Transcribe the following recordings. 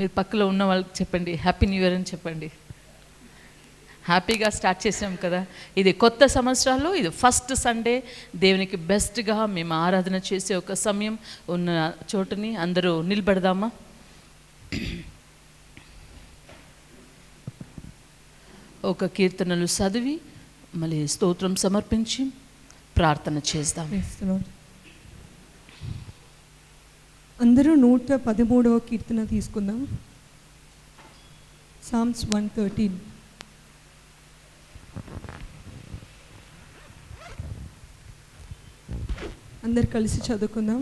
మీరు పక్కలో ఉన్న వాళ్ళకి చెప్పండి, హ్యాపీ న్యూ ఇయర్ అని చెప్పండి. హ్యాపీగా స్టార్ట్ చేసాం కదా, ఇది కొత్త సంవత్సరాల్లో ఇది ఫస్ట్ సండే. దేవునికి బెస్ట్గా మేము ఆరాధన చేసే ఒక సమయం ఉన్న చోటుని అందరూ నిలబడదామా? ఒక కీర్తనలు చదివి మళ్ళీ స్తోత్రం సమర్పించి ప్రార్థన చేద్దాం. అందరూ 113వ కీర్తన తీసుకుందాం. సామ్స్ 113. అందరు కలిసి చదువుకుందాం.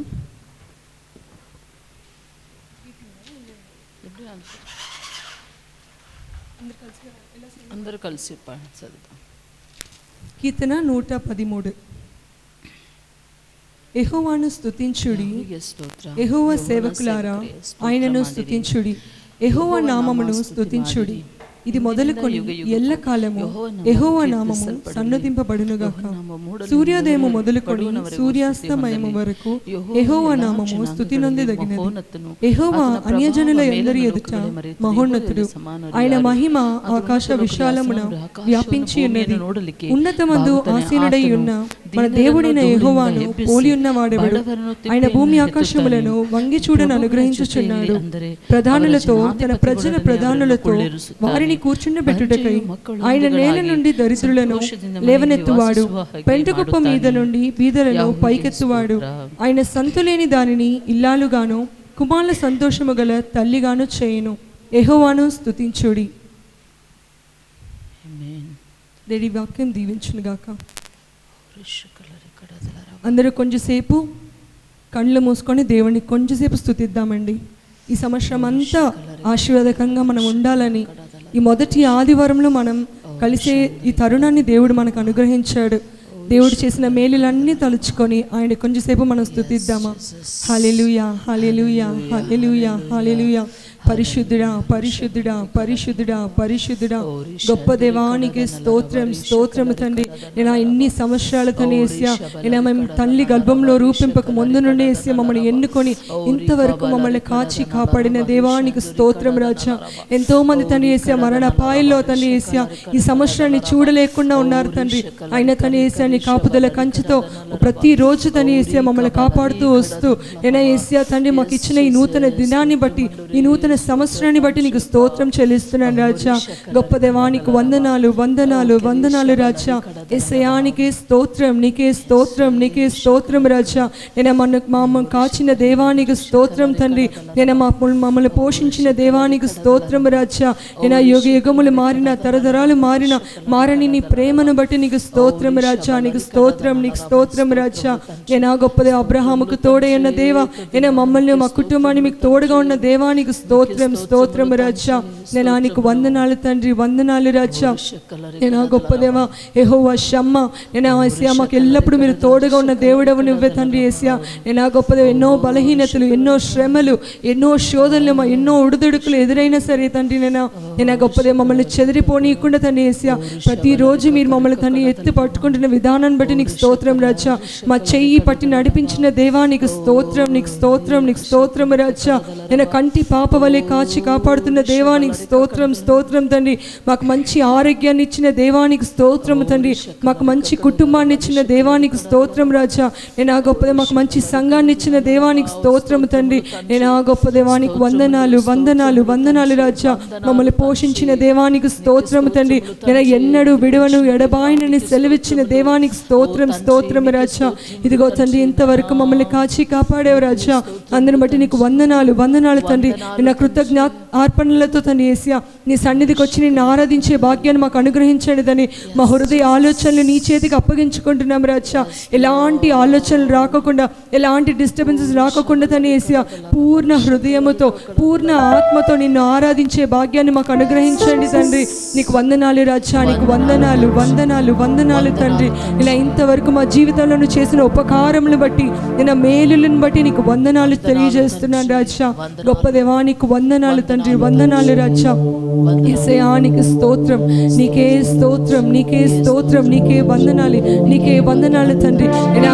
అందరూ కలిసి చదువుతాం. కీర్తన 113. యెహోవాను స్తుతించుడి, యెహోవా సేవకులారా ఆయనను స్తుతించుడి, యెహోవా నామమును స్తుతించుడి. ఇది మొదలుకొని ఎల్లకాలము యెహోవా నామము సన్నతింపబడునుగాక. సూర్యోదయము మొదలుకొని సూర్యాస్తమయము వరకు యెహోవా నామము స్తుతి నొందదగినది. యెహోవా అన్యజనుల అందరి ఎదుట మహోన్నతుడు, ఆయన మహిమ ఆకాశ విశాలమున వ్యాపించి ఉన్నది. ఉన్నతమందు ఆసీనుడై ఉన్న మన దేవుడైన యెహోవాను పోలి ఉన్న వాడెవడు? ఆయన భూమి ఆకాశములను వంగి చూడను అనుగ్రహించుచున్నాడు. ప్రధానులతో తన ప్రజల ప్రధానులతో వారిని కూర్చుండబెట్టుటకై ఆయన నేల నుండి దరిద్రులను లేవనెత్తువాడు, పెంటకుప్ప మీద నుండి బీదలను పైకెత్తువాడు. ఆయన సంతులేని దానిని ఇల్లాలుగాను కుమారుల సంతోషము గల తల్లిగాను చేయును. యెహోవాను స్తుతించుడి. దేని వాక్యం దీవించునుగాక. అందరూ కొంచెంసేపు కళ్ళు మూసుకొని దేవుని కొంచెంసేపు స్తుతిద్దామండి. ఈ సంవత్సరం అంతా ఆశీర్వాదకంగా మనం ఉండాలని ఈ మొదటి ఆదివారంలో మనం కలిసే ఈ తరుణాన్ని దేవుడు మనకు అనుగ్రహించాడు. దేవుడు చేసిన మేలులన్నీ తలుచుకొని ఆయన కొంచెంసేపు మనం స్తుతిద్దామా? హల్లెలూయా, హల్లెలూయా, హల్లెలూయా, హల్లెలూయా. పరిశుద్ధుడా, పరిశుద్ధుడా, పరిశుద్ధుడా, పరిశుద్ధుడా, గొప్ప దేవానికి స్తోత్రం, స్తోత్రము తండ్రి. నేను ఎన్ని సంవత్సరాల తండ్రి యేసయ్యా, నేను మేము తల్లి గర్భంలో రూపింపక ముందు నుండి యేసయ్యా మమ్మల్ని ఎన్నుకొని ఇంతవరకు మమ్మల్ని కాచి కాపాడిన దేవానికి స్తోత్రం రాజా. ఎంతో మంది తండ్రి యేసయ్యా మరణాపాయంలో తండ్రి యేసయ్యా ఈ సంవత్సరాన్ని చూడలేకుండా ఉన్నారు తండ్రి. అయినా తండ్రి యేసయ్యా నీ కాపుదల కంచుతో ప్రతిరోజు తండ్రి యేసయ్యా మమ్మల్ని కాపాడుతూ వస్తూ నేను యేసయ్యా తండ్రి మాకు ఇచ్చిన ఈ నూతన దినాన్ని బట్టి, ఈ నూతన సంవత్సరాన్ని బట్టి నీకు స్తోత్రం చెల్లిస్తున్నాను రాజా. గొప్ప దేవానికి వందనాలు, వందనాలు, వందనాలు రాజా. యేసయ్యానికి స్తోత్రం, నీకే స్తోత్రం, నీకే స్తోత్రం రాజా. నేను మమ్మల్ని కాచిన దేవానికి స్తోత్రం తండ్రి. నేను మమ్మల్ని పోషించిన దేవానికి స్తోత్రం రాజా. నేను యుగ యుగములు మారిన, తరతరాలు మారని నీ ప్రేమను బట్టి నీకు స్తోత్రం రాజా. నీకు స్తోత్రం, నీకు స్తోత్రం రాజా. నేను గొప్పదే అబ్రహాముకు తోడై ఉన్న దేవా, నేను మమ్మల్ని మా కుటుంబాన్ని మీకు తోడుగా ఉన్న దేవానికి స్తోత్రం, స్తోత్రం రాజా. నేను నీకు వందనాలు తండ్రి, వందనాలు రాజా. నేను గొప్ప దేవా యెహోవా షమ్మా, నేను యేసయ్యా మాకు ఎల్లప్పుడూ మీరు తోడుగా ఉన్న దేవుడవు నువ్వే తండ్రి యేసయ్యా. నేను గొప్ప దేవ ఎన్నో బలహీనతలు, ఎన్నో శ్రమలు, ఎన్నో శోధనలు, ఎన్నో ఉడుదుడుకులు ఎదురైనా సరే తండ్రి నేను గొప్పదే మమ్మల్ని చెదిరిపోనీయకుండా తండ్రి యేసయ్యా ప్రతిరోజు మీరు మమ్మల్ని తండ్రి ఎత్తి పట్టుకుంటున్న విధానాన్ని బట్టి నీకు స్తోత్రం రాజా. మా చెయ్యి పట్టి నడిపించిన దేవా నీకు స్తోత్రం, నీకు స్తోత్రం, నీకు స్తోత్రం రాజా. నేను కంటి పాప వలె కాచి కాపాడుతున్న దేవానికి స్తోత్రం, స్తోత్రం తండ్రి. మాకు మంచి ఆరోగ్యాన్ని ఇచ్చిన దేవానికి స్తోత్రం తండ్రి. మాకు మంచి కుటుంబాన్ని ఇచ్చిన దేవానికి స్తోత్రం రాజా. నేను గొప్పదే మాకు మంచి సంఘాన్ని ఇచ్చిన దేవానికి స్తోత్రం తండ్రి. నేను గొప్ప దేవానికి వందనాలు, వందనాలు, వందనాలు రాజా. మమ్మల్ని పోషించిన దేవానికి స్తోత్రం తండ్రి. నేను ఎన్నడూ విడవను ఎడబాయినని సెలవిచ్చిన దేవానికి స్తోత్రం, స్తోత్రం రాజా. ఇదిగో తండ్రి ఇంతవరకు మమ్మల్ని కాచి కాపాడేవు రాజా. అందరిని బట్టి నీకు వందనాలు, వందనాలు తండ్రి. నా కృతజ్ఞ అర్పణలతో తండ్రి యేసయ్యా నీ సన్నిధికి వచ్చి నిన్ను ఆరాధించే భాగ్యాన్ని మాకు అనుగ్రహించండి తండ్రి. మా హృదయ ఆలోచనలు నీ చేతికి అప్పగించుకుంటున్నాం రాజా. ఎలాంటి ఆలోచనలు రాకుండా, ఎలాంటి డిస్టర్బెన్సెస్ రాకుండా తండ్రి యేసయ్యా పూర్ణ హృదయముతో, పూర్ణ ఆత్మతో నిన్ను ఆరాధించే భాగ్యాన్ని మాకు అనుగ్రహించండి తండ్రి. నీకు వందనాలు రాజా, నీకు వందనాలు, వందనాలు, వందనాలు తండ్రి. ఇలా ఇంతవరకు మా జీవితంలో చేసిన ఉపకారములు బట్టి నేను మేలులను బట్టి నీకు వందనాలు తెలియజేస్తున్నాను రాజా. గొప్ప దేవా నీకు వందనాలు తండ్రి, వందనాలు రాజా. యేసయ్యా నీకు స్తోత్రం, నీకే స్తోత్రం, నీకే స్తోత్రం, నీకే వందనాలు, నీకే వందనాలు తండ్రి. నేను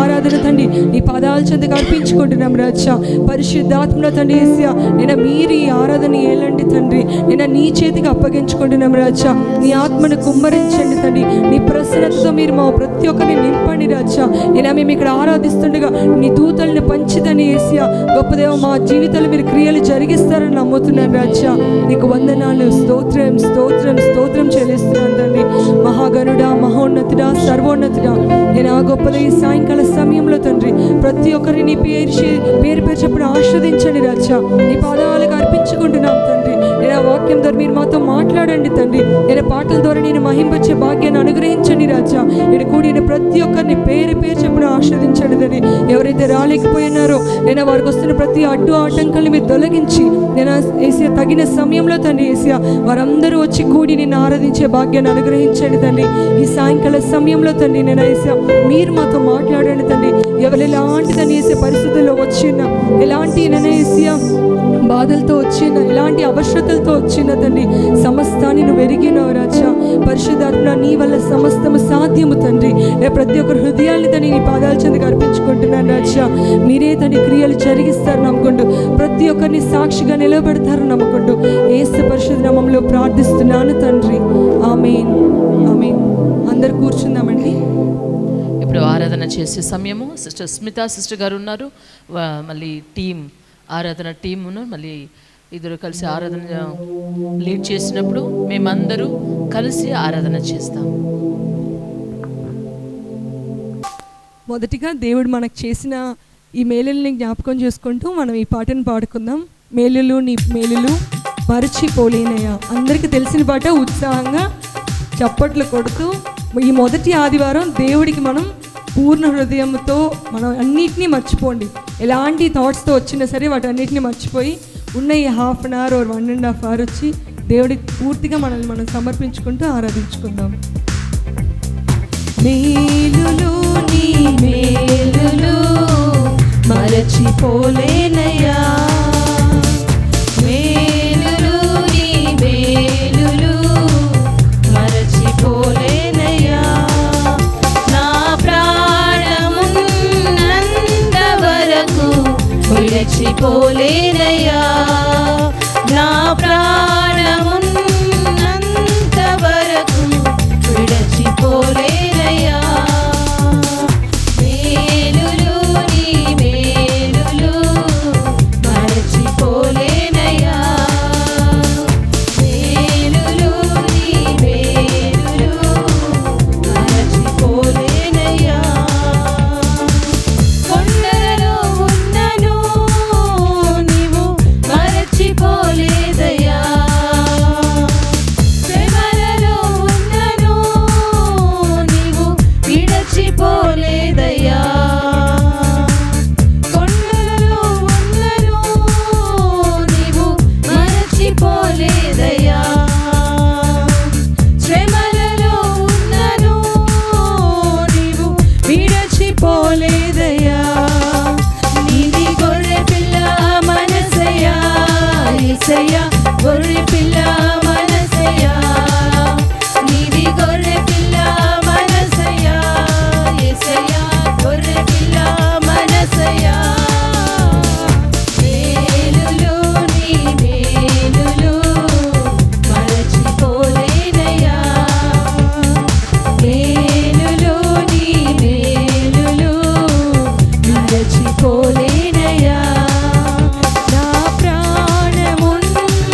ఆరాధన తండ్రి నీ పాదాల చెంతకు అర్పించుకుంటున్నాం రాజా. పరిశుద్ధాత్మలో తండ్రి యేసయ్యా నేను మీరు ఈ ఆరాధన ఏలండి తండ్రి, నేను నీ చేతికి అప్పగించుకుంటున్నాం రాజా. నీ ఆత్మను కుమ్మరించండి తండ్రి, నీ ప్రసన్నతతో మీరు మా ప్రతి ఒక్కరిని నింపండి రాజా. ఇలా మేము ఇక్కడ ఆరాధిస్తుండగా నీ దూతల్ని పంచిదని యేసయ్యా. గొప్ప దేవ మా జీవితాలు మీరు క్రియలు జరిగిస్తారని నమ్ముతున్నాను రాజా. నీకు వందనాలు, స్తోత్రం స్తోత్రం స్తోత్రం చెల్లిస్తున్నాను తండ్రి. మహాగణుడా, మహోన్నతుడా, సర్వోన్నతుడా, నేను ఆ గొప్పది ఈ సాయంకాల సమయంలో తండ్రి ప్రతి ఒక్కరిని పేరు చెప్పడం ఆస్వాదించండి రాజా. నీ పాదాలకు అర్పించుకుంటున్నాం తండ్రి. నేను ఆ వాక్యం ద్వారా మీరు మాతో మాట్లాడండి తండ్రి. నేను పాటల ద్వారా నేను మహింపచ్చే భాగ్యాన్ని అనుగ్రహించండి రాజా. నేను కూడిన ప్రతి ఒక్కరిని పేరు చెప్పడం ఆస్వాదించండి తండ్రి. ఎవరైతే రాలేకపోయినారో నేను వారికి వస్తున్న ప్రతి అడ్డు ఆటంకాలను మీరు తొలగించి నేను ఏసియా తగిన సమయంలో తండ్రి ఏసియా వారందరూ వచ్చి కూడి నిన్ను ఆరాధించే భాగ్యాన్ని అనుగ్రహించండి తండ్రి. ఈ సాయంకాల సమయంలో తండ్రి నేను ఏసియా మీరు మాతో మాట్లాడండి తండ్రి. ఎవరు ఎలాంటి తండ్రి వేసే పరిస్థితుల్లో వచ్చిన, ఎలాంటి నేను ఏసియా బాధలతో వచ్చిన, ఎలాంటి అవసరతలతో వచ్చిన తండ్రి సమస్తాన్ని నువ్వు ఎరిగినావు రాజా. పరిశుద్ధాత్మ నీ వల్ల సమస్తము సాధ్యము తండ్రి. నేను ప్రతి ఒక్కరి హృదయాన్ని తండ్రి నీ పాదాల చెందుకు అర్పించుకుంటున్నాను రాజా. మీరే తండ్రి క్రియలు జరిగిస్తారు నమ్ముకుంటూ, ప్రతి ఒక్కరిని సాక్షిగా నిలబెడతారు నమ్ముకుంటూ యేసు పరిశుద్ధ నామములో ప్రార్థిస్తున్నాను తండ్రి. ఆమేన్, ఆమేన్. అందరు కూర్చుందామండి. ఇప్పుడు ఆరాధన చేసే సమయము. సిస్టర్ స్మిత సిస్టర్ గారు ఉన్నారు, మళ్ళీ టీం ఆరాధన టీం ఉన్నారు. మళ్ళీ ఇద్దరు కలిసి ఆరాధన లీడ్ చేసినప్పుడు మేమందరూ కలిసి ఆరాధన చేస్తాం. మొదటిగా దేవుడు మనకు చేసిన ఈ మేలుల్ని జ్ఞాపకం చేసుకుంటూ మనం ఈ పాటను పాడుకుందాం. మేలులు నీ మేలులు మరచిపోలేనయ్యా. అందరికీ తెలిసిన పాట. ఉత్సాహంగా చప్పట్లు కొడుతూ ఈ మొదటి ఆదివారం దేవుడికి మనం పూర్ణ హృదయంతో మనం అన్నిటినీ మర్చిపోండి. ఎలాంటి థాట్స్తో వచ్చినా సరే వాటన్నిటిని మర్చిపోయి ఉన్న ఈ హాఫ్ అన్ అవర్ 1.5 hour వచ్చి దేవుడికి పూర్తిగా మనల్ని మనం సమర్పించుకుంటూ ఆరాధించుకుందాం. మేలులు నీ మేలులు మరచిపోలేనయ్యా. మేలులు నీ మేలులు మరచిపోలేనయ్యా. నా ప్రాణమున్నంత వరకు విడిచిపోలేనయ్యా. నా ప్రాణమున్నంత వరకు విడిచిపోలేనయ్యా. మేలులు నీ మేలులు మరచిపోలేనయ్యా. మేలులు నీ మేలులు మరచిపోలేనయ్యా. కొండలలో ఉన్నను నీవు మరచిపోలేదయ్యా. శ్రమలలో ఉన్నను నీవు విడిచిపోలేదయ్యా. కొండలలో ఉన్నను నీవు మరచిపోలేదయ్యా. శ్రమలలో ఉన్నను నీవు విడిచిపోలేదయ్యా. నీది గొర్రె పిల్ల మనసయ్యా యేసయ్యా. గొర్రె పిల్ల మనసయ్యా. నీది గొర్రె పిల్ల మనసయ్యా యేసయ్యా. గొర్రె పిల్ల మనసయ్యా. మేలులు నీ మేలులు మరచిపోలేనయ్యా. మేలులు నీ మేలులు మరచిపోలేనయ్యా. నా ప్రాణమున్నంత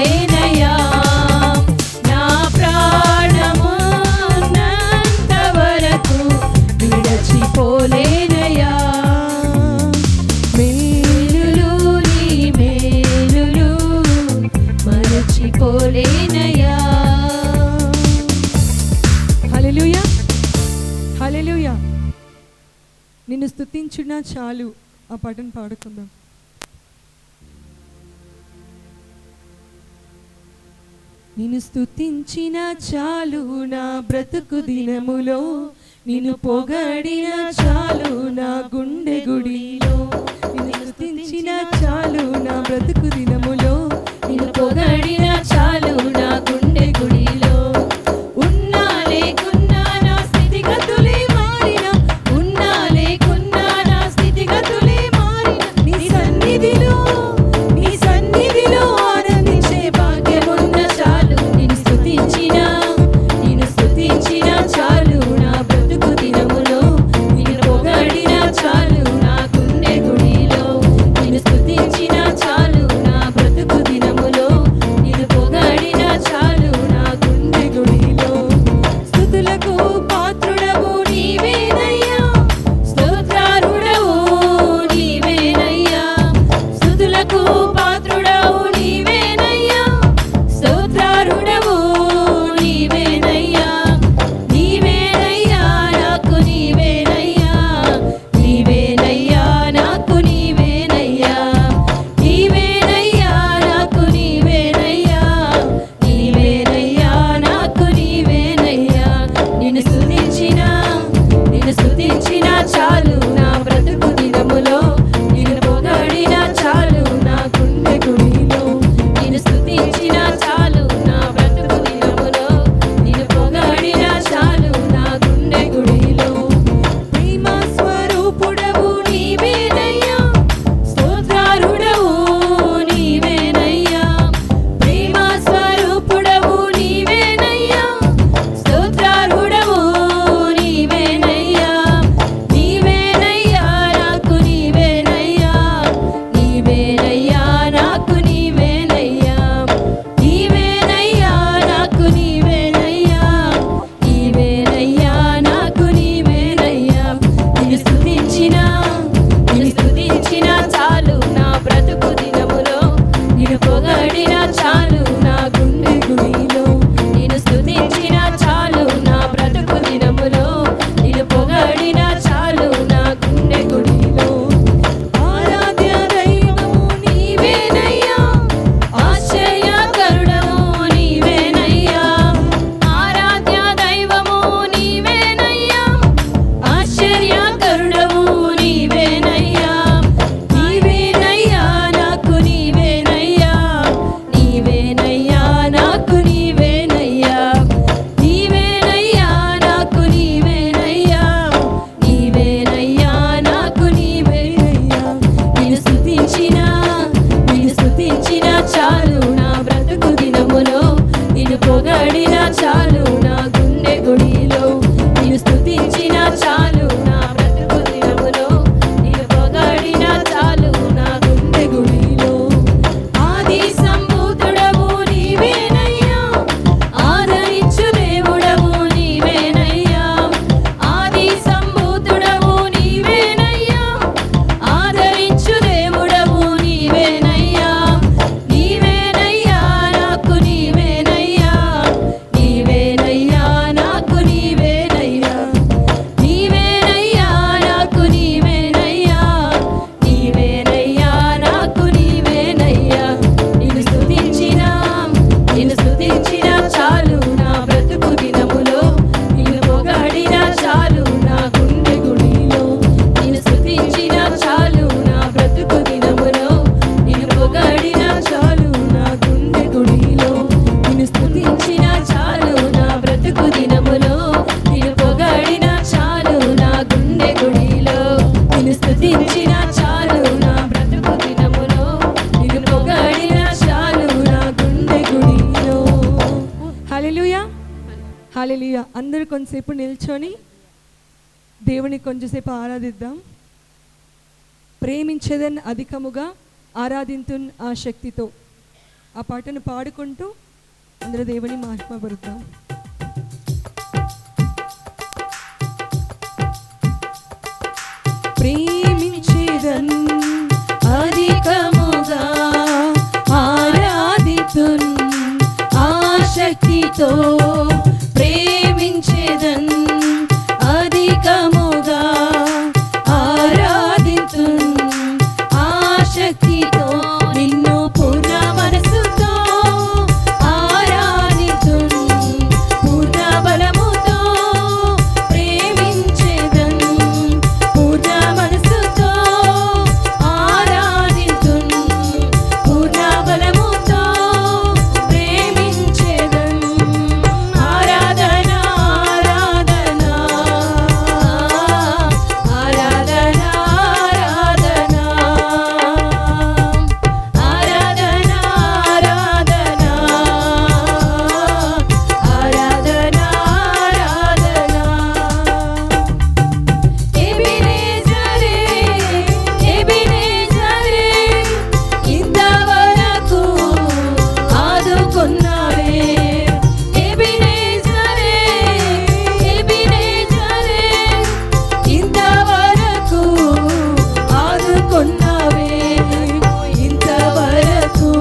మరచిపోలేనయ్యా నా ప్రాణమున్నంత వరకు విడచిపోలేనయ్యా మేలులు నీ మేలులు మరచిపోలేనయ్యా. హల్లెలూయా, హల్లెలూయా. నిన్ను స్తుతించున్నా చాలు. ఆ పాటను పాడుకుందాం. నిన్ను స్తుతించిన చాలు నా బ్రతుకు దినములో, నిన్ను పొగడిన చాలు నా గుండె గుడిలో. నిన్ను స్తుతించిన చాలు నా బ్రతుకు దినములో, నిన్ను పొగడిన చాలు నా గుండె గుడిలో. ఉన్నా లేకున్నా నా స్థితిగతులే మారిన, ఉన్నా లేకున్నా నా స్థితిగతులే మారిన, నీ సన్నిధిలో ఆనందించే భాగ్యమున్న చాలు. నిన్ను స్తుతించిన చాలు నా బ్రతుకు దినములో, నిన్ను పొగడిన చాలు నా గుండె గుడిలో. నిన్ను స్తుతించిన చాలు నా బ్రతుకు దినములో, నిన్ను పొగడిన చాలు నా గుండె గుడిలో. స్తుతులకు పాత్రుడవు నీవేనయ్యా, స్తోత్రారుడవు నీవేనయ్యా. స్తుతులకు పాత్రుడవు నీవేనయ్యా, స్తోత్రారుడవు నీవేనయ్యా. నీవేనయ్యా నాకు నీవేనయ్యా, నీవేనయ్యా నాకు నీవేనయ్యా. నీవేనయ్యా నాకు నీవేనయ్యా, నీవేనయ్యా నాకు నీవేనయ్యా. నిన్ను స్తుతించిన చాలు నా బ్రతుకు దినములో, నిన్ను పొగడిన చాలు నా గుండె గుడిలో. నిన్ను స్తుతించిన చాలు నా బ్రతుకు దినములో, నిన్ను పొగడిన చాలు నా గుండె గుడిలో. ప్రేమ స్వరూపుడవు నీవేనయ్యా, స్తోత్రారుడవు నీవేనయ్యా. ప్రేమ స్వరూపుడవు నీవేనయ్యా, స్తోత్రారుడవు నీవేనయ్యా. నీవేనయ్యా నాకు నీవేనయ్యా, నీవేనయ్యా నాకు నీవేనయ్యా. నీవేనయ్యా నాకు నీవేనయ్యా, నీవేనయ్యా నాకు నీవేనయ్యా. నిన్ను స్తుతించిన చాలు నా బ్రతుకు దినములో, నిన్ను పొగడిన చాలు నా గుండె గుడిలో. నిన్ను స్తుతించిన చాలు నా బ్రతుకు దినములో, నిన్ను పొగడిన చాలు నా గుండె గుడిలో. ఆరాధ్య దైవము నీవేనయ్యా, ఆశ్చర్యకరుడవు నీవేనయ్యా. ఆరాధ్య దైవము నీవేనయ్యా, ఆశ్చర్యకరుడవు నీవేనయ్యా. నీవేనయ్యా నాకు నీవేనయ్యా, నీవేనయ్యా నాకు నీవేనయ్యా. నీవేనయ్యా నాకు నీవేనయ్యా, నీవేనయ్యా నాకు నీవేనయ్యా. నిన్ను స్తుతించిన చాలు నా బ్రతుకు దినములో, నిన్ను పొగడిన చాలు నా గుండె గుడిలో. నిన్ను స్తుతించిన చాలు నా బ్రతుకు దినములో, నిన్ను పొగడిన చాలు నా గుండె గుడిలో. ఆది సంభూతుడవు నీవేనయ్యా, ఆదరించు దేవుడవు నీవేనయ్యా. ఆది సంభూతుడవు నీవేనయ్యా, ఆదరించు దేవుడవు నీవేనయ్యా. నీవేనయ్యా నాకు నీవేనయ్యా, నీవేనయ్యా నాకు నీవేనయ్యా. నీవేనయ్యా నాకు నీవేనయ్యా, నీవేనయ్యా నాకు నీవేనయ్యా. నిన్ను స్తుతించిన చాలు నా బ్రతుకు దినములో, నిన్ను పొగడిన చాలు నా గుండె గుడిలో. నిన్ను స్తుతించిన చాలు నా బ్రతుకు దినములో, నిన్ను పొగడిన చాలు నా గుండె గుడిలో. నిన్ను స్తుతించిన చాలు నా బ్రతుకు దినములో, నిన్ను పొగడిన చాలు నా గుండె గుడిలో. నిన్ను స్తుతించిన చాలు నా బ్రతుకు దినములో, నిన్ను పొగడిన చాలు నా గుండె గుడిలో. హల్లెలూయా, హల్లెలూయా. అందరూ కొంతసేపు నిల్చొని దేవుని కొంచెంసేపు ఆరాధిద్దాం. ప్రేమించేదన్ అధికముగా ఆరాధింతున్ ఆ శక్తితో. ఆ పాటను పాడుకుంటూ అందరూ దేవుని మహిమపరుద్దాం. ప్రేమించేదన్ అధికముగా ఆరాధితున్ ఆసక్తితో ప్రేమించేదన్ అధికముగా ఆరాధితున్ ఆసక్తితో నిన్ను పూర్ణ మనసుతో ఆరాధితున్ పూర్ణ బలముతో ప్రేమించేదన్ పూర్ణ మనసుతో ఆరాధితున్ పూర్ణ బలముతో ప్రేమించేదన్ ఆరాధన ఆరాధన ఆరాధన ఆరాధన ఆరాధన ఆరాధన ఆరాధన ఎబినేజరే ఎబినేజరే ఇంతవరకు ఆదుకున్నావే ఎబినేజరే ఎబినేజరే ఇంతవరకు ఆదుకున్నావే ఇంతవరకు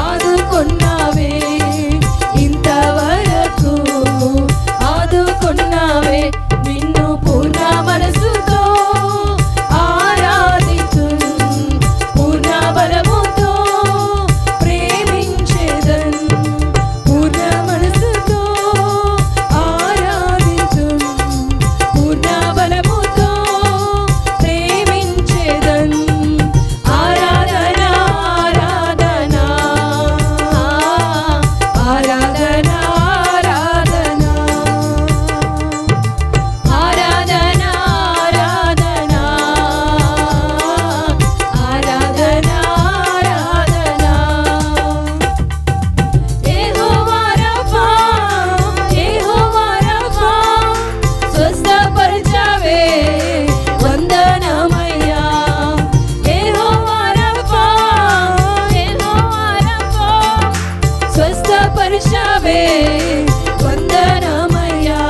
ఆదుకున్నావే ఇంతవరకు ఆదుకున్నావే నిన్ను పూర్ణ మనసుతో ఆరాధితున్ పూర్ణ బలముతో ప్రేమించేదన్ పూర్ణ మనసుతో ఆరాధితున్ పూర్ణ బలముతో ప్రేమించేదన్ ఆరాధన ఆరాధన ఆరాధన ఆరాధన ఆరాధన ఆరాధన ఆరాధన యెహోవా రఫా యెహోవా రఫా స్వస్థపరచవే వందనమయ్యా యెహోవా రఫా యెహోవా రఫా స్వస్థపరచవే వందనమయ్యా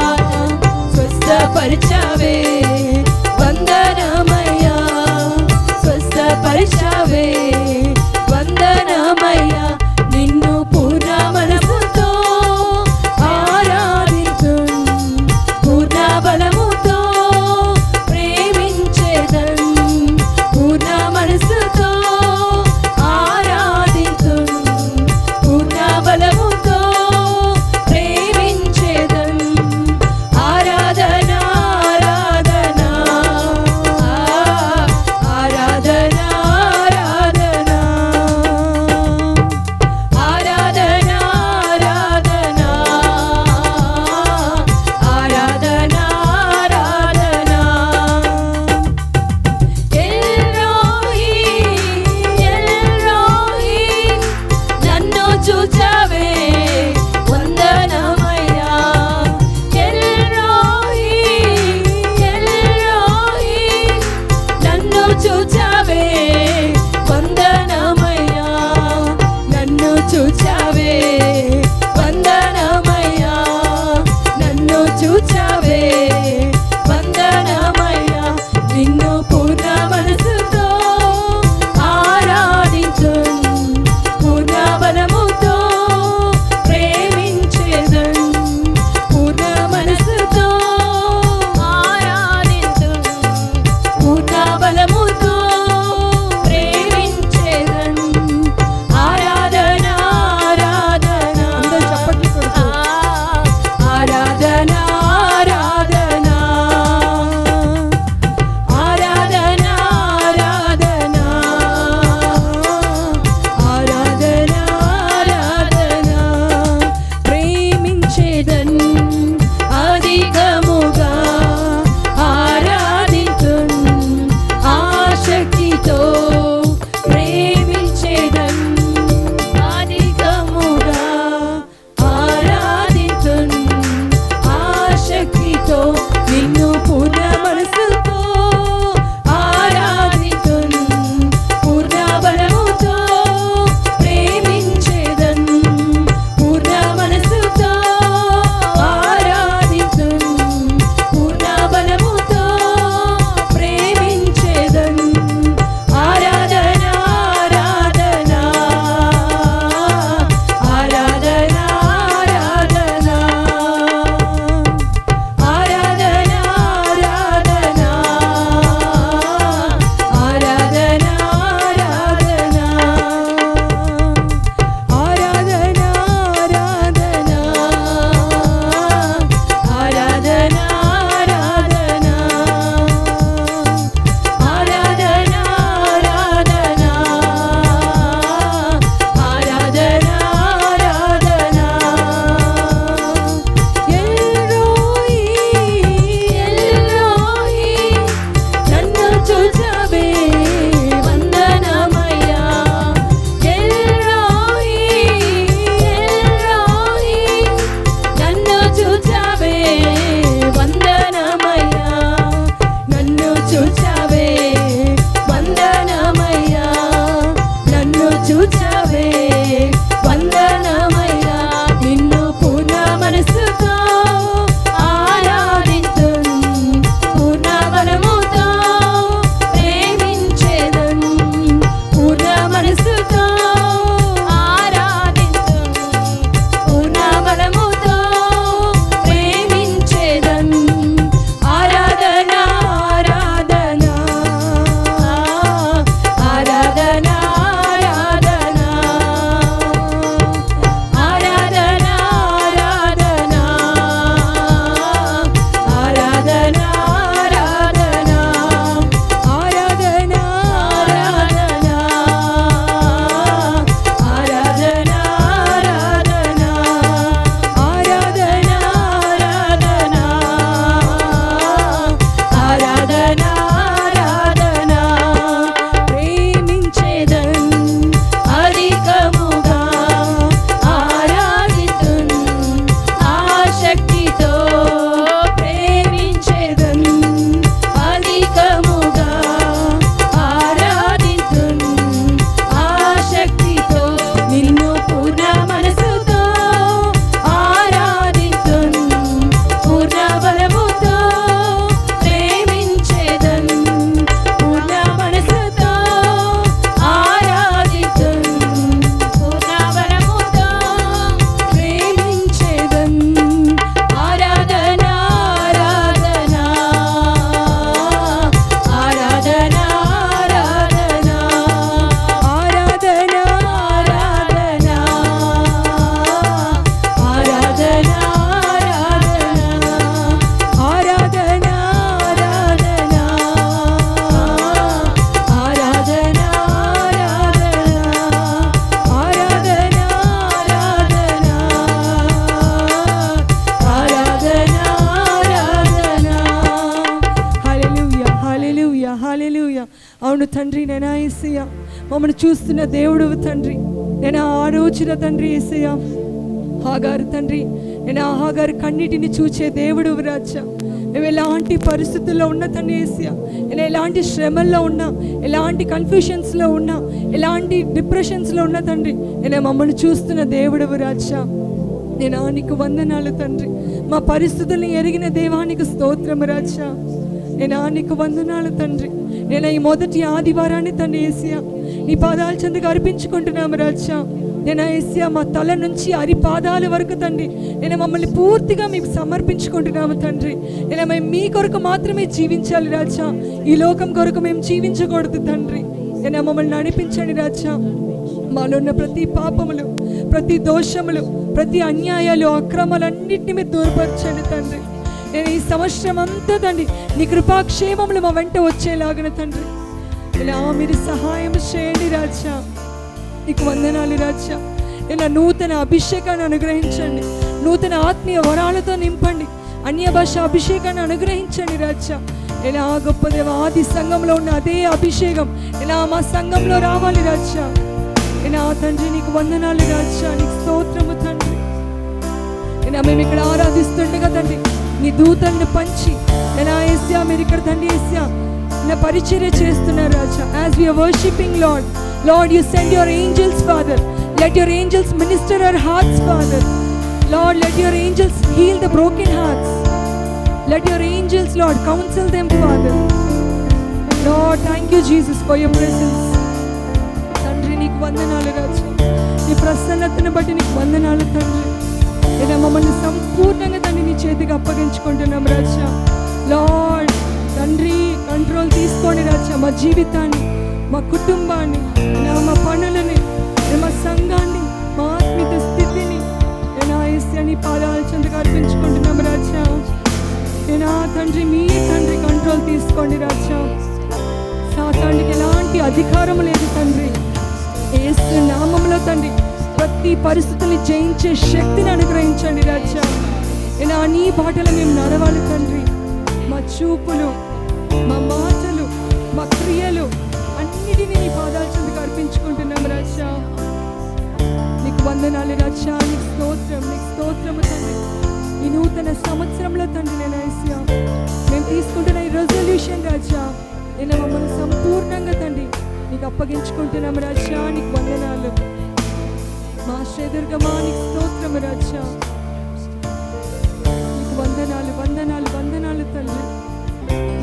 స్వస్థపరచవే వందనమయ్యా స్వస్థపరచవే వందనమయ్యా నిన్ను పూర్ణ మనసుతో ఆరాధితున్ పూర్ణ బలముతో ప్రేమించేదన్ పూర్ణ మనసుతో ఆరాధితున్ పూర్ణ బలముతో ప్రేమించేదన్ ఆరాధన ఆరాధన ఆరాధన ఆరాధన ఆరాధన ఆరాధన ఆరాధన ఎల్రోహి ఎల్రోహి నన్ను చూచావే వందనమయ్యా ఎల్రోహి ఎల్రోహి నన్ను చూచావే వందనమయ్యా నన్ను చూచావే వందనమయ్యా నన్ను చూచావే వందనమయ్యా నిన్ను పూర్ణ మనసుతో ఆరాధించున్ పూర్ణ బలముతో ప్రేమించేదన్ పూర్ణ మనసుతో ఆరాధించున్ పూర్ణ బలముతో ప్రేమించేదన్ ఆరాధన ఆరాధన తండ్రి నేను యేసయ్యా మమ్మల్ని చూస్తున్న దేవుడు తండ్రి, నేను ఆ రోజున తండ్రి యేసయ్యా హాగారు తండ్రి, నేను ఆ హాగారు కన్నిటిని చూచే దేవుడు రాజా. మేము ఎలాంటి పరిస్థితుల్లో ఉన్న తండ్రి యేసయ్యా, నేను ఎలాంటి శ్రమల్లో ఉన్నా, ఎలాంటి కన్ఫ్యూషన్స్లో ఉన్నా, ఎలాంటి డిప్రెషన్స్లో ఉన్నా తండ్రి, నేను మమ్మల్ని చూస్తున్న దేవుడు రాజా. నేను నీకు వందనాలు తండ్రి, మా పరిస్థితుల్ని ఎరిగిన దేవానికి స్తోత్రము రాజా. నేను నీకు వందనాలు తండ్రి. నేను ఈ మొదటి ఆదివారాన్ని తండ్రి యేసయ్యా నీ పాదాల చెంతకు అర్పించుకుంటున్నాము రాజా. నేను యేసయ్యా మా తల నుంచి అరి పాదాల వరకు తండ్రి నేను మమ్మల్ని పూర్తిగా మీకు సమర్పించుకుంటున్నాము తండ్రి. నేను మేము మీ కొరకు మాత్రమే జీవించాలి రాజా, ఈ లోకం కొరకు మేము జీవించకూడదు తండ్రి. నేను మమ్మల్ని నడిపించండి రాజా. మాలో ఉన్న ప్రతి పాపములు, ప్రతి దోషములు, ప్రతి అన్యాయాలు, అక్రమాలన్నింటినీ మీరు దూరపరచండి తండ్రి. నేను ఈ సంవత్సరం అంతా తండ్రి నీ కృపాక్షేమములు మా వెంట వచ్చేలాగిన తండ్రి ఇలా మీరు సహాయం చేయండి రాజా. నీకు వందనాలు రాజా. ఇలా నూతన అభిషేకాన్ని అనుగ్రహించండి, నూతన ఆత్మీయ వరాలతో నింపండి, అన్య భాష అభిషేకాన్ని అనుగ్రహించండి రాజా. ఇలా గొప్ప దేవ ఆది సంఘంలో ఉన్న అదే అభిషేకం ఇలా మా సంఘంలో రావాలి రాజా. ఇలా తండ్రి నీకు వందనాలు రాజా, నీకు స్తోత్రము తండ్రి. ఇలా మేము ఇక్కడ ఆరాధిస్తుండగా తండ్రి నీ దూతల్ని పంచి ఎలా యేసయ్యా మీరు ఇక్కడ తండ్రి యేసయ్యా నా పరిచర్య చేస్తున్నారు రాజా. As we are worshipping Lord, Lord, you send your angels, Father. Let your angels minister our hearts, Father. Lord, let your angels heal the broken hearts. Let your angels, Lord, counsel them, Father. Lord, thank you, Jesus, for your presence. తండ్రి నీకు వందనాలు రాజా, నీ ప్రసన్నతను బట్టి నీకు వందనాలు తండ్రి. ఇలా మమ్మల్ని సంపూర్ణంగా తండ్రి నీ చేతికి అప్పగించుకుంటున్నాం రాజా. లార్డ్ తండ్రి కంట్రోల్ తీసుకోండి రాజా, మా జీవితాన్ని, మా కుటుంబాన్ని, మా పనులని, మా సంఘాన్ని, మా ఆత్మీయ స్థితిని నీ పాదాల చెంతకు అర్పించుకుంటున్నాం రాజా. నేను తండ్రి మీ తండ్రి కంట్రోల్ తీసుకోండి రాజా. సాతానికి ఎలాంటి అధికారం లేదు తండ్రి. యేసు నామములో తండ్రి ప్రతి పరిస్థితుల్ని జయించే శక్తిని అనుగ్రహించండి రాజా. ఇలా నీ బాటలో మేము నడవాలి తండ్రి. మా చూపులు, మా మాటలు, మా క్రియలు అన్నిటినీ నీ పాదాల చెంతకు అర్పించుకుంటున్నాం రాజా. నీకు వందనాలు రాజా, నీకు స్తోత్రం, నీకు స్తోత్రము తండ్రి. ఈ నూతన సంవత్సరంలో తండ్రి నేను యేసయ్యా మేము తీసుకుంటున్న ఈ రెజల్యూషన్ రాజా, నేను మమ్మల్ని సంపూర్ణంగా తండ్రి నీకు అప్పగించుకుంటున్నాం రాజా. నీకు వందనాలు మా శ్రీదుర్గమా, నీకు స్తోత్రము రాజా. నీకు వందనాలు వందనాలు వందనాలు తండ్రి.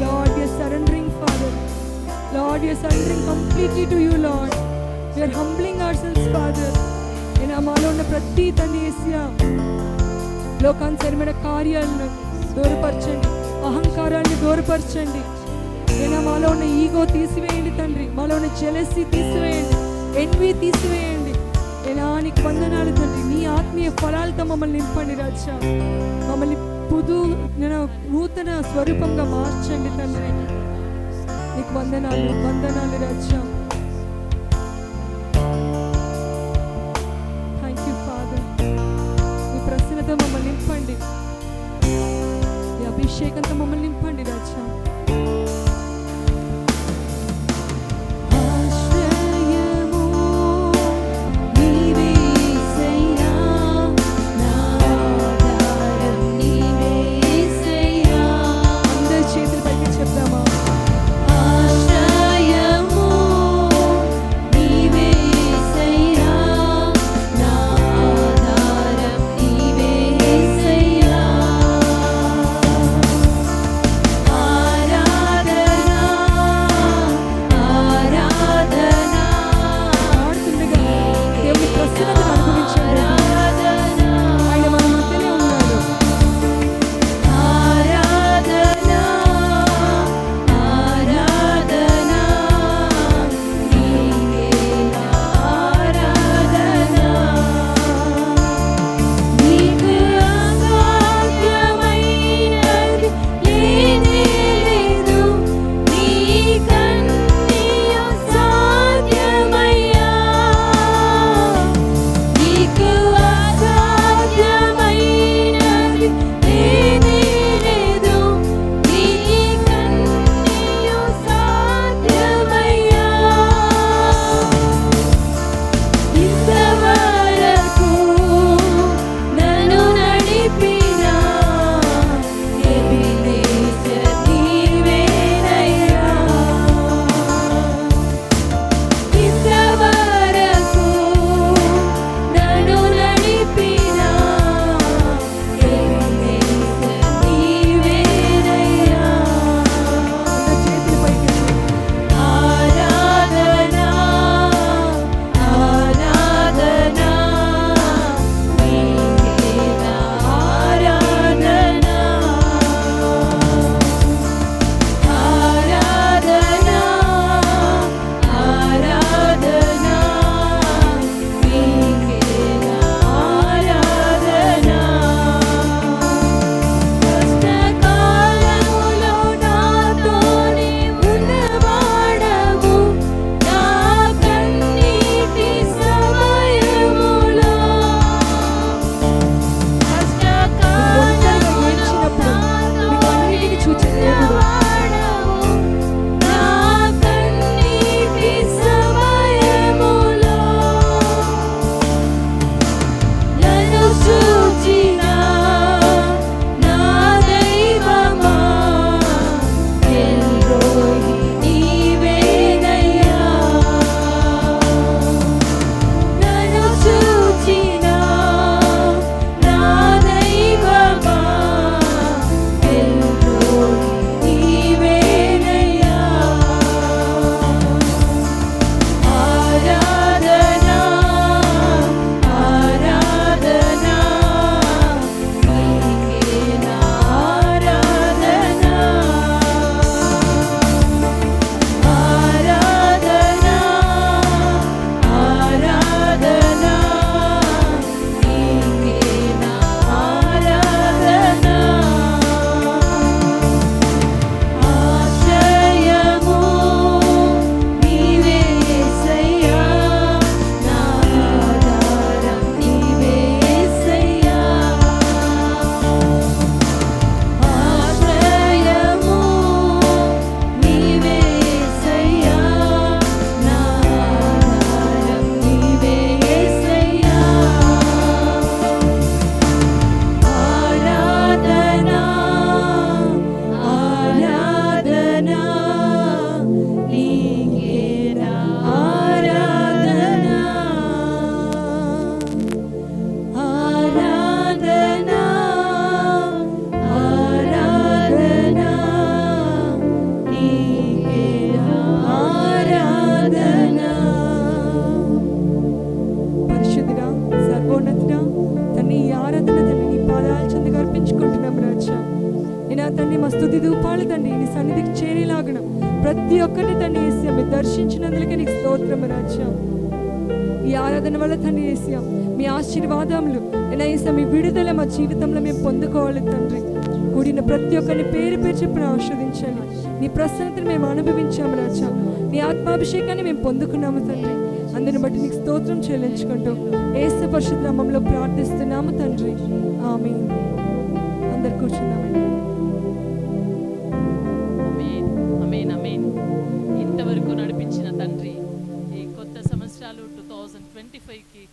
Lord, we are surrendering, Father. Lord, we are surrendering completely to you, Lord. We are humbling ourselves, Father. నేను మాలో ఉన్న ప్రతి తండ్రి యేసయ్యా లోకానుసరమైన కార్యాలను దూరపరచండి, అహంకారాన్ని దూరపరచండి. నేను మాలో ఉన్న ఈగో తీసివేయండి తండ్రి, మాలో ఉన్న జెలసీ తీసివేయండి, ఎన్వి తీసివేయండి. నీకు వందనాలు తండ్రి. నీ ఆత్మీయ ఫలాలతో మమ్మల్ని నింపండి రాజా. మమ్మల్ని నూతన స్వరూపంగా మార్చండి తండ్రి. నీకు వందనాలు వందనాలు రాజా. Thank you father. నీ ప్రసన్నతో మమ్మల్ని నింపండి, నీ అభిషేకంతో మమ్మల్ని నింపండి రాజా. స్తుతి ధూపాలు తండ్రి నీ సన్నిధికి చేరేలాగున ప్రతి ఒక్కరిని తండ్రి యేసయ్య మీరు దర్శించినందుకే నీకు స్తోత్రం రాజా. ఈ ఆరాధన వల్ల తండ్రి యేసయ్య మీ ఆశీర్వాదములు యేసయ్య మీ విడుదల మా జీవితంలో మేము పొందుకోవాలి తండ్రి. కూడిన ప్రతి ఒక్కరిని పేరు పేరు చెప్పిన ఆస్వాదించండి. నీ ప్రసన్నతను మేము అనుభవించాము రాజా. నీ ఆత్మాభిషేకాన్ని మేము పొందుకున్నాము తండ్రి. అందుని బట్టి నీకు స్తోత్రం చెల్లించుకుంటూ యేసు పరిశుద్ధ నామములో ప్రార్థిస్తున్నాము తండ్రి. ఆమేన్. అందరు కూర్చున్నామండి. ఆమేన్, ఆమేన్, ఆమేన్. ఇంతవరకు నడిపించిన తండ్రి, ఈ కొత్త సంవత్సరాలు 2025కి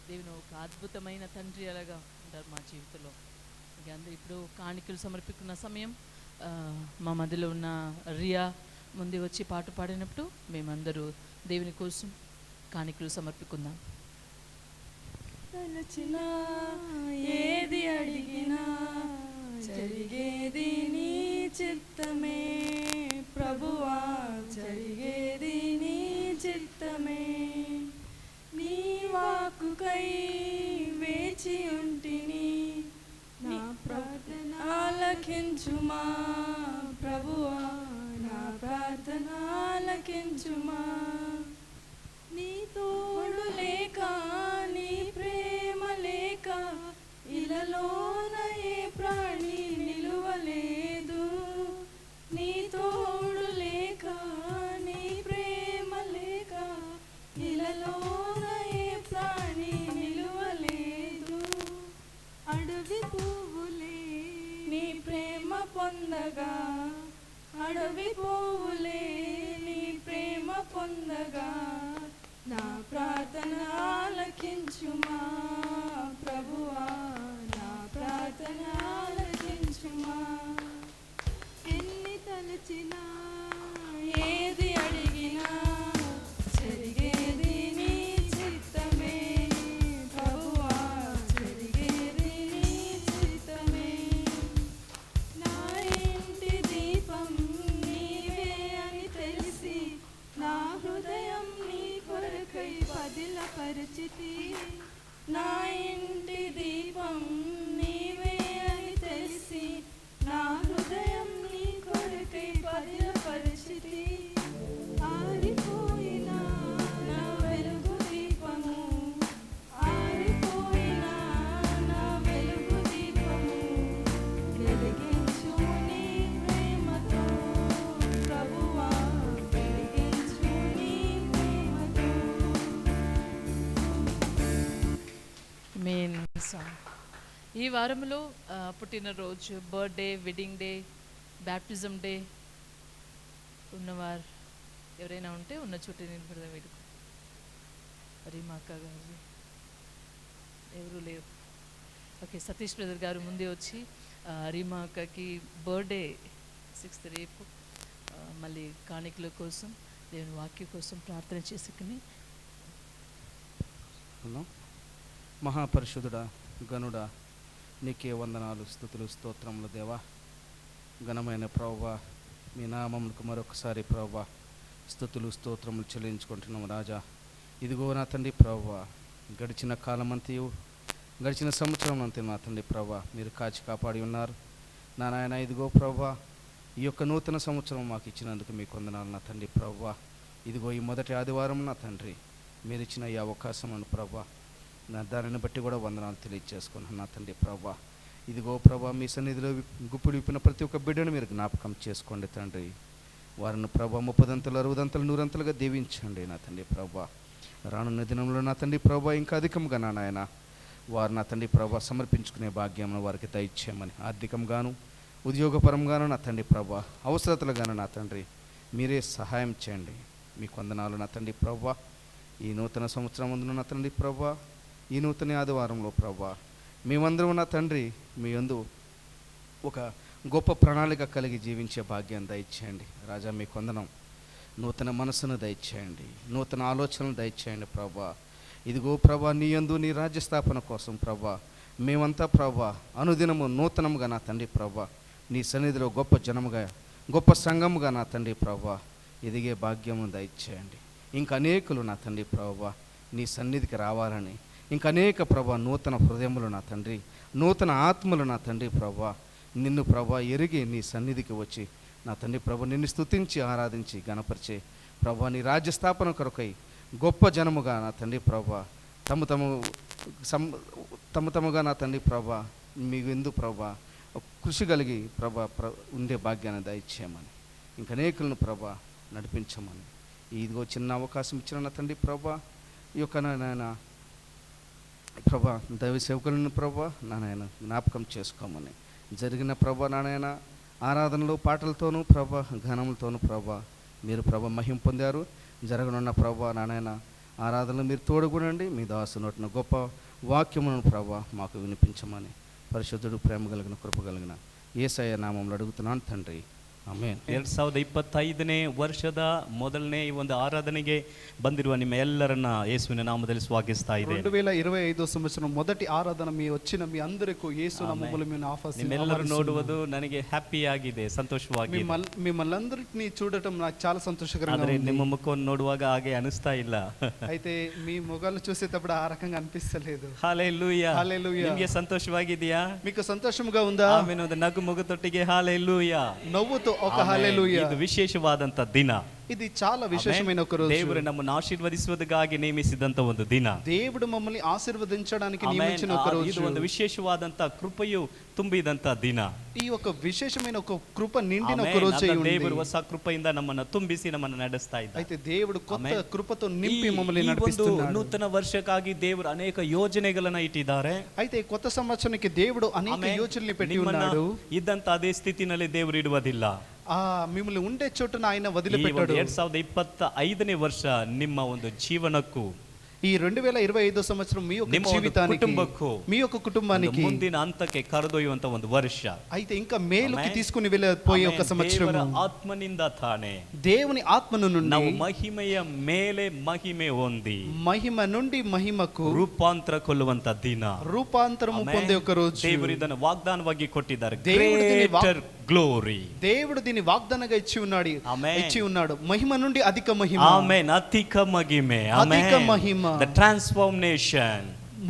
దేవుని ఒక అద్భుతమైన తండ్రి అలాగా ఉంటారు మా జీవితంలో. ఇక అందరూ ఇప్పుడు కాணிకలు సమర్పిస్తున్న సమయం. మా మధ్యలో ఉన్న రియా ముందు వచ్చి పాట పాడినప్పుడు మేమందరూ దేవుని కోసం కాணிకలు సమర్పికుందాం. తలచినా ఏది అడిగినా జరిగేది నీ చిత్తమే ప్రభువా, జరిగేది నీ చిత్తమే. నీ వాక్కుకై వేచి ఉంటిని, నా ప్రార్థన ఆలకించుమా ప్రభువా, నా ప్రార్థన ఆలకించుమా. నీ తోడు లేక, నీ ప్రేమ లేక ఇలలోన ఏ ప్రాణి నిలువలేదు. నీ తోడు లేక, నీ ప్రేమ లేక ఇలలోన ఏ ప్రాణి నిలువలేదు. అడవి పువ్వులే నీ ప్రేమ పొందగా, అడవి పువ్వులే నీ ప్రేమ పొందగా, నా ప్రార్థన ఆలకించుమా ప్రభువా, నా ప్రార్థన ఆలకించుమా. ఎన్ని తలచినా ఏది అడిగినా జరిగేది నీ చిత్తమే ప్రభువా, జరిగేది నీ చిత్తమే. నా ఇంటి దీపం నీవే అని తెలిసి, నా హృదయం నీ కొరకై పదిలపరిచితి. నా ఇంటి దీపం నీవే అని తెలిసి, నా హృదయం నీ కొరకై పదిలపరిచితి. ఆరిపోయినా నా వెలుగు దీపము, ఆరిపోయినా నా వెలుగు దీపము, వెలిగించుము నీ ప్రేమతో ప్రభువా, వెలిగించు నీ ప్రేమతో. Main song. ఈ వారంలో పుట్టినరోజు, birthday, wedding day, baptism day ఉన్నవారు ఎవరైనా ఉంటే ఉన్న చోటు నిలబడదాం. వీడుకు రీమా అక్క గారు ఎవరు లేరు. ఓకే, సతీష్ బ్రదర్ గారు ముందే వచ్చి రీమా అక్కకి బర్త్డే 6th రేపు మళ్ళీ కాணிకల కోసం దేవుని వాక్యం కోసం ప్రార్థన చేసుకుని. మహాపరిశుద్ధుడా, గనుడా, నీకే వందనాలు, స్తుతులు, స్తోత్రములు దేవా. ఘనమైన ప్రభువా, మీ నామమునకు మరొకసారి ప్రభువా స్తుతులు, స్తోత్రములు చెల్లించుకుంటున్నాము రాజా. ఇదిగో నా తండ్రి ప్రభువా, గడిచిన కాలమంతయు, గడిచిన సంవత్సరం అంతే నా తండ్రి ప్రభువా మీరు కాచి కాపాడి ఉన్నారు నా నాయన. ఇదిగో ప్రభువా, ఈ యొక్క నూతన సంవత్సరం మాకు ఇచ్చినందుకు మీకు వందనాలు నా తండ్రి ప్రభువా. ఇదిగో ఈ మొదటి ఆదివారం నా తండ్రి మీరు ఇచ్చిన ఈ అవకాశం అను ప్రభువా, నా దానిని బట్టి కూడా వందనాలు తెలియజేసుకున్నాను నా తండ్రి ప్రభువా. ఇదిగో ప్రభా, మీ సన్నిధిలో గుప్పుడు విప్పిన ప్రతి ఒక్క బిడ్డను మీరు జ్ఞాపకం చేసుకోండి తండ్రి. వారిని ప్రభా 30 60 100 దీవించండి నా తండ్రి ప్రభా. రానున్న దినంలో నా తండ్రి ప్రభా ఇంకా అధికంగా నా నాయన వారు నా తండ్రి ప్రభా సమర్పించుకునే భాగ్యమును వారికి దయచేయమని, ఆర్థికంగాను ఉద్యోగపరంగాను నా తండ్రి ప్రభా, అవసరతలుగాను నా తండ్రి మీరే సహాయం చేయండి. మీకు వందనాలు నా తండ్రి ప్రభా. ఈ నూతన సంవత్సరం ముందు నా తండ్రి ప్రభా, ఈ నూతన ఆదివారంలో ప్రభా మేమందరం నా తండ్రి మీ యందు ఒక గొప్ప ప్రణాళిక కలిగి జీవించే భాగ్యాన్ని దయచేయండి రాజా. మీకు వందనం. నూతన మనసును దయచేయండి, నూతన ఆలోచనలు దయచేయండి ప్రభా. ఇదిగో ప్రభా, నీ యందు నీ రాజ్య స్థాపన కోసం ప్రభా మేమంతా ప్రభా అనుదినము నూతనముగా నా తండ్రి ప్రభా నీ సన్నిధిలో గొప్ప జనముగా, గొప్ప సంఘముగా నా తండ్రి ప్రభా ఎదిగే భాగ్యమును దయచేయండి. ఇంకా అనేకులు నా తండ్రి ప్రభా నీ సన్నిధికి రావాలని, ఇంకా అనేక ప్రభా నూతన హృదయములు నా తండ్రి, నూతన ఆత్మలు నా తండ్రి ప్రభా నిన్ను ప్రభా ఎరిగి నీ సన్నిధికి వచ్చి నా తండ్రి ప్రభు నిన్ను స్తుతించి ఆరాధించి గణపరిచే ప్రభా నీ రాజ్య స్థాపన కొరకై గొప్ప జనముగా నా తండ్రి ప్రభా తమ తముగా నా తండ్రి ప్రభా మీ ఎందు ప్రభా కృషి కలిగి ప్రభా ఉండే భాగ్యాన్ని దయచేయమని ఇంక అనేకులను ప్రభా నడిపించమని ఇదిగో చిన్న అవకాశం ఇచ్చిన నా తండ్రి ప్రభా ఈ యొక్క నాయన ప్రభా దైవ సేవకులను ప్రభా నాయన జ్ఞాపకం చేసుకోమని జరిగిన ప్రభా నాయన ఆరాధనలు పాటలతోనూ ప్రభా ఘనములతోనూ ప్రభా మీరు ప్రభా మహిమ పొందారు. జరగనున్న ప్రభా నాయన ఆరాధనలు మీరు తోడుగునండి. మీ దాసు నోటిన గొప్ప వాక్యములను ప్రభా మాకు వినిపించమని పరిశుద్ధుడు ప్రేమ కలిగిన కృప కలిగిన యేసయ్య నామములో అడుగుతున్నాను తండ్రి, ಆಮೆನ್. 2025ನೇ ವರ್ಷದ ಮೊದಲನೇ ಈ ಒಂದು ಆರಾಧನೆಗೆ ಬಂದಿರುವ ನಿಮ್ಮ ಎಲ್ಲರನ್ನ ಯೇಸುವಿನ ನಾಮದಲ್ಲಿ ಸ್ವಾಗತಿಸ್ತಾ ಇದ್ದೇನೆ. 2025 సంవత్సరం మొదటి ఆరాధన మీ వచ్చిన మీ అందరికీ యేసు నామములో మేము ఆహ్వానిస్తున్నాము. ನಿಮ್ಮೆಲ್ಲರೂ ನೋಡುವುದು ನನಗೆ ಹ್ಯಾಪಿ ಆಗಿದೆ, ಸಂತೋಷವಾಗಿದೆ. మిమ్మల్ని చూడటం నాకు చాలా సంతోషకరంగా ఉంది. ಆದರೆ ನಿಮ್ಮ ಮುಖವನ್ನು ನೋಡುವಾಗ ಹಾಗೆ ಅನಿಸ್ತಾ ಇಲ್ಲ. అయితే మీ ముఖాలు చూసేటప్పుడు ఆ రకంగా అనిపిస్తలేదు. హల్లెలూయా. హల్లెలూయా. ನಿಮಗೆ ಸಂತೋಷವಾಗಿದೆಯಾ? మీకు సంతోషంగా ఉందా? ಆಮೆನ್. ಒಂದು ನಗು ಮುಖದೊಟ್ಟಿಗೆ ಹల్లెలೂಯಾ. నవ్వుతో ఒక హల్లెలూయా. ಇದು ವಿಶೇಷವಾದಂತ ದಿನ. ఇది చాలా విశేషమైన ఒక రోజు. ದೇವರು ನಮ್ಮನ್ನು ಆಶೀರ್ವದಿಸುವುದಕ್ಕಾಗಿ ನೇಮಿಸಿದಂತ ಒಂದು ದಿನ. దేవుడు మమ్మల్ని ఆశీర్వదించడానికి నియమించిన ఒక రోజు. ಇದು ಒಂದು ವಿಶೇಷವಾದಂತ ಕೃಪೆಯು ತುಂಬಿದಂತ ದಿನ. ఈ ఒక విశేషమైన ఒక కృప నిండిన ఒక రోజు ఉంది. ದೇವರು ಹೊಸ ಕೃಪೆಯಿಂದ ನಮ್ಮನ್ನು ತುಂಬಿಸಿ ನಮ್ಮನ್ನು ನಡೆಸ್ತಾ ಇದ್ದಾನೆ. అయితే దేవుడు కొత్త కృపతో నింపి మమ్మల్ని ಈ ಒಂದು నడిపిస్తున్నాడు. ನೂತನ ವರ್ಷಕ್ಕಾಗಿ ದೇವರು ಅನೇಕ ಯೋಜನೆಗಳನ್ನು ಇಟ್ಟಿದ್ದಾರೆ. అయితే కొత్త సంవత్సరానికి దేవుడు అనేక యోచనలు పెట్టి ఉన్నాడు. ಇದ್ದಂತ ಅದೇ ಸ್ಥಿತಿನಲ್ಲಿ ದೇವರು ಇಡುವುದಿಲ್ಲ. మిమ్మల్ని ఉండే చోటున ఆయన వదిలిపెట్టాడు. 2025ನೇ ವರ್ಷ ನಿಮ್ಮ ಒಂದು ಜೀವನಕ್ಕೂ ఈ 2025 సంవత్సరం మీ యొక్క జీవితానికి మీ యొక్క కుటుంబానికి ಮುಂದಿನ ಹಂತಕ್ಕೆ ಕರೆದೊಯ್ಯುವಂತ ಒಂದು ವರ್ಷ. అయితే ఇంకా మేలుకి తీసుకుని వెళ్ళిపోయే ఒక సంవత్సరం. ಆತ್ಮನಿಂದ ತಾನೇ దేవుని ఆత్మను నుండి ನಾವು ಮಹಿಮೆಯ ಮೇಲೆ ಮಹಿಮೆ ಹೊಂದಿ మహిమ నుండి మహిమకు ರೂಪಾಂತರಗೊಳ್ಳುವಂತ ದಿನ, రూపాంతరము పొందే ఒక రోజు. ದೇವರು ಇದನ್ನು ವಾಗ್ದಾನವಾಗಿ ಕೊಟ್ಟಿದ್ದಾರೆ. Greater glory. దేవుడు దీన్ని వాగ్దానంగా ఇచ్చి ఉన్నాడు. మహిమ నుండి అధిక మహిమ. ఆమేన్. అధిక మహిమే. అధిక మహిమ. The transformation.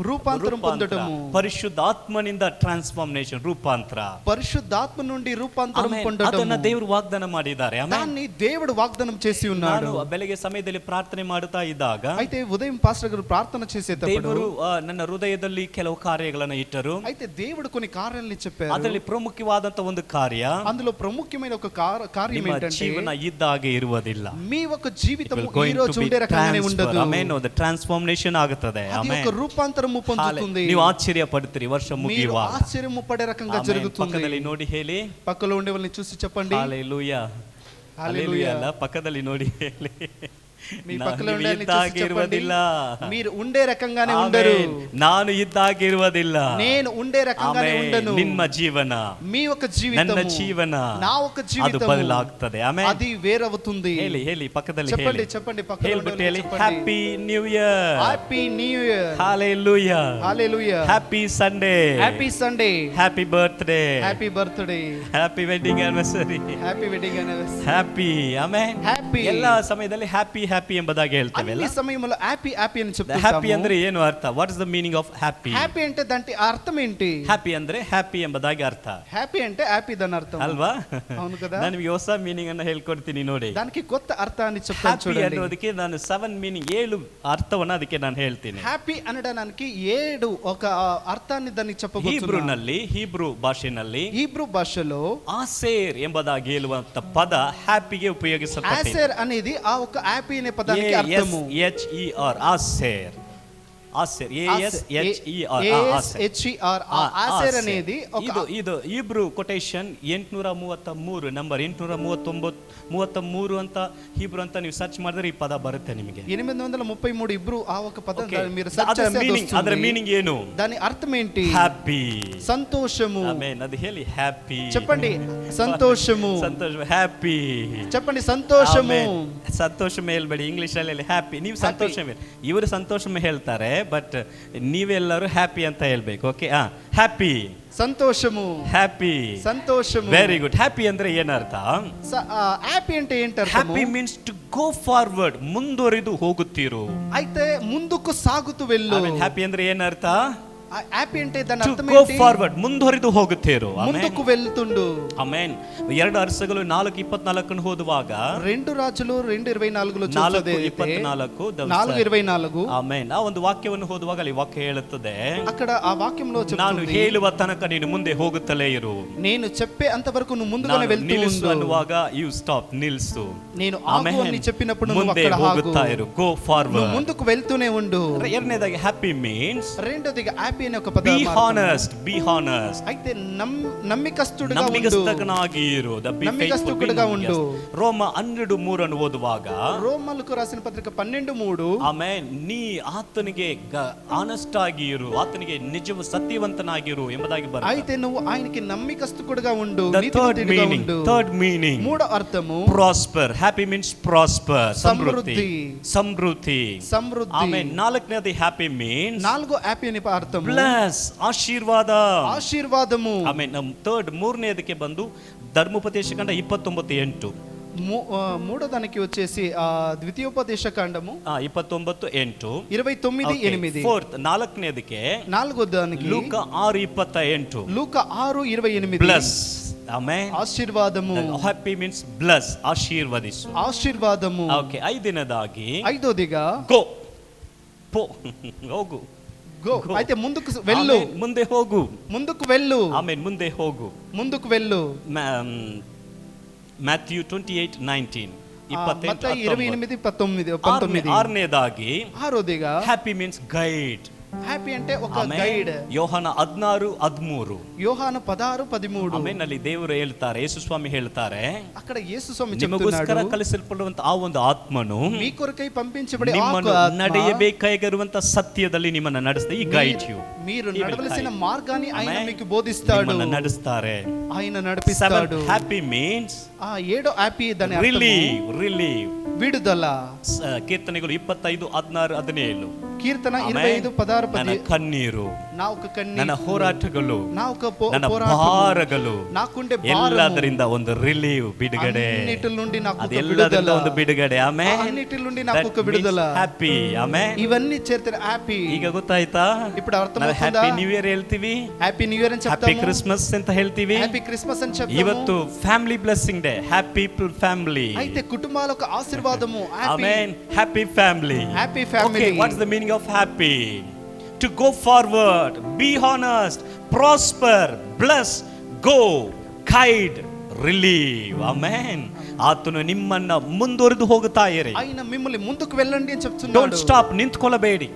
రూపాంతరం పొందడము. ಪರಿಶುದ್ಧಾತ್ಮನಿಂದ ಟ್ರಾನ್ಸ್ಫಾರ್ಮೇಷನ್, ರೂಪಾಂತರ. పరిశుద్ధాత్మ నుండి రూపాంతరం పొందడము. ಅದನ್ನ ದೇವರು ವಾಗ್ದಾನ ಮಾಡಿದ್ದಾರೆ. దాన్ని దేవుడు వాగ్దానం చేసి ఉన్నాడు. ನಾನು ಬೆಳಗ್ಗೆ ಸಮಯದಲ್ಲಿ ಪ್ರಾರ್ಥನೆ ಮಾಡುತ್ತಾ ಇದ್ದಾಗ అయితే ఉదయం పాస్టర్ గారు ప్రార్థన చేసేటప్పుడు ದೇವರು ನನ್ನ ಹೃದಯದಲ್ಲಿ ಕೆಲವು ಕಾರ್ಯಗಳನ್ನು ಇಟ್ಟರು. అయితే దేవుడు కొన్ని కార్యాలను చెప్పారు. ಅದರಲ್ಲಿ ಪ್ರಮುಖವಾದಂತ ಒಂದು ಕಾರ್ಯ, అందులో ప్రముఖమైన ఒక కార్యం ఏంటంటే ಜೀವನ ಇದ್ದಾಗೆ ಇರುವುದಿಲ್ಲ. మీ ఒక జీవితం ఈ రోజు ఉండే రకంగానే ఉండదు. ಆಮೆನ್. ಅದು ಟ್ರಾನ್ಸ್ಫಾರ್ಮೇಷನ್ ಆಗುತ್ತದೆ. ఆమేన్. ఒక రూపాంతరము పొందుతుంది. ನೀವು ಆಶ್ಚರ್ಯ ಪಡ್ತೀರಿ ವರ್ಷ ಮುಗಿಯುವಾಗ. ఆశ్చర్యము పడే రకంగా జరుగుతుంది. ಪಕ್ಕದಲ್ಲಿ ನೋಡಿ ಹೇಳಿ, పక్కలో ఉండే వాళ్ళని చూసి చెప్పండి హల్లెలూయా. హల్లెలూయా అಲ್ಲ, పక్కದಲ್ಲಿ ನೋಡಿ ಹೇಳಿ, మీ పక్కలో ఉండే వాళ్ళని చూసి చెప్పండి, మీరు ఉండే రకంగానే ఉండరు. ನಾನು ಇದ್ದಾಗಿರುವುದಿಲ್ಲ. నేను ఉండే రకంగానే ఉండను. ನಿಮ್ಮ ಜೀವನ, మీ ఒక జీవితం, ನನ್ನ ಜೀವನ, నా ఒక జీవితం ಅದು ಬದಲಾಗುತ್ತದೆ. ಆಮೆನ್. అది వేరవుతుంది. ಹೇಳಿ ಪಕ್ಕದಲ್ಲಿ చెప్పండి ಹೇಳಿ, చెప్పండి పక్కలో ಹೇಳ್ಬಿಟ್ಟು ಹೇಳಿ, చెప్పండి. Happy new year. Happy new year. Hallelujah. Hallelujah. Happy Sunday. Happy Sunday. Happy birthday. Happy birthday. Happy wedding anniversary. Happy wedding anniversary. Happy. Amen. Happy. ಎಲ್ಲಾ ಸಮಯದಲ್ಲಿ ಹ್ಯಾಪಿ ಹ್ಯಾಪಿ ಎಂಬುದಾಗಿ ಹೇಳ್ತೇವೆ. అన్ని సమయంలో హ్యాపీ హ్యాపీ అని చెప్తాము. హ్యాపీ ಅಂದ್ರೆ ಏನು ಅರ್ಥ? What is the meaning of happy? Happy అంటే దాని అర్థం ఏంటి? హ్యాపీ ಅಂದ್ರೆ హ్యాపీ ಎಂಬುದಾಗಿ ಅರ್ಥ. హ్యాపీ అంటే హ్యాపీ దాని అర్థం ಅಲ್ವಾ? అవును కదా. ನಾನು ನಿಮಗೆ ಹೊಸ ಮೀನಿಂಗ್ ಅನ್ನು ಹೇಳ್ಕೊಡ್ತೀನಿ ನೋಡಿ. దానికి కొత్త అర్థాన్ని చెప్తాను హ్యాపీ చూడండి. ಅನ್ನೋದಕ್ಕೆ ನಾನು 7 ಮೀನಿಂಗ್ 7 ಅರ್ಥವನ್ನ ಅದಕ್ಕೆ ನಾನು ಹೇಳ್ತೀನಿ. హ్యాపీ అనడానికి 7 ఒక అర్థాన్ని దానికి చెప్పబోతున్నాను. ಹೀಬ್ರೂನಲ್ಲಿ, ಹೀಬ್ರೂ ಭಾಷೆಯಲ್ಲಿ, హీబ్రూ భాషలో ಆಸೇರ್ ಎಂಬುದಾಗಿ ಹೇಳುವಂತ ಪದ ಹ್ಯಾಪಿಗೆ ಉಪಯೋಗಿಸಲ್ಪಟ್ಟಿದೆ. ఆసెర్ అనేది ఆ ఒక హ్యాపీ అనే పదానికి అర్థము. ASHER, ఆసೇರ್. ఆసెర్, ASHER, ASHER. ఆసెర్ అనేది ಇದು ಹೀಬ್ರೂ ಕೊಟೇಶನ್ 833 ನಂಬರ್ 833 ಅಂತ ಹೀಬ್ರೂ ಅಂತ ನೀವು ಸರ್ಚ್ ಮಾಡಿದ್ರೆ ಈ ಪದ ಬರುತ್ತೆ ನಿಮಗೆ. 833 ఇబ్రూ ఆ ఒక పదం మీరు ಅದರ సెర్చ్ చేస్తే మీనింగ్, ಅದರ మీనింగ్ ಏನು? దాని అర్థం ఏంటి? హ్యాపీ. సంతోషము. ఆమేన్. అది ಹೇಳಿ హ్యాపీ. చెప్పండి సంతోషము. ಸಂತೋಷ. హ్యాపీ. చెప్పండి సంతోషము. ಸಂತೋಷಮೇ ಹೇಳ್ಬೇಡಿ, ಇಂಗ್ಲಿಷ್ ಅಲ್ಲಿ హ్యాಪీ. ನೀವು ಸಂತೋಷಮೇ, ಇವರು ಸಂತೋಷಮೇ ಹೇಳ್ತಾರೆ, ಬಟ್ ನೀವೆಲ್ಲರೂ ಹ್ಯಾಪಿ ಅಂತ ಹೇಳ್ಬೇಕು. ಓಕೆ. ಹ್ಯಾಪಿ, సంతోషము. హ్యాపీ, సంతోషము. Very good. హ్యాపీ ಅಂದ್ರೆ ಏನರ್ಥ? హ్యాపీ అంటే ఏంటి అర్థము? Happy means to go forward, ಮುಂದುವರಿದು ಹೋಗುತ್ತೀರು. అయితే ముందుకు సాగుతూ వెళ్ళు. హ్యాపీ ಅಂದ್ರೆ ಏನರ್ಥ? హ్యాపీ అంటే దాని To అర్థం go ఏంటి? forward, ಮುಂದುವರಿದು ಹೋಗುತ್ತೀರು. ముందుకు వెళ్తుండు. ಆಮೆನ್. 2 ಅರಸಗಳು 4:24 ಓದುವಾಗ 2 రాజులు 2:24 4:24 4:24 ಆಮೆನ್. ಆ ಒಂದು ವಾಕ್ಯವನ್ನು ಓದುವಾಗ ಅಲ್ಲಿ ವಾಕ್ಯ ಹೇಳುತ್ತದೆ, అక్కడ ఆ వాక్యంలో ನಾನು చెప్తుంది, ಹೇಳುವ ತನಕ ನೀನು ಮುಂದೆ ಹೋಗುತ್ತಲೇ ಇರು. నేను చెప్పే అంతవరకు నువ్వు ముందుగానే ನಾನು వెళ్తూ ನಿಲ್ಲಿಸು ఉండు. ಅನ್ನುವಾಗ ಯು ಸ್ಟಾಪ್, ನಿಲ್ಲಿಸು. నేను ఆగు అని చెప్పినప్పుడు నువ్వు ಮುಂದೆ అక్కడ ఆగు. ಹೋಗುತ್ತಾ ಇರು, ಗೋ నువ్వు ಫಾರ್ವರ್ಡ್. ముందుకు వెళ్తూనే ఉండు. ಎರಡನೇದಾಗಿ హ్యాపీ ಮೀನ್ಸ್ రెండోదిగా హ్యాపీ అనే ఒక ಬಿ పదం ಹಾನೆಸ್ಟ್, బి ಹಾನೆಸ್ಟ್. అయితే నమ్మికస్తుడుగా ఉండు. ನಂಬಿಗಸ್ತನಾಗಿ ಇರು. ನಂಬಿಗಸ್ತುಡುగా ఉండు. ರೋಮ 12:3 ಅನ್ನು ಓದುವಾಗ రోమలకు రాసిన పత్రిక 12:3 ಆಮೆನ್, ನೀ ಆತನಿಗೆ ಆನೆಸ್ಟ್ ಆಗಿ ಇರು, ಆತನಿಗೆ ನಿಜವ ಸತ್ಯವಂತನಾಗಿರು ಎಂಬುದಾಗಿ ಬರುತ್ತೆ. అయితే నువ్వు ఆయనకి నమ్మికస్తుడుగా ఉండు, The third నీతిమంతుడిగా meaning, ఉండు. third meaning, మూడో అర్థము prosper. Happy means prosper, ಸಮೃದ್ಧಿ, ಸಮೃದ್ಧಿ, సమృద్ధి. ಆಮೆನ್. ನಾಲ್ಕನೇದು happy means నాలుగో హ్యాపీ అనే అర్థము bless, ಆಶೀರ್ವಾದ, ఆశీర్వాదము. ಆಮೆನ್. ಥರ್ಡ್ ಮೂರನೇದಕ್ಕೆ ಬಂದು ಧರ್ಮೋಪದೇಶ ಕಾಂಡ 29:8. మూడో దానికి వచ్చేసి ద్వితీయోపదేశ కాండము 29:8. 29:8. ఫోర్త్ నాలుగనేదಕ್ಕೆ నాలుగో దానికి ಲೂಕ 6:28. లూక 6:28. Bless, amen. ఆశీర్వాదము. హ్యాపీ మీన్స్ బ్లెస్, ఆశీర్వదిసు. ఆశీర్వాదము. ಓಕೆ. ಐದನೇದಾಗಿ ఐదోదిగా ಗೋ, ಪೋ, ಹೋಗು. గో, అయితే ముందుకు వెళ్ళు. ಆಮೆನ್. ಮುಂದೆ ಹೋಗು. ముందుకు వెళ్ళు. ಆಮೆನ್. ಮುಂದೆ ಹೋಗು. ముందుకు వెళ్ళు. ಮ್ಯಾಥ್ಯೂ 28:19. మత్తయి 28:19. ಆರನೇದಾಗಿ ఆరోదిగా హ్యాపీ మీన్స్ గైడ్. హ్యాపీ అంటే ఒక గైడ్. ಯೋಹಾನ 16:13. యోహాను 16:13. ಆಮೆನ್. ಅಲ್ಲಿ ದೇವರು ಹೇಳ್ತಾರೆ, ಯೇಸು ಸ್ವಾಮಿ ಹೇಳ್ತಾರೆ, అక్కడ యేసు స్వామి ನಿಮಗೋಸ್ಕರ చెప్తున్నాడు, ಕಲಿಸಲ್ಪಡುವಂತ ಆ ಒಂದು ಆತ್ಮನು మీ కొరకై పంపించబడే ನಿಮ್ಮನ್ನು ನಡೆಯಬೇಕಾಗಿರುವಂತ ಸತ್ಯದಲ್ಲಿ ನಿಮ್ಮನ್ನ ನಡೆಸ್ತಾ ಈ ಗೈಡ್ ಯು. మీరు నడవలసిన మార్గాన్ని ఆయన మీకు బోధిస్తాడు, ನಿಮ್ಮನ್ನ ನಡೆಸ್ತಾರೆ. ఆయన నడిపిస్తాడు. హ్యాపీ మీన్స్ ఆ ఏడో హ్యాపీ దాని అర్థము రిలీవ్, విడుదల. కీర్తನೆಗಳು 25:16-17. కీర్తన 25:16. ನನ್ನ ಕಣ್ಣೀರು, నా ఒక కన్నీరు, ನನ್ನ ಹೋರಾಟಗಳು, నా ఒక ನನ್ನ పోరాటము, ಭಾರಗಳು, నాకుండే ಎಲ್ಲದರಿಂದ ಒಂದು ರಿಲೀವ್, ಬಿಡುಗಡೆ. అన్నిటి నుండి నాకు ఒక ಅದೆಲ್ಲದರಿಂದ విడుదల. ಒಂದು ಬಿಡುಗಡೆ. ಆಮೆನ್. అన్నిటి నుండి నాకు ఒక విడుదల. హ్యాపీ. ఆమెన్. ఇవన్నీ చేర్చిన హ్యాపీ. ಈಗ ಗೊತ್ತಾಯ್ತಾ? ఇప్పుడు ನಾವು అర్థమవుతుందా? హ్యాపీ న్యూ ఇయర్ ಹೇಳ್ತೀವಿ, హ్యాపీ న్యూ ఇయర్ అని హ్యాపీ చెప్తాము, క్రిస్మస్ ಅಂತ ಹೇಳ್ತೀವಿ. హ్యాపీ క్రిస్మస్ అని చెప్తాము. ಇವತ್ತು family blessing day, happy people family. అయితే కుటుంబాలకు ఆశీర్వాదము. Amen. Happy family. Happy family. Okay, what's the meaning of happy? To go forward, be honest, prosper, bless, go, guide, relieve. Amen. ಆತನು ನಿಮ್ಮನ್ನ ಮುಂದುವರೆದು ಹೋಗುತ್ತಾ ಇರಿ. ఆయన మిమ్మల్ని ముందుకు వెళ్ళండి అని చెప్తున్నాడు. Don't stop, నిಂತ್ಕೊಳ್ಳಬೇಡಿ.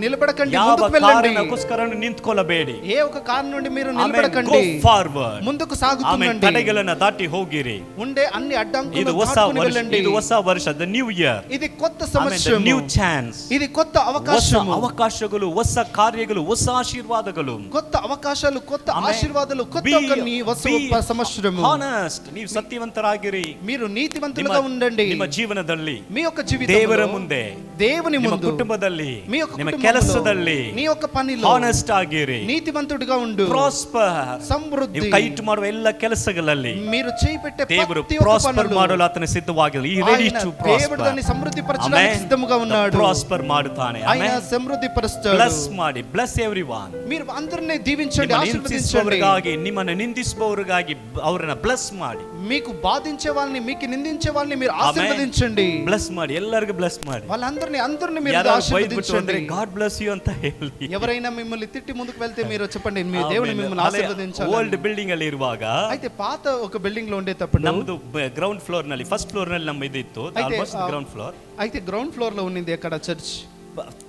నిలబడకండి, ಯಾವ ముందుకు వెళ్ళండి. ಕಾರಣಕ್ಕೋಸ್ಕರ ನಿಂತ್ಕೊಳ್ಳಬೇಡಿ. ఏ ఒక కారణం నుండి మీరు నిలబడకండి, Go forward. ముందుకు ಆಮೆನ್. సాగుతుండండి. ತಡೆಗಳನ್ನ ದಾಟಿ ಹೋಗಿರಿ. ఉండే అన్ని అడ్డంకులను ಇದು ಹೊಸ దాటుకొని ವರ್ಷ, వెళ్ళండి. ಇದು ಹೊಸ ವರ್ಷ, the new year. ఇది కొత్త ಆಮೆನ್. The సంవత్సరం, new chance. ఇది కొత్త ಹೊಸ అవకాశము, ಅವಕಾಶಗಳು, ಹೊಸ ಕಾರ್ಯಗಳು, ಹೊಸ ಆಶೀರ್ವಾದಗಳು. కొత్త అవకాశాలు, కొత్త ಆಮೆನ್. ఆశీర్వాదాలు, కొత్త ఒక సంవత్సరము. Honest, ನೀವು ಸತ್ಯವಂತರಾಗಿರಿ. మీరు నీతివంతులుగా ఉండండి. ನಿಮ್ಮ ಜೀವನದಲ್ಲಿ, మీ యొక్క ದೇವರ జీవితంలో, ಮುಂದೆ, దేవుని ನಿಮ್ಮ ముందు, ಕುಟುಂಬದಲ್ಲಿ, మీ యొక్క ನಿಮ್ಮ కుటుంబంలో, ಕೆಲಸದಲ್ಲಿ నీ యొక్క పనిలో ಹಾನೆಸ್ಟ್ ಆಗಿರಿ. నీతివంతుడిగా ఉండు. ಪ್ರಾಸ್ಪರ್, సమృద్ధి. ನೀವು ಕೈ ಇಟ್ಟು ಮಾಡುವ ಎಲ್ಲ ಕೆಲಸಗಳಲ್ಲಿ మీరు చేయిపెట్టే ದೇವರು ప్రతి ఒక్క ಪ್ರಾಸ್ಪರ್ పనులు ಮಾಡಲು ಆತನ ಸಿದ್ಧವಾಗಿಲ್ಲ. ಈ ರೆಡಿ ఆయన, ಟು దేవుడు ಪ್ರಾಸ್ಪರ್. దాన్ని సమృద్ధి పరచడానికి సిద్ధముగా ఉన్నాడు. ಪ್ರಾಸ್ಪರ್ ಮಾಡುತ್ತಾನೆ. ఆయన సమృద్ధి పరుస్తాడు. ಬ್ಲೆಸ್ ಮಾಡಿ, ಬ್ಲೆಸ್ ಎವ್ರಿವನ್. మీరు అందరినీ దీవించండి, ನಿಮ್ಮನ್ನು ఆశీర్వదించండి. ಹಿಂಸಿಸುವವರಿಗಾಗಿ, ನಿಮ್ಮನ್ನು ನಿಂದಿಸುವವರಿಗಾಗಿ ಅವರನ್ನ ಬ್ಲೆಸ್ ಮಾಡಿ. మీకు బాధించే వాళ్ళని, మీకు నిందించే వాళ్ళని మీరు ఆశీర్వదించండి. ಬ್ಲೆಸ್ ಮಾಡಿ, ಎಲ್ಲರಿಗೂ ಬ್ಲೆಸ್ ಮಾಡಿ. వాళ్ళందరినీ మీరు ಯಾರು ಬೈದ್ಬಿಟ್ಟು ಅಂದ್ರೆ ఆశీర్వదించండి. ಗಾಡ್ ಬ್ಲೆಸ್ ಯು ಅಂತ ಹೇಳಿ. ఎవరైనా మిమ్మల్ని తిట్టి ముందుకు వెళ్తే మీరు చెప్పండి, మీ దేవుని మిమ్మల్ని ఆశీర్వదించాలి. ಓಲ್ಡ್ ಬಿಲ್ಡಿಂಗ್ ಅಲ್ಲಿ ಇರುವಾಗ, అయితే పాత ఒక బిల్డింగ్ లో ఉండేటప్పుడు, ನಮ್ದು ಗ್ರೌಂಡ್ ಫ್ಲೋರ್ ನಲ್ಲಿ, ಫಸ್ಟ್ ಫ್ಲೋರ್ ನಲ್ಲಿ ನಮ್ಮ ಇದಿತ್ತು, ಆಲ್ಮೋಸ್ಟ್ ಗ್ರೌಂಡ್ ಫ್ಲೋರ್. అయితే గ్రౌండ్ ఫ్లోర్ లో ఉన్నింది అక్కడ చర్చ్.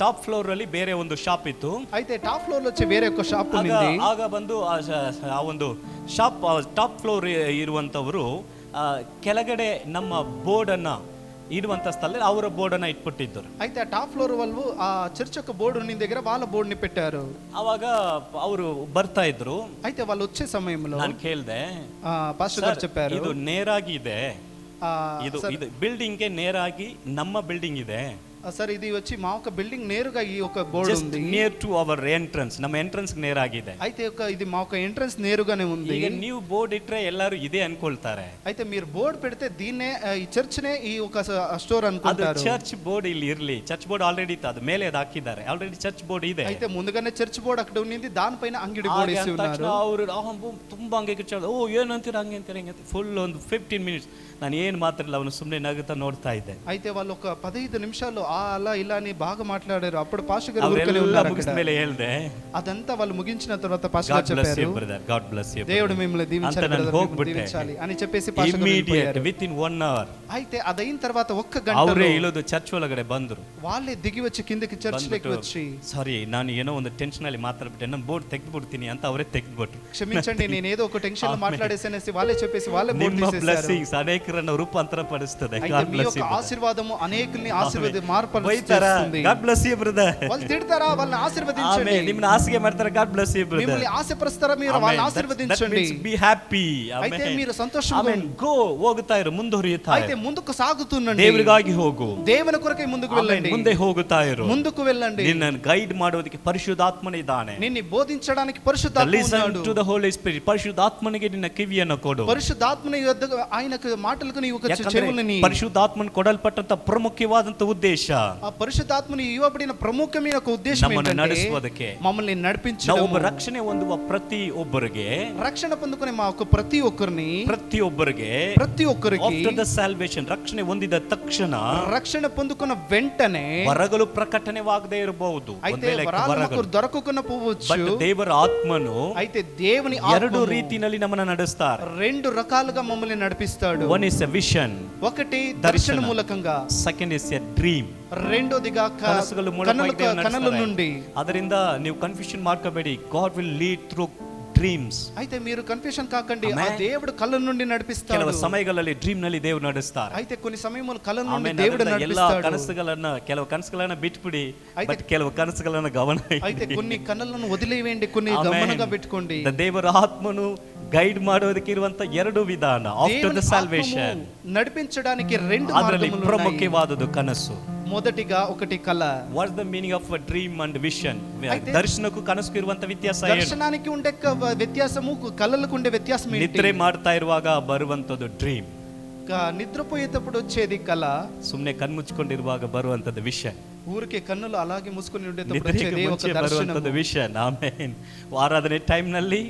ಟಾಪ್ ಫ್ಲೋರ್ ಅಲ್ಲಿ ಬೇರೆ ಒಂದು ಶಾಪ್ ಇತ್ತು. అయితే టాప్ ఫ్లోర్ లో వచ్చి వేరే ఒక షాప్ ఉన్నింది. ಆಗ ಬಂದು ಆ ಒಂದು ಶಾಪ್ ಟಾಪ್ ಫ್ಲೋರ್ ಇರುವಂತವರು ಕೆಳಗಡೆ ನಮ್ಮ ಬೋರ್ಡ್ ಅನ್ನ ಇಡುವಂತ ಸ್ಥಳದಲ್ಲಿ ಅವರ ಬೋರ್ಡ್ ಅನ್ನ ಇಟ್ಬಿಟ್ಟಿದ್ದರು. అయితే ఆ టాప్ ఫ్లోర్ వాళ్ళు ఆ చర్చ్ యొక్క బోర్డు ఉన్న దగ్గర వాళ్ళ బోర్డు ని పెట్టారు. ಅವಾಗ ಅವರು ಬರ್ತಾ ಇದ್ರು. అయితే వాళ్ళు వచ్చే సమయంలో ನಾನು ಕೇಳ್ದೆ, పాస్టర్ గారు చెప్పారు, ಇದು ನೇರಾಗಿ ಇದೆ, ಇದು ಬಿಲ್ಡಿಂಗ್ ಗೆ ನೇರಾಗಿ ನಮ್ಮ ಬಿಲ್ಡಿಂಗ್ ಇದೆ, ಸರ್ ఇది వచ్చి మా ఒక బిల్డింగ్ నేరుగా ఈ ఒక బోర్డు ಜಸ್ಟ್ ఉంది. ನಿಯರ್ ಟು ಅವರ್ ಎಂಟ್ರೆನ್ಸ್, ನಮ್ಮ ಎಂಟ್ರೆನ್ಸ್ ನೇರಾಗಿದೆ. అయితే ఇది మా ఒక ఎంట్రన్స్ నేరుగానే ఉంది. ಈಗ ನೀವು ಬೋರ್ಡ್ ಇಟ್ರೆ ಎಲ್ಲರೂ ಇದೇ ಅನ್ಕೊಳ್ತಾರೆ. అయితే మీరు బోర్డు పెడితే దీన్నే ఈ చర్చ్ నే ఈ ఒక స్టోర్ ಅದು అనుకుంటారు. ಚರ್ಚ್ ಬೋರ್ಡ್ ಇಲ್ಲಿ ಇರ್ಲಿ, ಚರ್ಚ್ ಬೋರ್ಡ್ ಆಲ್ರೆಡಿ ಇತ್ತು, ಅದು ಮೇಲೆ ಅದು ಹಾಕಿದ್ದಾರೆ, ಆಲ್ರೆಡಿ ಚರ್ಚ್ ಬೋರ್ಡ್ ಇದೆ. అయితే ముందుగానే చర్చ్ బోర్డు అక్కడ ఉన్నింది, దానిపైన అంగడి బోర్డు వేసి ఉన్నారు. ಅವರು ತುಂಬಾ ಹಂಗೆ ಕಿರ್ಚಾಡ, ಓ ಏನಂತೀರ ಹಂಗೆ ಅಂತೀರ ಹಿಂಗೆ ಫುಲ್ ಒಂದು 15 ಮಿನಿಟ್ಸ್ ನಾನು ಏನು ಮಾತಾಡಲಿಲ್ಲ, ಅವನು ಸುಮ್ಮನೆ ನಗುತ್ತಾ ನೋಡ್ತಾ ಇದ್ದೆ. అయితే వాళ్ళు ఒక 15 నిమిషాలు అలా ఇలా అని బాగా మాట్లాడారు. అప్పుడు పాస్టర్ గారు ಅವರೆಲ್ಲ ఊరికనే ఉన్నారు ಮುಗಿದ అక్కడ. ಮೇಲೆ ಹೇಳ್ದೆ, అదంతా వాళ్ళు ముగించిన తర్వాత పాస్టర్ God గారు bless you చెప్పారు, brother, God bless you దేవుడు brother. మిమ్మల్ని ಅಂತ దీవించాలి ನಾನು brother, మిమ్మల్ని ಹೋಗ್ಬಿಟ್ಟೆ. దీవించాలి అని చెప్పేసి పాస్టర్ గారు ಇಮಿಡಿಯೇಟ್ వెళ్ళిపోయారు. ವಿತ್ ಇನ್ 1 hour అయితే అదైన తర్వాత ఒక్క ಅವರೇ గంటలో ಇಳಿದು ಚರ್ಚ್ ಒಳಗಡೆ ಬಂದರು. వాళ్ళే దిగి వచ్చి కిందకి చర్చ్ లోకి వచ్చి, ಸಾರಿ ನಾನು ಏನೋ ಒಂದು ಟೆನ್ಷನ್ ಅಲ್ಲಿ ಮಾತಾಡ್ಬಿಟ್ಟೆ, ನನ್ನ ಬೋರ್ಡ್ ತೆಗೆದ್ಬಿಡ್ತೀನಿ ಅಂತ ಅವರೇ ತೆಗೆದ್ಬಿಟ್ರು. క్షమించండి నేను ఏదో ఒక టెన్షన్ లో మాట్లాడేసేనేసి వాళ్ళే చెప్పేసి వాళ్ళే బోర్డు ನಿಮ್ಮ తీసేశారు. ಬ್ಲೆಸ್ಸಿಂಗ್ಸ್ ಅನೇಕರನ್ನು ರೂಪಾಂತರ ಪಡಿಸ್ತದೆ. అయితే God మీ bless యొక్క you brother. ఆశీర్వాదము అనేకుల్ని ಬೈತಾರಾ? మార్పరుస్తుంది. God bless you brother. వాళ్ళు తిడతారా, వాళ్ళని ఆశీర్వదించండి. ಆಮೆನ್. ನಿಮ್ಮನ್ನ ಹಾಸಿಗೆ ಮಾಡ್ತಾರೆ. God bless you brother. మిమ్మల్ని ఆశపరుస్తారా, మీరు వాళ్ళని ఆశీర్వదించండి. Be happy. అయితే మీరు సంతోషంగా ಗೋ, ಹೋಗುತ್ತಾ ಇರು, ಮುಂದುವರಿಯುತ್ತಾ అయితే ಇರು, ముందుకు సాగుతుండండి. ದೇವರಿಗಾಗಿ ಹೋಗು, దేవుని కొరకై ముందుకు వెళ్ళండి. ಮುಂದೆ ಹೋಗುತ್ತಾ ಇರು, ముందుకు వెళ్ళండి. ನಿನ್ನನ್ನು ಗೈಡ್ ಮಾಡೋದಕ್ಕೆ ಪರಿಶುದ್ಧಾತ್ಮನಿದ್ದಾನೆ. నిన్ను బోధించడానికి పరిశుద్ధాత్మ ಲಿಸನ್ ఉన్నాడు. To the holy spirit. ಪರಿಶುದ್ಧಾತ್ಮನಿಗೆ ನಿನ್ನ ಕಿವಿಯನ್ನು ಕೊಡು. పరిశుద్ధాత్మని యొద్ద ఆయనకు మాటలకు నీవు ఒక ಯಾಕಂದ್ರೆ చెవులని. ಪರಿಶುದ್ಧಾತ್ಮನ್ ಕೊಡಲ್ಪಟ್ಟಂತ ಪ್ರಮುಖವಾದಂತ ಉದ್ದೇಶ ఆ పరిశుద్ధాత్మని ఇవ్వబడిన ప్రముఖమైన ఒక ఉద్దేశం ನಮ್ಮನ್ನು ఏంటంటే ನಡೆಸುವುದಕ್ಕೆ, మమ్మల్ని ನಾವು నడిపించడం. ಒಬ್ಬ ರಕ್ಷಣೆ ಹೊಂದುವ ಪ್ರತಿ ಒಬ್ಬರಿಗೆ, రక్షణ పొందుకునే మా ఒక ప్రతి ఒక్కరిని, ప్రతి ఒక్కరికి ಆಫ್ಟರ್ ದ ಸಾಲ್ವೇಷನ್, ರಕ್ಷಣೆ ಹೊಂದಿದ ತಕ್ಷಣ రక్షణ పొందుకున్న వెంటనే ವರಗಳು ಪ್ರಕಟಣೆವಾಗದೇ ಇರಬಹುದು, అయితే వరాలు మాకు దొరకకుండా పోవచ్చు. ಬಟ್ ದೇವರ ಆತ್ಮನು అయితే దేవుని ಎರಡು ఆత్మను ರೀತಿಯಲ್ಲಿ ನಮ್ಮನ್ನ ನಡೆಸ್ತಾರೆ. రెండు రకాలుగా మమ్మల్ని నడిపిస్తాడు. ಒನ್ ಇಸ್ ಎ ವಿಷನ್, ఒకటి దర్శన మూలకంగా, ಸೆಕೆಂಡ್ ಇಸ್ ಎ ಡ್ರೀಮ್, రెండోదిగా ಕನಸುಗಳು కనుల నుండి. ಅದರಿಂದ ನೀವು ಕನ್ಫ್ಯೂಷನ್ ಮಾಡ್ಕೋಬೇಡಿ. God will lead through dreams. అయితే మీరు కన్ఫ్యూషన్ కాకండి, ఆ దేవుడు కళ్ళ నుండి నడిపిస్తాడు. ಕೆಲವು ಸಮಯಗಳಲ್ಲಿ ಡ್ರೀಮ್ ನಲ್ಲಿ ದೇವರು ನಡೆಸ್ತಾರೆ. అయితే కొన్ని సమయములు కళ్ళ నుండి దేవుడు ಎಲ್ಲ నడిపిస్తాడు. ಕೆಲವು ಕನಸುಗಳನ್ನ ಬಿಟ್ಬಿಡಿ, ಬಟ್ ಕೆಲವು ಕನಸುಗಳನ್ನ ಗಮನ అయితే కొన్ని కన్నులను వదిలేయండి, కొన్ని గమనంగా పెట్టుకోండి. ದೇವರ ಆತ್ಮನು ಗೈಡ್ ಮಾಡೋದಕ್ಕೆ ಇರುವಂತ ಎರಡು ವಿಧಾನ ಆಫ್ಟರ್ ದ ಸಾಲ್ವೇಷನ್. నడిపించడానికి రెండు ಅದರಲ್ಲಿ మార్గములు ఉన్నాయి. ಪ್ರಮುಖವಾದದ್ದು ಕನಸು. మొదటిగా ఒకటి కళ. What's the meaning of a dream and vision? ದರ್ಶನಕ್ಕೂ ಕನಸು ಇರುವಂತ ವ್ಯತ್ಯಾಸ ಏನು? దర్శనానికి ఉండే వ్యత్యాసము, కళలకు ఉండే వ్యత్యాసం ఏంటి? ನಿದ್ರೆ ಮಾಡ್ತಾ ಇರುವಾಗ ಬರುವಂತದ್ದು ಡ್ರೀಮ್, నిద్రపోయేటప్పుడు వచ్చేది కళ. ಸುಮ್ಮನೆ ಕಣ್ಮುಚ್ಕೊಂಡಿರುವಾಗ ಬರುವಂತದ್ದು ವಿಷನ್. ఊరికే కన్నులు అలాగే మూసుకొని ఉండేటప్పుడు ನಿದ್ರೆಗೆ వచ్చేది ఒక ಮುಂಚೆ దర్శనం. ಬರುವಂತದ್ದು ವಿಷನ್. ಆಮೆನ್. ಆರಾಧನೆ ಟೈಮ್ ನಲ್ಲಿ,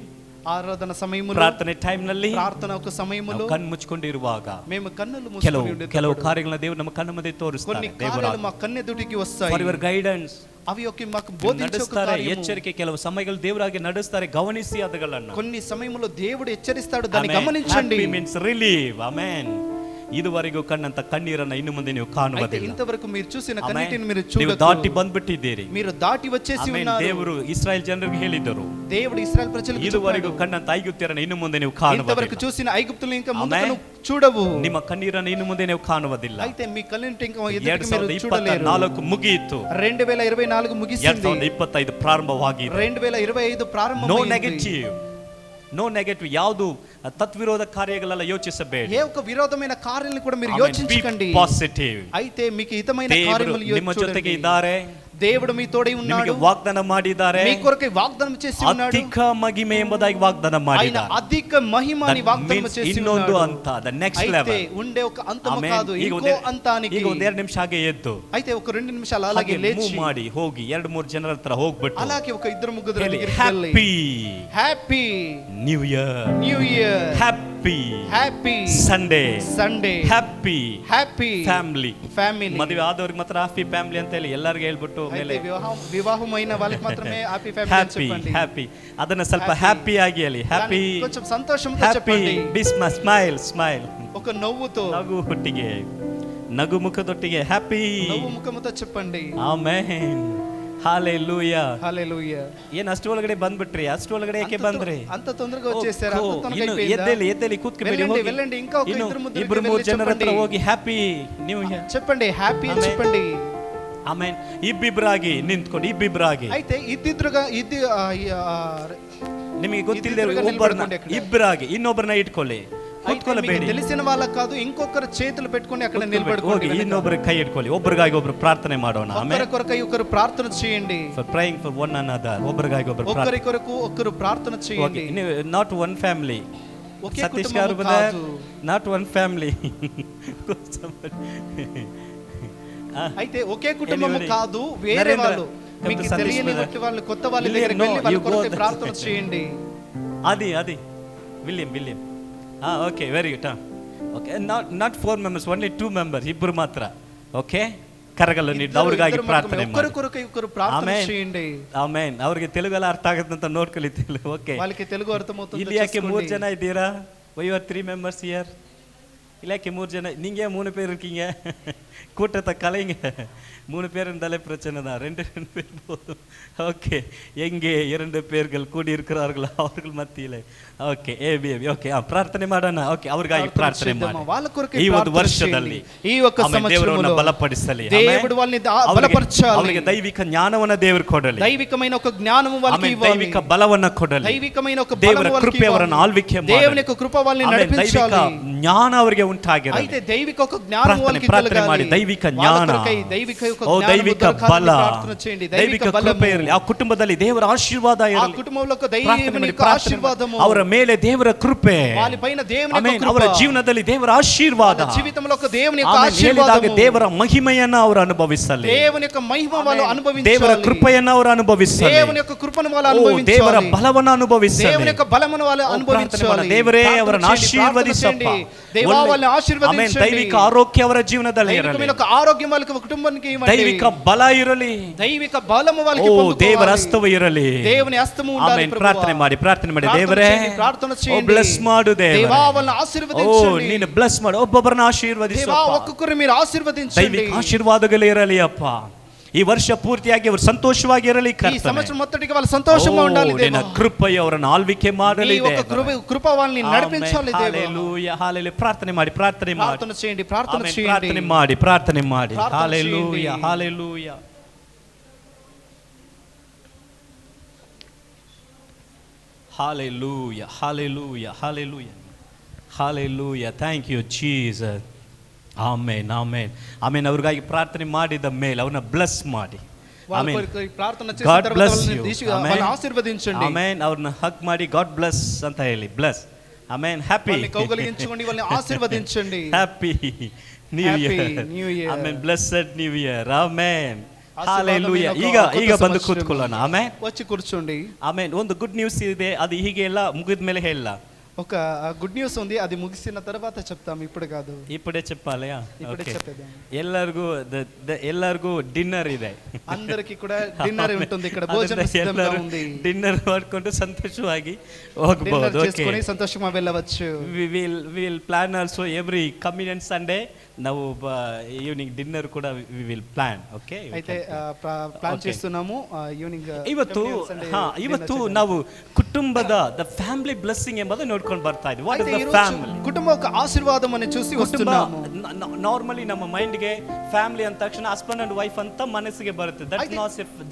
ఆరాధన సమయములో, ಪ್ರಾರ್ಥನೆ ಟೈಮ್ ನಲ್ಲಿ, ప్రార్థన ఒక సమయములో ಕಣ್ಣು ಮುಚ್ಕೊಂಡಿರುವಾಗ మేము కన్నులు మూసుకొని ఉండేటప్పుడు ಕೆಲವು ಕಾರ್ಯಗಳನ್ನ ದೇವರು ನಮ್ಮ ಕಣ್ಣ ಮುಂದೆ ತೋರಿಸ್ತಾರೆ. కొన్ని కార్యాలు మా కన్నెదుటికి వస్తాయి. ಫಾರ್ ಯುವರ್ ಗೈಡೆನ್ಸ್, అవి ఒక మాకు బోధించే ఒక ನಡೆಸ್ತಾರೆ. కార్యము. ಎಚ್ಚರಿಕೆ, ಕೆಲವು ಸಮಯಗಳು ದೇವರಾಗಿ ನಡೆಸ್ತಾರೆ, ಗಮನಿಸಿ ಅದಗಳನ್ನು. కొన్ని సమయంలో దేవుడు హెచ్చరిస్తాడు, దాన్ని గమనించండి. Happy means relief. ಆಮೆನ್. ಇದುವರೆಗೂ ಕಣ್ಣಂತ ಕಣ್ಣೀರನ್ನ ಇನ್ನು ಮುಂದೆ ನೀವು అయితే ಕಾಣುವುದಿಲ್ಲ. ఇంతవరకు మీరు చూసిన కన్నీటిని మీరు ನೀವು చూడొచ్చు. ದಾಟಿ ಬಂದ್ಬಿಟ್ಟಿದ್ದೀರಿ. మీరు దాటి వచ్చేసి ఉన్నారు. ದೇವರು ಇಸ್ರಾಯೇಲ್ ಜನರಿಗೆ ಹೇಳಿದರು, దేవుడు ఇశ్రాయేలు ప్రజలకు ಇದುವರೆಗೂ చెప్పాడు, ಕಣ್ಣಂತ ಐಗುಪ್ತ್ಯರನ್ನ ಇನ್ನು ಮುಂದೆ ನೀವು ఇంతవరకు ಕಾಣುವುದಿಲ್ಲ. చూసిన ఐగుప్తులను ఇంకా ఆమేన్. ముందుకు చూడవు. ನಿಮ್ಮ ಕಣ್ಣೀರನ್ನ ಇನ್ನು ಮುಂದೆ ನೀವು ಕಾಣುವುದಿಲ್ಲ. అయితే మీ కన్నీటి ఇంకా ఎదుటికి మీరు 2024 చూడలేరు. ಮುಗಿಯಿತು. 2024 ముగిసింది. 2025 ಪ್ರಾರಂಭವಾಗಿದೆ. 2025 ನೋ ప్రారంభమైంది. Negative, no negative. ಯಾವುದು ತತ್ವಿರೋಧ ಕಾರ್ಯಗಳೆಲ್ಲ ಯೋಚಿಸಬೇಡಿ. ఏ ఒక విరోధమైన కార్యాలను కూడా మీరు యోచించకండి. ಪಾಸಿಟಿವ್. అయితే మీకు హితమైన ದೇವರು కార్యములు ನಿಮ್ಮ ಜೊತೆಗೆ చూడండి. ಇದ್ದಾರೆ. దేవుడు మీ తోడై ఉన్నాడు. ನಿಮಗೆ ವಾಗ್ದಾನ ಮಾಡಿದ್ದಾರೆ. మీ కొరకై వాగ్దానం చేసి ఉన్నాడు. ಅಧಿಕ ಮಹಿಮೆ ಎಂಬುದಾಗಿ ವಾಗ್ದಾನ ఆయన ಮಾಡಿದ್ದಾರೆ. అధిక మహిమని వాగ్దానం చేసి ಇನ್ನೊಂದು ఉన్నాడు. ಅಂತ, ದ ನೆಕ್ಸ್ಟ್ అయితే ಲೆವೆಲ್. ఉండే ఒక అంతము ಆಮೆನ್. కాదు, ಈಗ ఇంకో అంతానికి. ಈಗ ಒಂದೆರಡು ನಿಮಿಷ ಹಾಗೆ ಎದ್ದು అయితే ఒక 2 నిమిషాలు అలాగే ಹಾಗೆ లేచి ಮೂವ್ ಮಾಡಿ ಹೋಗಿ 2-3 ಜನರ ಹತ್ರ ಹೋಗ್ಬಿಟ್ಟು అలాగే ఒక 2-3 దగ్గరికి వెళ్ళి happy happy new year, new year, happy happy Sunday, Sunday, happy happy family. Family. ಮದುವೆ ಆದವ್ರಿಗೆ ಮಾತ್ರ ಹ್ಯಾಪಿ ಫ್ಯಾಮಿಲಿ ಅಂತ ಹೇಳಿ ಎಲ್ಲರಿಗೂ ಹೇಳ್ಬಿಟ್ಟು ಮೇಲೆ వివాహమైన వాళ్ళకి మాత్రమే హ్యాపీ ఫ్యామిలీ అని ಹ್ಯಾಪಿ చెప్పండి. ಹ್ಯಾಪಿ ಅದನ್ನ ಸ್ವಲ್ಪ Happy. ಹ್ಯಾಪಿ ಆಗಿ ಹೇಳಿ. ಹ್ಯಾಪಿ, దాన్ని కొంచెం సంతోషంతో ಹ್ಯಾಪಿ, చెప్పండి. B smile, smile. ఒక నవ్వుతో, ನಗು ಹುಟ್ಟಿಗೆ, ನಗು ಮುಖದೊಟ್ಟಿಗೆ ಹ್ಯಾಪಿ. నవ్వు ముఖముతో చెప్పండి. ಆಮೆನ್. ಹಾಲೆಲೂಯಾ. హల్లెలూయా. ಏನ್ ಅಷ್ಟು ಒಳಗಡೆ ಬಂದ್ಬಿಟ್ರಿ? ಅಷ್ಟು ಒಳಗಡೆ ಯಾಕೆ ಬಂದ್ರಿ? అంత తొందరగా వచ్చేసారు. అంత తొందరగా ಇನ್ನು అయిపోయిందా? ಎದ್ದೇಳಿ ಕೂತ್ಕೋಬೇಡಿ. వెళ్ళండి, వెళ్ళండి. ఇంకా ఒక ಇನ್ನು 2-3 ಇಬ್ರು ಮೂರು ಜನರ ಹತ್ರ ಹೋಗಿ ಹ್ಯಾಪಿ ನ್ಯೂ ಇಯರ್ చెప్పండి, హ్యాపీ అని చెప్పండి. ಆಮೇನ್. ಇಬ್ಬಿಬ್ರಾಗಿ ನಿಂತ್ಕೊಂಡು, ಇಬ್ಬಿಬ್ರಾಗಿ. అయితే ఇద్దరుగా ನಿಮಗೆ ಗೊತ್ತಿಲ್ಲದೆ ಇದ್ದಿದ್ರುగా ಒಬ್ಬರನ್ನ ನಿಲ್ಬಡ್ಕೊಂಡು ಇಬ್ಬರಾಗಿ ಇನ್ನೊಬ್ಬರನ್ನ ಇಟ್ಕೊಳ್ಳಿ. ಕೂತ್ಕೊಳ್ಳಬೇಡಿ. తెలిసిన వాళ్ళకి కాదు, ఇంకొకరు చేతులు పెట్టుకొని అక్కడ ಹೋಗಿ నిలబడుకోండి. ಇನ್ನೊಬ್ಬರಿಗೆ ಕೈ ಇಟ್ಕೊಳ್ಳಿ, ಒಬ್ಬರಿಗಾಗಿ ಒಬ್ರು ಪ್ರಾರ್ಥನೆ ಮಾಡೋಣ. ఒకరి కొరకై ఒకరు ప్రార్థన చేయండి. For praying for one another, ಒಬ್ಬರಿಗಾಗಿ ಒಬ್ಬರು ఒకరి కొరకు ఒకరు ప్రార్థన చేయండి. Not one family. ఒకే సతీష్ గారు కుటుంబం కాదు. Not one family. అయితే ఒకే కుటుంబం కాదు, వేరే వాళ్ళు, మీకు తెలియని వాళ్ళు, కొత్త వాళ్ళ దగ్గరికి వెళ్ళి వాళ్ళ కొరకు ప్రార్థన చేయండి. అది William okay, very good. Okay, not 4 members, only 2 members, ಇಬ್ಬರು ಮಾತ್ರ. ಓಕೆ, ಕರಗಲ್ಲ ನೀಡಿ ಅವ್ರಿಗಾಗಿ ಪ್ರಾರ್ಥನೆ ಮಾಡಿ. ఒకరి కొరకు ఒకరు ప్రార్థన చేయండి. ಆಮೆನ್. ಅವ್ರಿಗೆ ತೆಲುಗು ಎಲ್ಲ ಅರ್ಥ ಆಗುತ್ತೆ ಅಂತ ನೋಡ್ಕೊಳ್ಳಿ. ಓಕೆ, వాళ్ళకి తెలుగు అర్థమవుతుంది. ಇಲ್ಲಿ ಯಾಕೆ 3 ಜನ ಇದ್ದೀರಾ? Why are 3 members here. இல்லை 3 ஜன, நீங்கள் 3 பேர் இருக்கீங்க. கூட்டத்தை கலைங்க. 3 பேர் இருந்தாலே பிரச்சனை தான். 2 பேர் போதும். ஓகே, எங்கே 2 பேர்கள் கூடியிருக்கிறார்களோ அவர்கள் மத்தியில். Okay, ABM. ಓಕೆ, ಪ್ರಾರ್ಥನೆ ಮಾಡೋಣ. ಓಕೆ, ಅವ್ರಿಗಾಗಿ ಪ್ರಾರ್ಥನೆ ಮಾಡಿ. ಈ ಒಂದು ವರ್ಷದಲ್ಲಿ ಈ ಒಕ್ಕ ಸಂವತ್ಸರములో ಬಲಪಡಿಸಲಿ. దేవుడు వాళ్ళని బలపరచాలి. ಅವರಿಗೆ ದೈವಿಕ ಜ್ಞಾನವನ್ನು ದೇವರು ಕೊಡಲಿ. దైవికమైన ఒక జ్ఞానము వాళ్ళకి ఇవ్వాలి. ದೈವಿಕ ಬಲವನ್ನು ಕೊಡಲಿ. దైవికమైన ఒక ದೇವರ బలము వాళ్ళకి ಕೃಪೆ ಅವರನ್ನು ಆಳ್ವಿಕೆ ಮಾಡಲಿ. దేవుని యొక్క కృప వాళ్ళని నడిపించాలి. ದೈವಿಕ ಜ್ಞಾನ ಅವರಿಗೆ ಉಂಟಾಗಿರಲಿ. అయితే దైవిక ఒక జ్ఞానం వాళ్ళకి ಪ್ರಾರ್ಥನೆ ಮಾಡಿ. ದೈವಿಕ ಜ್ಞಾನ, దైవిక ఒక ಓ జ్ఞానం ದೈವಿಕ ಬಲ, ಪ್ರಾರ್ಥನೆ చేయండి. ದೈವಿಕ ಕೃಪೆ ಇರಲಿ. ಆ ಕುಟುಂಬದಲ್ಲಿ ದೇವರ ಆಶೀರ್ವಾದ ఆ ಇರಲಿ. కుటుంబంలో ఒక దైవిక ఆశీర్వాదము, ಅವರ ಮೇಲೆ ದೇವರ ಕೃಪೆ, వాళ్ళపైన దేవుని యొక్క కృప, ಅವರ ಜೀವನದಲ್ಲಿ ದೇವರ ಆಶೀರ್ವಾದ, జీవితంలో ఒక దేవుని యొక్క ಹೇಳಿದಾಗ ఆశీర్వాదము, ದೇವರ ಮಹಿಮೆಯನ್ನು ಅವರು ಅನುಭವಿಸಲಿ. దేవుని యొక్క మహిమ వాళ్ళు అనుభవించాలి. ದೇವರ ಕೃಪೆಯನ್ನು ಅವರು ಅನುಭವಿಸಲಿ. దేవుని యొక్క కృపను వాళ్ళు ಓ అనుభవించాలి. ದೇವರ ಬಲವನ್ನು ಅನುಭವಿಸಲಿ. దేవుని యొక్క బలమును వాళ్ళు అనుభవించాలి. ದೇವರೇ ಅವರನ್ನು ಆಶೀರ್ವದಿಸಪ್ಪ. ದೇವಾ వాళ్ళని ఆశీర్వదించండి. ದೈವಿಕ ಆರೋಗ್ಯ ಅವರ ಜೀವನದಲ್ಲಿ ಇರಲಿ. దైవికమైన ఒక ఆరోగ్యం వాళ్ళకి కుటుంబానికి ఇవ్వండి. ದೈವಿಕ ಬಲ ಇರಲಿ. దైవిక బలము వాళ్ళకి ಓ పొందుకోవాలి. ದೇವರ ಹಸ್ತವು ಇರಲಿ. దేవుని హస్తము ఉండాలి. ಆಮೆನ್. ಪ್ರಾರ್ಥನೆ ಮಾಡಿ. ದೇವರೇ ಪ್ರಾರ್ಥನೆ ಓ చేయండి. ಬ್ಲೆಸ್ ಮಾಡು ದೇವರೇ. ದೇವಾ వాళ్ళని ಓ ఆశీర్వదించండి. ನೀನು ಬ್ಲೆಸ್ ಮಾಡು. ಒಬ್ಬೊಬ್ಬರನ್ನ ಆಶೀರ್ವದಿಸು. దేవా ఒక్కొక్కరు మీరు ఆశీర్వదించండి. ದೈವಿಕ ಆಶೀರ್ವಾದಗಳು ಇರಲಿ ಅಪ್ಪ. ಈ ವರ್ಷ ಪೂರ್ತಿಯಾಗಿ ಅವರು ಸಂತೋಷವಾಗಿರಲಿ. ಈ ಸಂವತ್ಸరం మొత్తటికి వాళ్ళు సంతోషంగా ఉండాలి. ನಿನ್ನ ಕೃಪೆಯು ಅವರನ್ನು ಆಳ್ವಿಕೆ ಮಾಡಲಿ. ఈ ఒక కృప వాళ్ళని నడిపించాలి. దేవా హల్లెలూయా, హల్లెలూయా. ప్రార్థನೆ ಮಾಡಿ. ప్రార్థన చేయండి. ప్రార్థన చేయండి. ಪ್ರಾರ್ಥನೆ ಮಾಡಿ. హల్లెలూయా, హల్లెలూయా. Hallelujah, hallelujah, hallelujah, hallelujah. Thank you, Jesus. Amen, amen, amen. ಅವ್ರಿಗಾಗಿ ಪ್ರಾರ್ಥನೆ ಮಾಡಿದ ಮೇಲೆ ಅವ್ರನ್ನ ಬ್ಲೆಸ್ ಮಾಡಿ. వాళ్ళ కొరకు ప్రార్థన చేసిన God తర్వాత bless వాళ్ళని you. వాళ్ళని ఆశీర్వదించండి. Amen. ಅವ್ರನ್ನ ಹಗ್ ಮಾಡಿ God bless ಅಂತ ಹೇಳಿ. ಬ್ಲೆಸ್. Amen. Happy. వాళ్ళని కౌగిలించుకోండి. వాళ్ళని ఆశీర్వదించండి. Happy New Year. Happy New Year. Amen. Blessed New Year. Amen. Hallelujah. ಈಗ ಬಂದು ಕೂತ್ಕೊಳ್ಳೋಣ. ಆಮೆನ್. వచ్చి కూర్చోండి. ಆಮೆನ್. ಒಂದು ಗುಡ್ ನ್ಯೂಸ್ ಇದೆ, ಅದು ಹೀಗೆ ಎಲ್ಲ ಮುಗಿದ ಮೇಲೆ ಹೇಳಲ್ಲ. ఒక గుడ్ న్యూస్ ఉంది, అది ముగిసిన తర్వాత చెప్తాం, ఇప్పుడు కాదు. ఇప్పుడే చెప్పాలయా? ఇప్పుడే చెప్పేద్దాం. ಎಲ್ಲರಿಗೂ ಡಿನ್ನರ್ ಇದೆ. అందరికి కూడా డిన్నర్ ఉంటుంది ఇక్కడ, భోజనం సిద్ధంగా ఉంది. డిన్నర్ ಮಾಡ್ಕೊಂಡು ಸಂತೋಷವಾಗಿ ಹೋಗಬಹುದು. చేసుకొని సంతోషంగా వెళ్ళవచ్చు. we will plan also every communion Sunday. ನಾವು ఈవినింగ్ డిన్నర్ కూడా we will plan. ఓకే, అయితే ప్లాన్ చేస్తున్నాము ఈవినింగ్. ಇವತ್ತು ನಾವು ಕುಟುಂಬದ ದ ಫ್ಯಾಮಿಲಿ ಬ್ಲೆಸ್ಸಿಂಗ್ ಎಂಬುದು ನೋಡ್ಕೊಂಡು ಬರ್ತಾ ಇದ್ದೀವಿ. What is the family? ಕುಟುಂಬ ఒక ఆశీర్వాదం అని చూసి వస్తున్నాము. ನಾರ್ಮಲಿ ನಮ್ಮ ಮೈಂಡ್ಗೆ ಫ್ಯಾಮಿಲಿ ಅಂದ ತಕ್ಷಣ ಹಸ್ಬೆಂಡ್ ಅಂಡ್ ವೈಫ್ ಅಂತ ಮನಸ್ಸಿಗೆ ಬರುತ್ತೆ.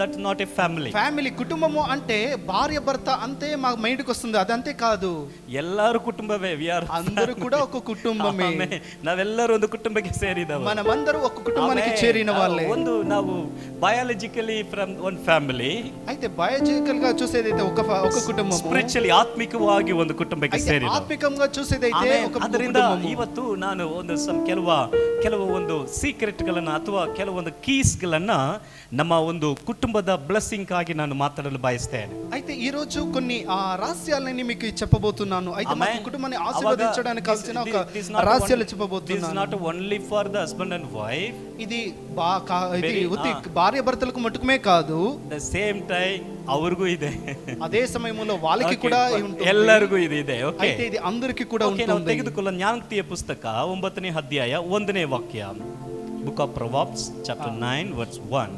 That not A family. Family కుటుంబము అంటే భార్య భర్త అంతే మా మైండ్కి వస్తుంది, అదంతే కాదు. ಎಲ್ಲರೂ ಕುಟುಂಬವೇ. అందరూ కూడా ఒక కుటుంబమే. ನಾವೆಲ್ಲರೂ ಒಂದು ಕುಟುಂಬಕ್ಕೆ ಸೇರಿದವರು. మనమందరూ ఒక కుటుంబానికి చేరిన వాళ్ళే. ಒಂದು ನಾವು ಬಯಾಲಜಿಕಲಿ ಫ್ರಮ್ ಒನ್ ಫ್ಯಾಮಿಲಿ. అయితే బయాలజికల్ గా చూసేదైతే ఒక కుటుంబం, ಸ್ಪಿರಿಚುವಲಿ ಆತ್ಮಿಕವಾಗಿ ಒಂದು ಕುಟುಂಬಕ್ಕೆ ಸೇರಿದ. ಆತ್ಮಿಕಂగా చూసేదైతే ఒక కుటుంబం. ಅದರಿಂದ ಇವತ್ತು ನಾನು ಒಂದು ಕೆಲವು ಒಂದು ಸೀಕ್ರೆಟ್ ಗಳನ್ನ ಅಥವಾ ಕೆಲವೊಂದು ಕೀಸ್ ಗಳನ್ನ ನಮ್ಮ ಒಂದು ಕುಟುಂಬದ ಬ್ಲೆಸ್ಸಿಂಗ್ ಆಗಿ ನಾನು ಮಾತಾಡಲು ಬಯಸ್ತೇನೆ. అయితే ఈ రోజు కొన్ని రహస్యాలని మీకు చెప్పబోతున్నాను. అయితే మా కుటుంబాన్ని ఆశీర్వదించడానికి కావాల్సిన ఒక రహస్యాలు చెప్పబోతున్నాను. This is not only for the husband and wife. ఇది భార్య భర్తలకు మట్టుకుమే కాదు, the same time ಅವ್ರಿಗೂ ಇದೆ. ಅದೇ ಸಮಯములో వాళ్ళకి కూడా ఉంటుంది, ಎಲ್ಲರಿಗೂ ಇದೆ. ಓಕೆ, అయితే ఇది అందరికీ కూడా ఉంటుంది. ನಾವು ತೆಗೆದುಕೊಳ್ಳೋಣ ಜ್ಞಾನೋಕ್ತಿಯ ಪುಸ್ತಕ 9ನೇ ಅಧ್ಯಾಯ 1ನೇ ವಾಕ್ಯ. Book of proverbs chapter 9 verse 1.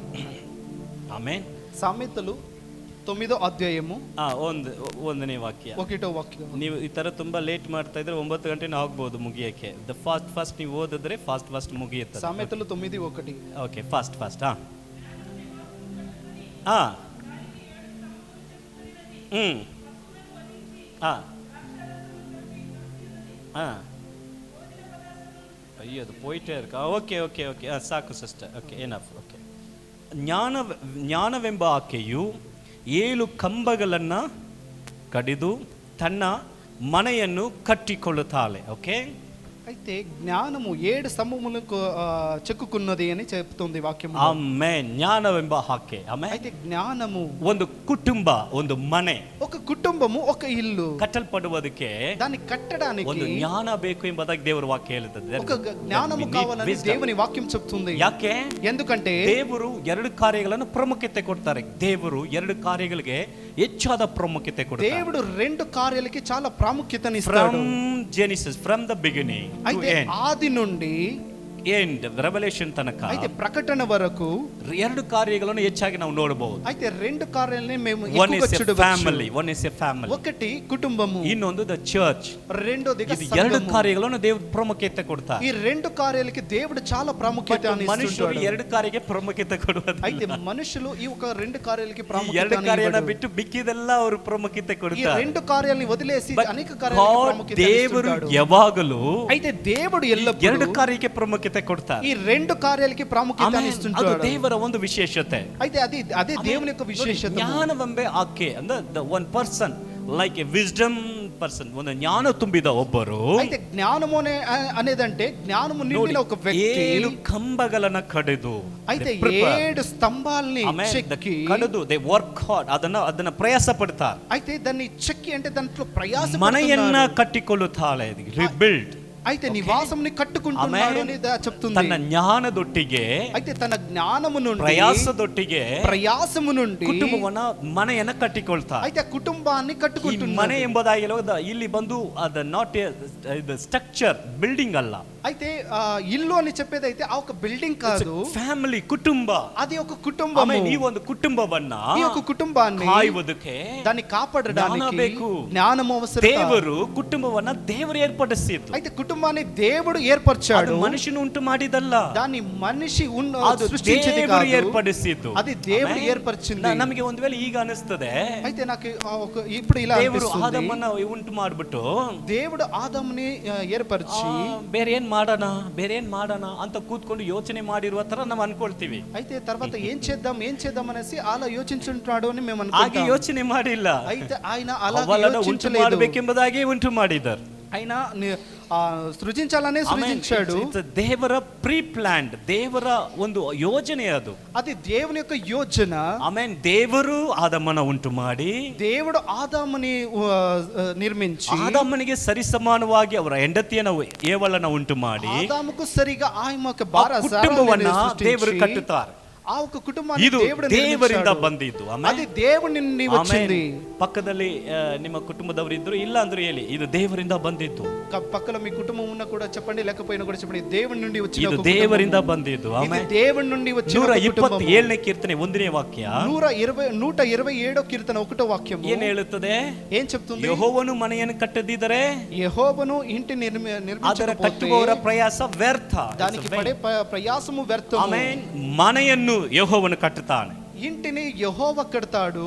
Amen. ಸಾಮೆತಲು 9వ ಅಧ್ಯಾಯము 1ನೇ ವಾಕ್ಯ. 1వ ವಾಕ್ಯ. ನೀವು ಈ ತರ ತುಂಬಾ ಲೇಟ್ ಮಾಡ್ತಾ ಇದ್ರೆ 9 ಗಂಟೆನೇ ಆಗ್ಬಹುದು ಮುಗಿಯಕ್ಕೆ. ದ ಫಾಸ್ಟ್ ನೀವು ಓದಿದ್ರೆ ಫಾಸ್ಟ್ ಮುಗಿಯುತ್ತೆ. ಸಾಮೆತಲು 9:1. ಓಕೆ, ಫಾಸ್ಟ್ ಅಯ್ಯೋ ಅದು ಪೋಯಿಟೇ ಇರ್ಕ ಓಕೆ ಓಕೆ ಓಕೆ ಸಾಕು ಸಿಸ್ಟರ್ ಓಕೆ ಏನಫ್ ಓಕೆ ಜ್ಞಾನವೆಂಬ ಆಕೆಯು 7 ಕಂಬಗಳನ್ನು ಕಡಿದು ತನ್ನ ಮನೆಯನ್ನು కట్టిಕೊಳ್ಳುತ್ತಾಳೆ. ఓకే, అయితే జ్ఞానము 7 స్తంభములకు చెక్కుకున్నది అని చెప్తుంది వాక్యం. ఆమేన్. జ్ఞానವೆಂಬ ಆಕೆ, ಆಮೆನ್. అయితే జ్ఞానము ಒಂದು ಕುಟುಂಬ, ಒಂದು ಮನೆ, ఒక కుటుంబము, ఒక ఇల్లు ಕಟ್ಟಲ್ಪಡುವುದಕ್ಕೆ దాన్ని కట్టడానికి ಒಂದು ಜ್ಞಾನ ಬೇಕು ಎಂಬುದಾಗಿ ದೇವರ ವಾಕ್ಯ ಹೇಳುತ್ತದೆ. ఒక జ్ఞానము కావాలని దేవుని వాక్యం చెప్తుంది. ಯಾಕೆ? ఎందుకంటే ದೇವರು 2 ಕಾರ್ಯಗಳನ್ನು ಪ್ರಾಮುಖ್ಯತೆ ಕೊಡ್ತಾರೆ. ದೇವರು 2 ಕಾರ್ಯಗಳಿಗೆ ಹೆಚ್ಚಾದ ಪ್ರಾಮುಖ್ಯತೆ ಕೊಡ್ತಾರೆ. దేవుడు 2 కార్యాలకి చాలా ప్రాముఖ్యతని ఇస్తాడు. From Genesis, from the beginning to అయితే end. ఆది నుండి ಎಂಡ್ ರೆವಲೇಷನ್ ತನಕ అయితే ప్రకటన వరకు 2 ಕಾರ್ಯಗಳನ್ನು ಹೆಚ್ಚಾಗಿ ನಾವು ನೋಡಬಹುದು. అయితే 2 కార్యాలని మేము One is ఎక్కువగా a చూడవచ్చు. family, one is a family. ఒకటి కుటుంబము, ಇನ್ನೊಂದು ದ ಚರ್ಚ್. రెండోదిగా ಇದು 2 సంఘము. ಕಾರ್ಯಗಳನ್ನು ದೇವರು ಪ್ರಾಮುಖ್ಯತೆ ಕೊಡ್ತಾರೆ. ఈ 2 కార్యాలకి దేవుడు చాలా ప్రాముఖ్యతని ಮನುಷ್ಯರು ఇస్తున్నాడు. 2 ಕಾರ್ಯಕ್ಕೆ ಪ್ರಾಮುಖ್ಯತೆ ಕೊಡುವುದಿಲ್ಲ. అయితే మనుషులు ఈ ఒక 2 కార్యాలకి 2 ప్రాముఖ్యతని ಕಾರ್ಯನ ఇవ్వడు. ಬಿಟ್ಟು ಮಿಕ್ಕಿದೆಲ್ಲ ಅವರು ಪ್ರಾಮುಖ್ಯತೆ ఈ ಕೊಡ್ತಾರೆ. 2 కార్యాలని వదిలేసి అనేక కార్యాలకు ప్రాముఖ్యత ದೇವರು ఇస్తున్నాడు. ಯಾವಾಗಲೂ అయితే దేవుడు 2 ఎల్లప్పుడూ ಕಾರ್ಯಕ್ಕೆ ಪ್ರಾಮುಖ್ಯತೆ ಕೊಡ್ತಾರೆ. ఈ 2 కార్యాలకి ప్రాముఖ్యతని ಅದು ఇస్తుంటాడు. ದೇವರ ಒಂದು ವಿಶೇಷತೆ. అయితే అదే దేవుని యొక్క విశేషత. ಜ್ಞಾನವೆಂಬ ಆಕೆ ಅಂದ್ರೆ the one person like A wisdom person, ಒಂದು ಜ್ಞಾನ ತುಂಬಿದ ಒಬ್ಬರು. అయితే జ్ఞానము అనేదంటే జ్ఞానము నిండిన ఒక వ్యక్తి 7 ಕಂಬಗಳನ್ನ ಕಡಿದು, అయితే 7 స్తంభాలని చెక్కి ಕಡಿದು ದೇ ವರ್ಕ್ ಹಾರ್ಡ್, ಅದನ್ನ ಪ್ರಯಾಸ ಪಡ್ತಾರೆ. అయితే దాన్ని చెక్కి అంటే దాంట్లో ప్రయాస ಮನೆಯನ್ನ ಕಟ್ಟಿಕೊಳ್ಳುತ್ತಾಳೆ, ರಿಬಿಲ್ಡ್. అయితే నివాసంని కట్టుకుంటున్నాడు అని చెప్తుంది. ತನ್ನ ಜ್ಞಾನದೊಟ್ಟಿಗೆ, అయితే తన ಜ್ಞಾನము నుండి, ಪ್ರಯಾಸದೊಟ್ಟಿಗೆ, ప్రయాసము నుండి ಕುಟುಂಬವನ್ನ ಮನೆಯನ್ನ ಕಟ್ಟಿಕೊಳ್ತಾರೆ. అయితే కుటుంబాన్ని ಈ కట్టుకుంటున్నాడు. ಮನೆ ಎಂಬುದಾಗಿ ಇಲ್ಲಿ ಬಂದು ಅದ ನಾಟ್ ಇದು ಸ್ಟ್ರಕ್ಚರ್, ಬಿಲ್ಡಿಂಗ್ ಅಲ್ಲ. అయితే ఇల్లు అని చెప్పేది అయితే ఆ ఒక బిల్డింగ్ కాదు, ಫ್ಯಾಮಿಲಿ, ಕುಟುಂಬ. అది ఒక కుటుంబము. ಈ ಒಂದು ಕುಟುಂಬವನ್ನ ఈ ఒక కుటుంబాన్ని ಕಾಯುವುದಕ್ಕೆ దాన్ని కాపాడడానికి ಜ್ಞಾನ ಬೇಕು. జ్ఞానము అవసరం. ದೇವರು ಕುಟುಂಬವನ್ನ ದೇವರು ಏರ್ಪಡಿಸಿದ್ದು. అయితే కుటుంబాన్ని దేవుడు ఏర్పరిచాడు. ಅದು ಮನುಷ್ಯನು ಉಂಟು ಮಾಡಿದಲ್ಲ, దాన్ని మనిషి ಅದು సృష్టించేది ದೇವರು కాదు, ಏರ್ಪಡಿಸಿದ್ದು. అది దేవుడు ಆಮೆನ್. ఏర్పరిచింది. ನಮಗೆ ಒಂದು ವೇಳೆ ಈಗ ಅನಿಸ್ತದೆ, అయితే నాకు ఇప్పుడు ఇలా ದೇವರು అనిపిస్తుంది, ಆದಮನ್ನ ಉಂಟು ಮಾಡ್ಬಿಟ್ಟು దేవుడు ఆదాముని ఏర్పరిచి ಬೇರೆ ಏನ್ ಮಾಡೋಣ ಅಂತ ಕೂತ್ಕೊಂಡು ಯೋಚನೆ ಮಾಡಿರುವ ತರ ನಾವು ಅನ್ಕೊಳ್ತೀವಿ. అయితే తర్వాత ఏం చేద్దాం అనేసి అలా యోచించుంటాడు అని మేము ಹಾಗೆ అనుకుంటాం. ಯೋಚನೆ ಮಾಡಿಲ್ಲ. అయితే ఆయన అలా ಅವಳನ್ನು ಉಂಟು యోచించలేదు. ಮಾಡಬೇಕೆಂಬುದಾಗಿ ಉಂಟು ಮಾಡಿದರು. ఆయన సృజించాలనే సృజించాడు. ದೇವರ ಪ್ರೀ ಪ್ಲಾನ್ಡ್, ದೇವರ ಒಂದು ಯೋಜನೆ ಅದು. అది దేవుని యొక్క యోచన. ಆಮೇನ್. ದೇವರು ಆದಮನ ಉಂಟು ಮಾಡಿ, దేవుడు ఆదాముని నిర్మించి, ಆದಮನಿಗೆ ಸರಿಸಮಾನವಾಗಿ ಅವರ ಹೆಂಡತಿಯನ್ನು ಏವಳನ್ನ ಉಂಟು ಮಾಡಿ, ఆదాముకు సరిగా ఆయన యొక్క ಆ ಕುಟುಂಬವನ್ನ ದೇವರು ಕಟ್ಟುತ್ತಾರೆ. ఆ ఒక కుటుంబాన్ని ಇದು దేవుడు ದೇವರಿಂದ నిర్మించాడు. ಬಂದಿದ್ದು. అది దేవుని నుండి వచ్చింది. ಪಕ್ಕದಲ್ಲಿ ನಿಮ್ಮ ಕುಟುಂಬದವರು ಇದ್ರು, ಇಲ್ಲ ಅಂದ್ರೆ ಹೇಳಿ, ಇದು ದೇವರಿಂದ ಬಂದಿದ್ದು. పక్కలో మీ కుటుంబం ఉన్నా కూడా చెప్పండి, లేకపోయినా కూడా చెప్పండి, దేవుని నుండి వచ్చిన ಇದು ఒక ದೇವರಿಂದ కుటుంబము. ಬಂದಿದ್ದು. ఇది ಆಮೆನ್. దేవుని నుండి వచ్చిన ఒక కుటుంబము. 127ನೇ ಕೀರ್ತನೆ 1ನೇ ವಾಕ್ಯ 127వ కీర్తన 1వ వాక్యము ಏನ್ ಹೇಳುತ್ತದೆ? ఏం చెప్తుంది? ಯೆಹೋವನು ಮನೆಯನ್ನು ಕಟ್ಟದಿದ್ದರೆ యెహోవాను ఇంటి ಅದರ నిర్మించకపోతే ಕಟ್ಟುವವರ ಪ್ರಯಾಸ ವ್ಯರ್ಥ. దానికి పడే ప్రయాసము వ్యర్థము. ಆಮೆನ್. ಮನೆಯನ್ನು ಯೆಹೋವನು ಕಟ್ಟುತ್ತಾನೆ, ఇంటిని యెహోవా కడతాడు.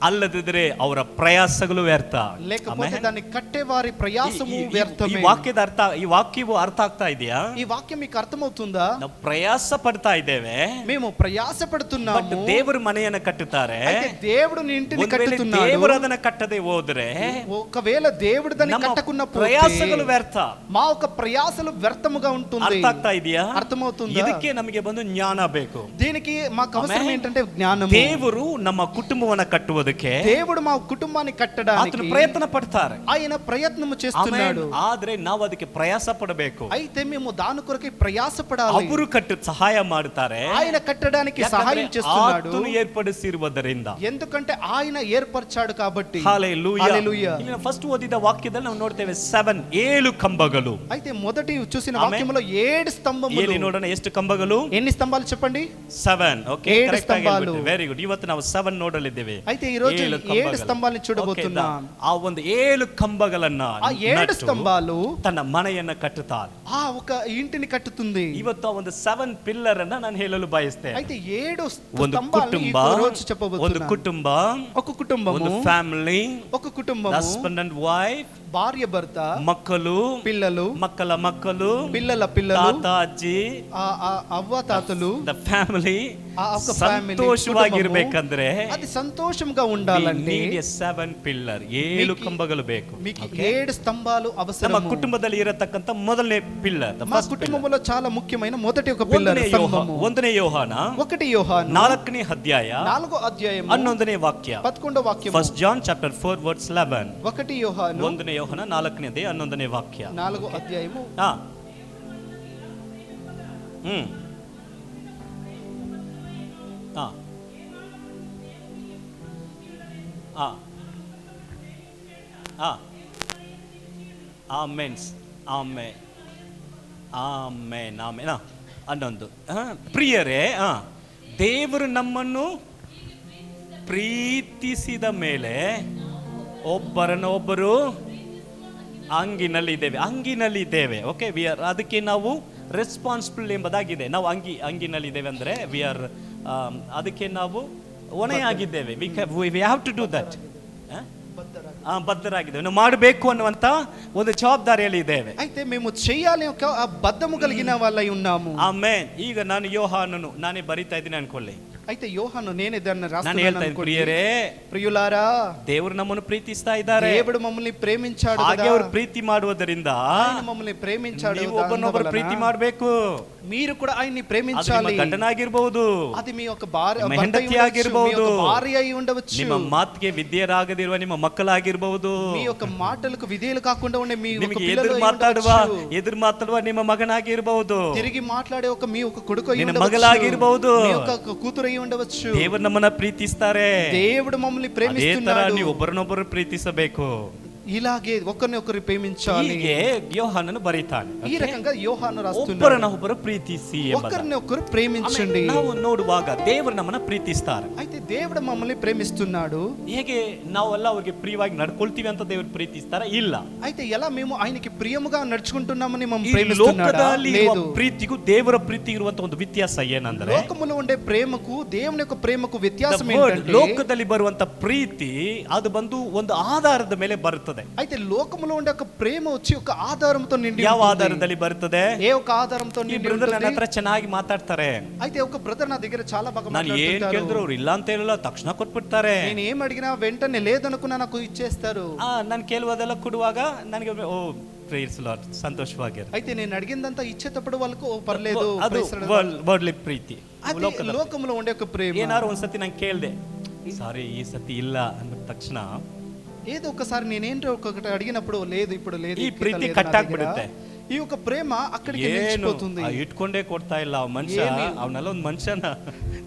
ಅಲ್ಲದಿದ್ದರೆ ಅವರ ಪ್ರಯಾಸಗಳು ವ್ಯರ್ಥ. లేకపోతే దాన్ని కట్టేవారి ప్రయాసము ಈ వ్యర్థమే. ವಾಕ್ಯದ ಅರ್ಥ, ಈ ವಾಕ್ಯವು ಅರ್ಥ ಆಗ್ತಾ ಇದೆಯಾ? ఈ వాక్యం మీకు అర్థమవుతుందా? ನಾವು ಪ್ರಯಾಸ ಪಡ್ತಾ ಇದ್ದೇವೆ, మేము ప్రయాస ಬಟ್ పడుతున్నాము. ದೇವರು ಮನೆಯನ್ನು ಕಟ್ಟುತ್ತಾರೆ. అయితే దేవుడు నీ ఇంటిని ಒಂದ್ ವೇಳೆ కట్టుతున్నాడు. ದೇವರು ಅದನ್ನ ಕಟ್ಟದೆ ಹೋದ್ರೆ ఒకవేళ దేవుడు దాన్ని ನಮ್ಮ కట్టకున్నప్పుడు ಪ್ರಯಾಸಗಳು ವ್ಯರ್ಥ. మా ఒక ప్రయాసలు వ్యర్థముగా ఉంటుంది. ಅರ್ಥ ಆಗ್ತಾ ಇದೆಯಾ? అర్థమవుతుందా? ಇದಕ್ಕೆ ನಮಗೆ ಬಂದು ಜ್ಞಾನ ಬೇಕು. దీనికి మాకు అవసరం ಆಮೆನ್. ఏంటంటే జ్ఞానము. ದೇವರು ನಮ್ಮ ಕುಟುಂಬವನ್ನ ಕಟ್ಟುವುದಕ್ಕೆ దేవుడు మా కుటుంబాన్ని కట్టడానికి ಆತನು ಪ್ರಯತ್ನ ಪಡ್ತಾರೆ. ఆయన ప్రయత్నము చేస్తున్నాడు. ಆಮೆನ್. ಆದ್ರೆ ನಾವು ಅದಕ್ಕೆ ಪ್ರಯಾಸ ಪಡಬೇಕು. అయితే మేము దాని కొరకే ప్రయాసపడాలి. ಅವರು ಕಟ್ಟು ಸಹಾಯ ಮಾಡುತ್ತಾರೆ. ఆయన కట్టడానికి ಯಾಕಂದ್ರೆ సహాయం చేస్తున్నాడు. ಆತನು ಏರ್ಪಡಿಸಿರುವುದರಿಂದ. ఎందుకంటే ఆయన ఏర్పరిచాడు కాబట్టి. ಹಲ್ಲೆಲೂಯಾ. హల్లెలూయా. ಇಲ್ಲಿ ಫಸ್ಟ್ ಓದಿದ ವಾಕ್ಯದಲ್ಲಿ ನಾವು ನೋಡ್ತೇವೆ 7 ಕಂಬಗಳು. అయితే మొదటి చూసిన ఆమెన్. వాక్యములో 7 స్తంభములు. ಎಲ್ಲಿ ನೋಡೋಣ ಎಷ್ಟು ಕಂಬಗಳು? ఎన్ని స్తంభాలు చెప్పండి? 7. ಓಕೆ, 7 ಕರೆಕ್ಟ್ ಆಗಿ ಸ್ತಂಭಾಲು. Very good. ಇವತ್ತು ನಾವು 7 ನೋಡಲಿದ್ದೇವೆ. అయితే ఈ రోజు ಏಳು 7 ಕಂಬಗಳು. స్తంభాలని చూడబోతున్నాం. Okay, ಆ ಒಂದು 7 ಕಂಬಗಳನ್ನ ఆ 7 ನಟ್ಟು స్తంభాలు ತನ್ನ ಮನೆಯನ್ನ ಕಟ್ಟುತ್ತಾರೆ. ఆ ఒక ఇంటిని కట్టుతుంది. ಇವತ್ತು ಆ ಒಂದು 7 ಪಿಲ್ಲರ್ ಅನ್ನ ನಾನು ಹೇಳಲು ಬಯಸ್ತೇನೆ. అయితే 7 ಒಂದು స్తంభాలని ఈ ಕುಟುಂಬ, రోజు ಒಂದು చెప్పబోతున్నాం. ಕುಟುಂಬ, ఒక కుటుంబము, ಒಂದು ಫ್ಯಾಮಿಲಿ, ఒక కుటుంబము, ಹಸ್ಬೆಂಡ್ ಅಂಡ್ ವೈಫ್, భార్య భర్త, ಮಕ್ಕಳು, పిల్లలు, ಮಕ್ಕಳ ಮಕ್ಕಳು, పిల్లల పిల్లలు, ತಾತ ಅಜ್ಜಿ, అవ్వ తాతలు, ದ ಫ್ಯಾಮಿಲಿ ఆ ఒక ఫ్యామిలీ ಸಂತೋಷವಾಗಿರ್ಬೇಕಂದ್ರೆ అది సంతోషంగా ఉండాలంటే 7 ಪಿಲ್ಲರ್ 7 ಕಂಬಗಳು ಬೇಕು. మీకు 7 స్తంభాలు ನಮ್ಮ అవసరం. ಕುಟುಂಬದಲ್ಲಿ ಇರತಕ್ಕಂತ ಮೊದಲನೇ ಪಿಲ್ಲರ್, మా కుటుంబంలో చాలా ముఖ్యమైన మొదటి ఒక పిల్లర్ స్తంభము. 1ನೇ ಯೋಹಾನ 1 యోహాను 4ನೇ ಅಧ್ಯಾಯ 4వ అధ్యాయం 11ನೇ ವಾಕ್ಯ. 11వ వాక్యం. 1 John chapter 4 verse 11. 1 యోహాను 1ನೇ ಯೋಹಾನ 4ನೇ ಅಧ್ಯಾಯ 11ನೇ ವಾಕ್ಯ. 4వ అధ్యాయము. ಆಮೆನ್ಸ್ ಆಮೆನ್ ಆಮೆನ್ ಆಮೆನ್. ಅನ್ನೊಂದು ಪ್ರಿಯರೇ, ದೇವರು ನಮ್ಮನ್ನು ಪ್ರೀತಿಸಿದ ಮೇಲೆ ಒಬ್ಬರನ್ನೊಬ್ಬರು ಅಂಗಿನಲ್ಲಿದ್ದೇವೆ. ಓಕೆ, ವಿ ಆರ್, ಅದಕ್ಕೆ ನಾವು ರೆಸ್ಪಾನ್ಸಿಬಲ್ ಎಂಬುದಾಗಿದೆ. ನಾವು ಅಂಗಿನಲ್ಲಿದ್ದೇವೆ ಅಂದರೆ ವಿ ಆರ್, ಅದಕ್ಕೆ ನಾವು ಹೊಣೆಯಾಗಿದ್ದೇವೆ. We have to do that. ಬದ್ಧರಾಗಿದ್ದೇವೆ, ನಾವು ಮಾಡಬೇಕು ಅನ್ನುವಂತ ಒಂದು ಜವಾಬ್ದಾರಿಯಲ್ಲಿ ಇದ್ದೇವೆ. అయితే మేము చేయాలి ఒక బద్ధము కలిగిన వాళ్ళై ఉన్నాము. ಆಮೆನ್. ಈಗ ನಾನು ಯೋಹಾನನು ನಾನೇ ಬರಿತಾ ಇದ್ದೀನಿ ಅನ್ಕೊಳ್ಳಿ. అయితే యోహాను నేనే దాన్ని ನಾನು ಹೇಳ್ತಾ ಇದ್ದೀನಿ, రాస్తున్నాను. ಪ್ರಿಯರೇ, ప్రియులారా, ದೇವರು ನಮ್ಮನ್ನು ಪ್ರೀತಿಸ್ತಾ ಇದ್ದಾರೆ. దేవుడు మమ్మల్ని ప్రేమించాడు ಹಾಗೆ కదా. ಅವರು ಪ್ರೀತಿ ಮಾಡುವುದರಿಂದ ఆయన మమ్మల్ని ప్రేమించాడు. ನೀವು ಒಬ್ಬನೊಬ್ಬರು ಪ್ರೀತಿ ಮಾಡಬೇಕು. మీరు కూడా ఆయన్ని ಅದು ప్రేమించాలి. ನಿಮ್ಮ ಗಂಡನಾಗಿರ್ಬಹುದು, అది మీ యొక్క భార్య, ನಿಮ್ಮ భర్త ಹೆಂಡತಿ అయి ಆಗಿರ್ಬಹುದು, ఉండవచ్చు, మీ యొక్క భార్య అయి ఉండవచ్చు, ನಿಮ್ಮ ಮಾತಿಗೆ ವಿಧೇಯರಾಗದಿರುವ ನಿಮ್ಮ ಮಕ್ಕಳಾಗಿರ್ಬಹುದು, మీ యొక్క మాటలకు విధేయులు కాకుండా ఉండే మీ యొక్క ನಿಮಗೆ పిల్లలు ಎದುರು అయి ಮಾತಾಡುವ ನಿಮ್ಮ ಮಗನಾಗಿರ್ಬಹುದು, తిరిగి మాట్లాడే ఒక మీ యొక్క కొడుకు అయి ನಿನ್ನ ఉండవచ్చు, ಮಗಳಾಗಿರ್ಬಹುದು, మీ యొక్క కూతురు అయి ఉండవచ్చు. ದೇವರು ನಮ್ಮನ್ನ ಪ್ರೀತಿಸ್ತಾರೆ. దేవుడు మమ్మల్ని ಅದೇ ತರ ప్రేమిస్తున్నాడు. ನೀವು ಒಬ್ಬರನ್ನೊಬ್ಬರು ಪ್ರೀತಿಸಬೇಕು. ఇలాగే ఒకరిని ఒకరు ప్రేమించాలి. ಹೀಗೆ ಯೋಹಾನನು ಬರೀತಾನೆ. ఈ రకంగా యోహాను రాస్తున్నాడు. ಒಬ್ಬರನ್ನೊಬ್ಬರು ಪ್ರೀತಿಸಿ ಎಂಬುದಾಗಿ. ఒకరిని ఒకరు ప్రేమించండి. ನಾವು ನೋಡುವಾಗ ದೇವರು ನಮ್ಮನ್ನ ಪ್ರೀತಿಸ್ತಾರೆ. అయితే దేవుడు మమ్మల్ని ప్రేమిస్తున్నాడు. ಹೇಗೆ ನಾವೆಲ್ಲ ಅವ್ರಿಗೆ ಪ್ರಿಯವಾಗಿ ನಡ್ಕೊಳ್ತೀವಿ ಅಂತ ದೇವರು ಪ್ರೀತಿಸ್ತಾರ? ಇಲ್ಲ. అయితే ఎలా మేము ఆయనకి ప్రియముగా నడుచుకుంటున్నామని మనం ಈ ప్రేమిస్తున్నాడా? ಲೋಕದಲ್ಲಿ ಇರುವ లేదు. ಪ್ರೀತಿಗೂ ದೇವರ ಪ್ರೀತಿ ಇರುವಂತ ಒಂದು ವ್ಯತ್ಯಾಸ ಏನಂದ್ರೆ, లోకములో ఉండే ప్రేమకు దేవుని యొక్క ప్రేమకు వ్యత్యాసం the word, ఏంటంటే, ಲೋಕದಲ್ಲಿ ಬರುವಂತ ಪ್ರೀತಿ ಅದು ಬಂದು ಒಂದು ಆಧಾರದ ಮೇಲೆ ಬರುತ್ತದೆ. అయితే లోకములో ఉండే ఒక ప్రేమ వచ్చి ఒక ఆధారంతో నిండి ಯಾವ ఉంటుంది. ఆధాರದಲ್ಲಿ ಬರುತ್ತದೆ? ఏ ఒక ఆధారంతో ಈ నిండి ಬ್ರದರ್ ನನ್ನ ఉంటుంది. ಹತ್ರ ಚೆನ್ನಾಗಿ ಮಾತಾಡ್ತಾರೆ. అయితే ఒక బ్రదర్ నా దగ్గర చాలా బాగా ನಾನು ಏನ್ మాట్లాడుతుంటారు. ಕೇಳಿದ್ರು ಅವ್ರು ಇಲ್ಲ ಅಂತ ಹೇಳಲ್ಲ, ತಕ್ಷಣ ಕೊಟ್ಬಿಡ್ತಾರೆ. నేను ఏం అడిగినా వెంటనే లేదనుకున్నా నాకు ఇచ్చేస్తారు. ನಾನು ಕೇಳುವುದೆಲ್ಲ ಕೊಡುವಾಗ ನನಗೆ ಓ ಪ್ರೇಸ್ ಲಾರ್ಡ್ ಸಂತೋಷವಾಗಿರು. అయితే నేను అడిగిందంతా ఇచ్చేటప్పుడు వాళ్ళకు ఓ పర్లేదు, ಅದು praise the Lord. ವರ್ಡ್ಲಿ ಪ್ರೀತಿ. అది లోకములో ఉండే ఒక ప్రేమ. ಏನಾರು ಒಂದ್ಸತಿ ನಂಗೆ ಕೇಳ್ದೆ, ಸಾರಿ ಈ ಸತಿ ಇಲ್ಲ ಅಂದ ತಕ್ಷಣ ఏదో ఒకసారి నేనేంటో ఒకటి అడిగినప్పుడు లేదు, ఇప్పుడు లేదు, ಈ ఇక్కడ ಪ್ರೀತಿ లేదు నా ಕಟ್ దగ్గర. ಆಗ್ಬಿಡುತ್ತೆ. ఈ యొక్క ప్రేమ అక్కడికి ಏನು నిలిచిపోతుంది. ಇಟ್ಕೊಂಡೇ ಕೊಡ್ತಾ ಇಲ್ಲ ಆ ಮನುಷ್ಯ. ಅವನೆಲ್ಲ ಒಂದು ಮನುಷ್ಯನ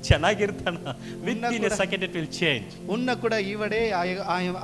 ಚೆನ್ನಾಗಿರ್ತಾನ, with in a second it will change. ఉన్న కూడా ఈవడే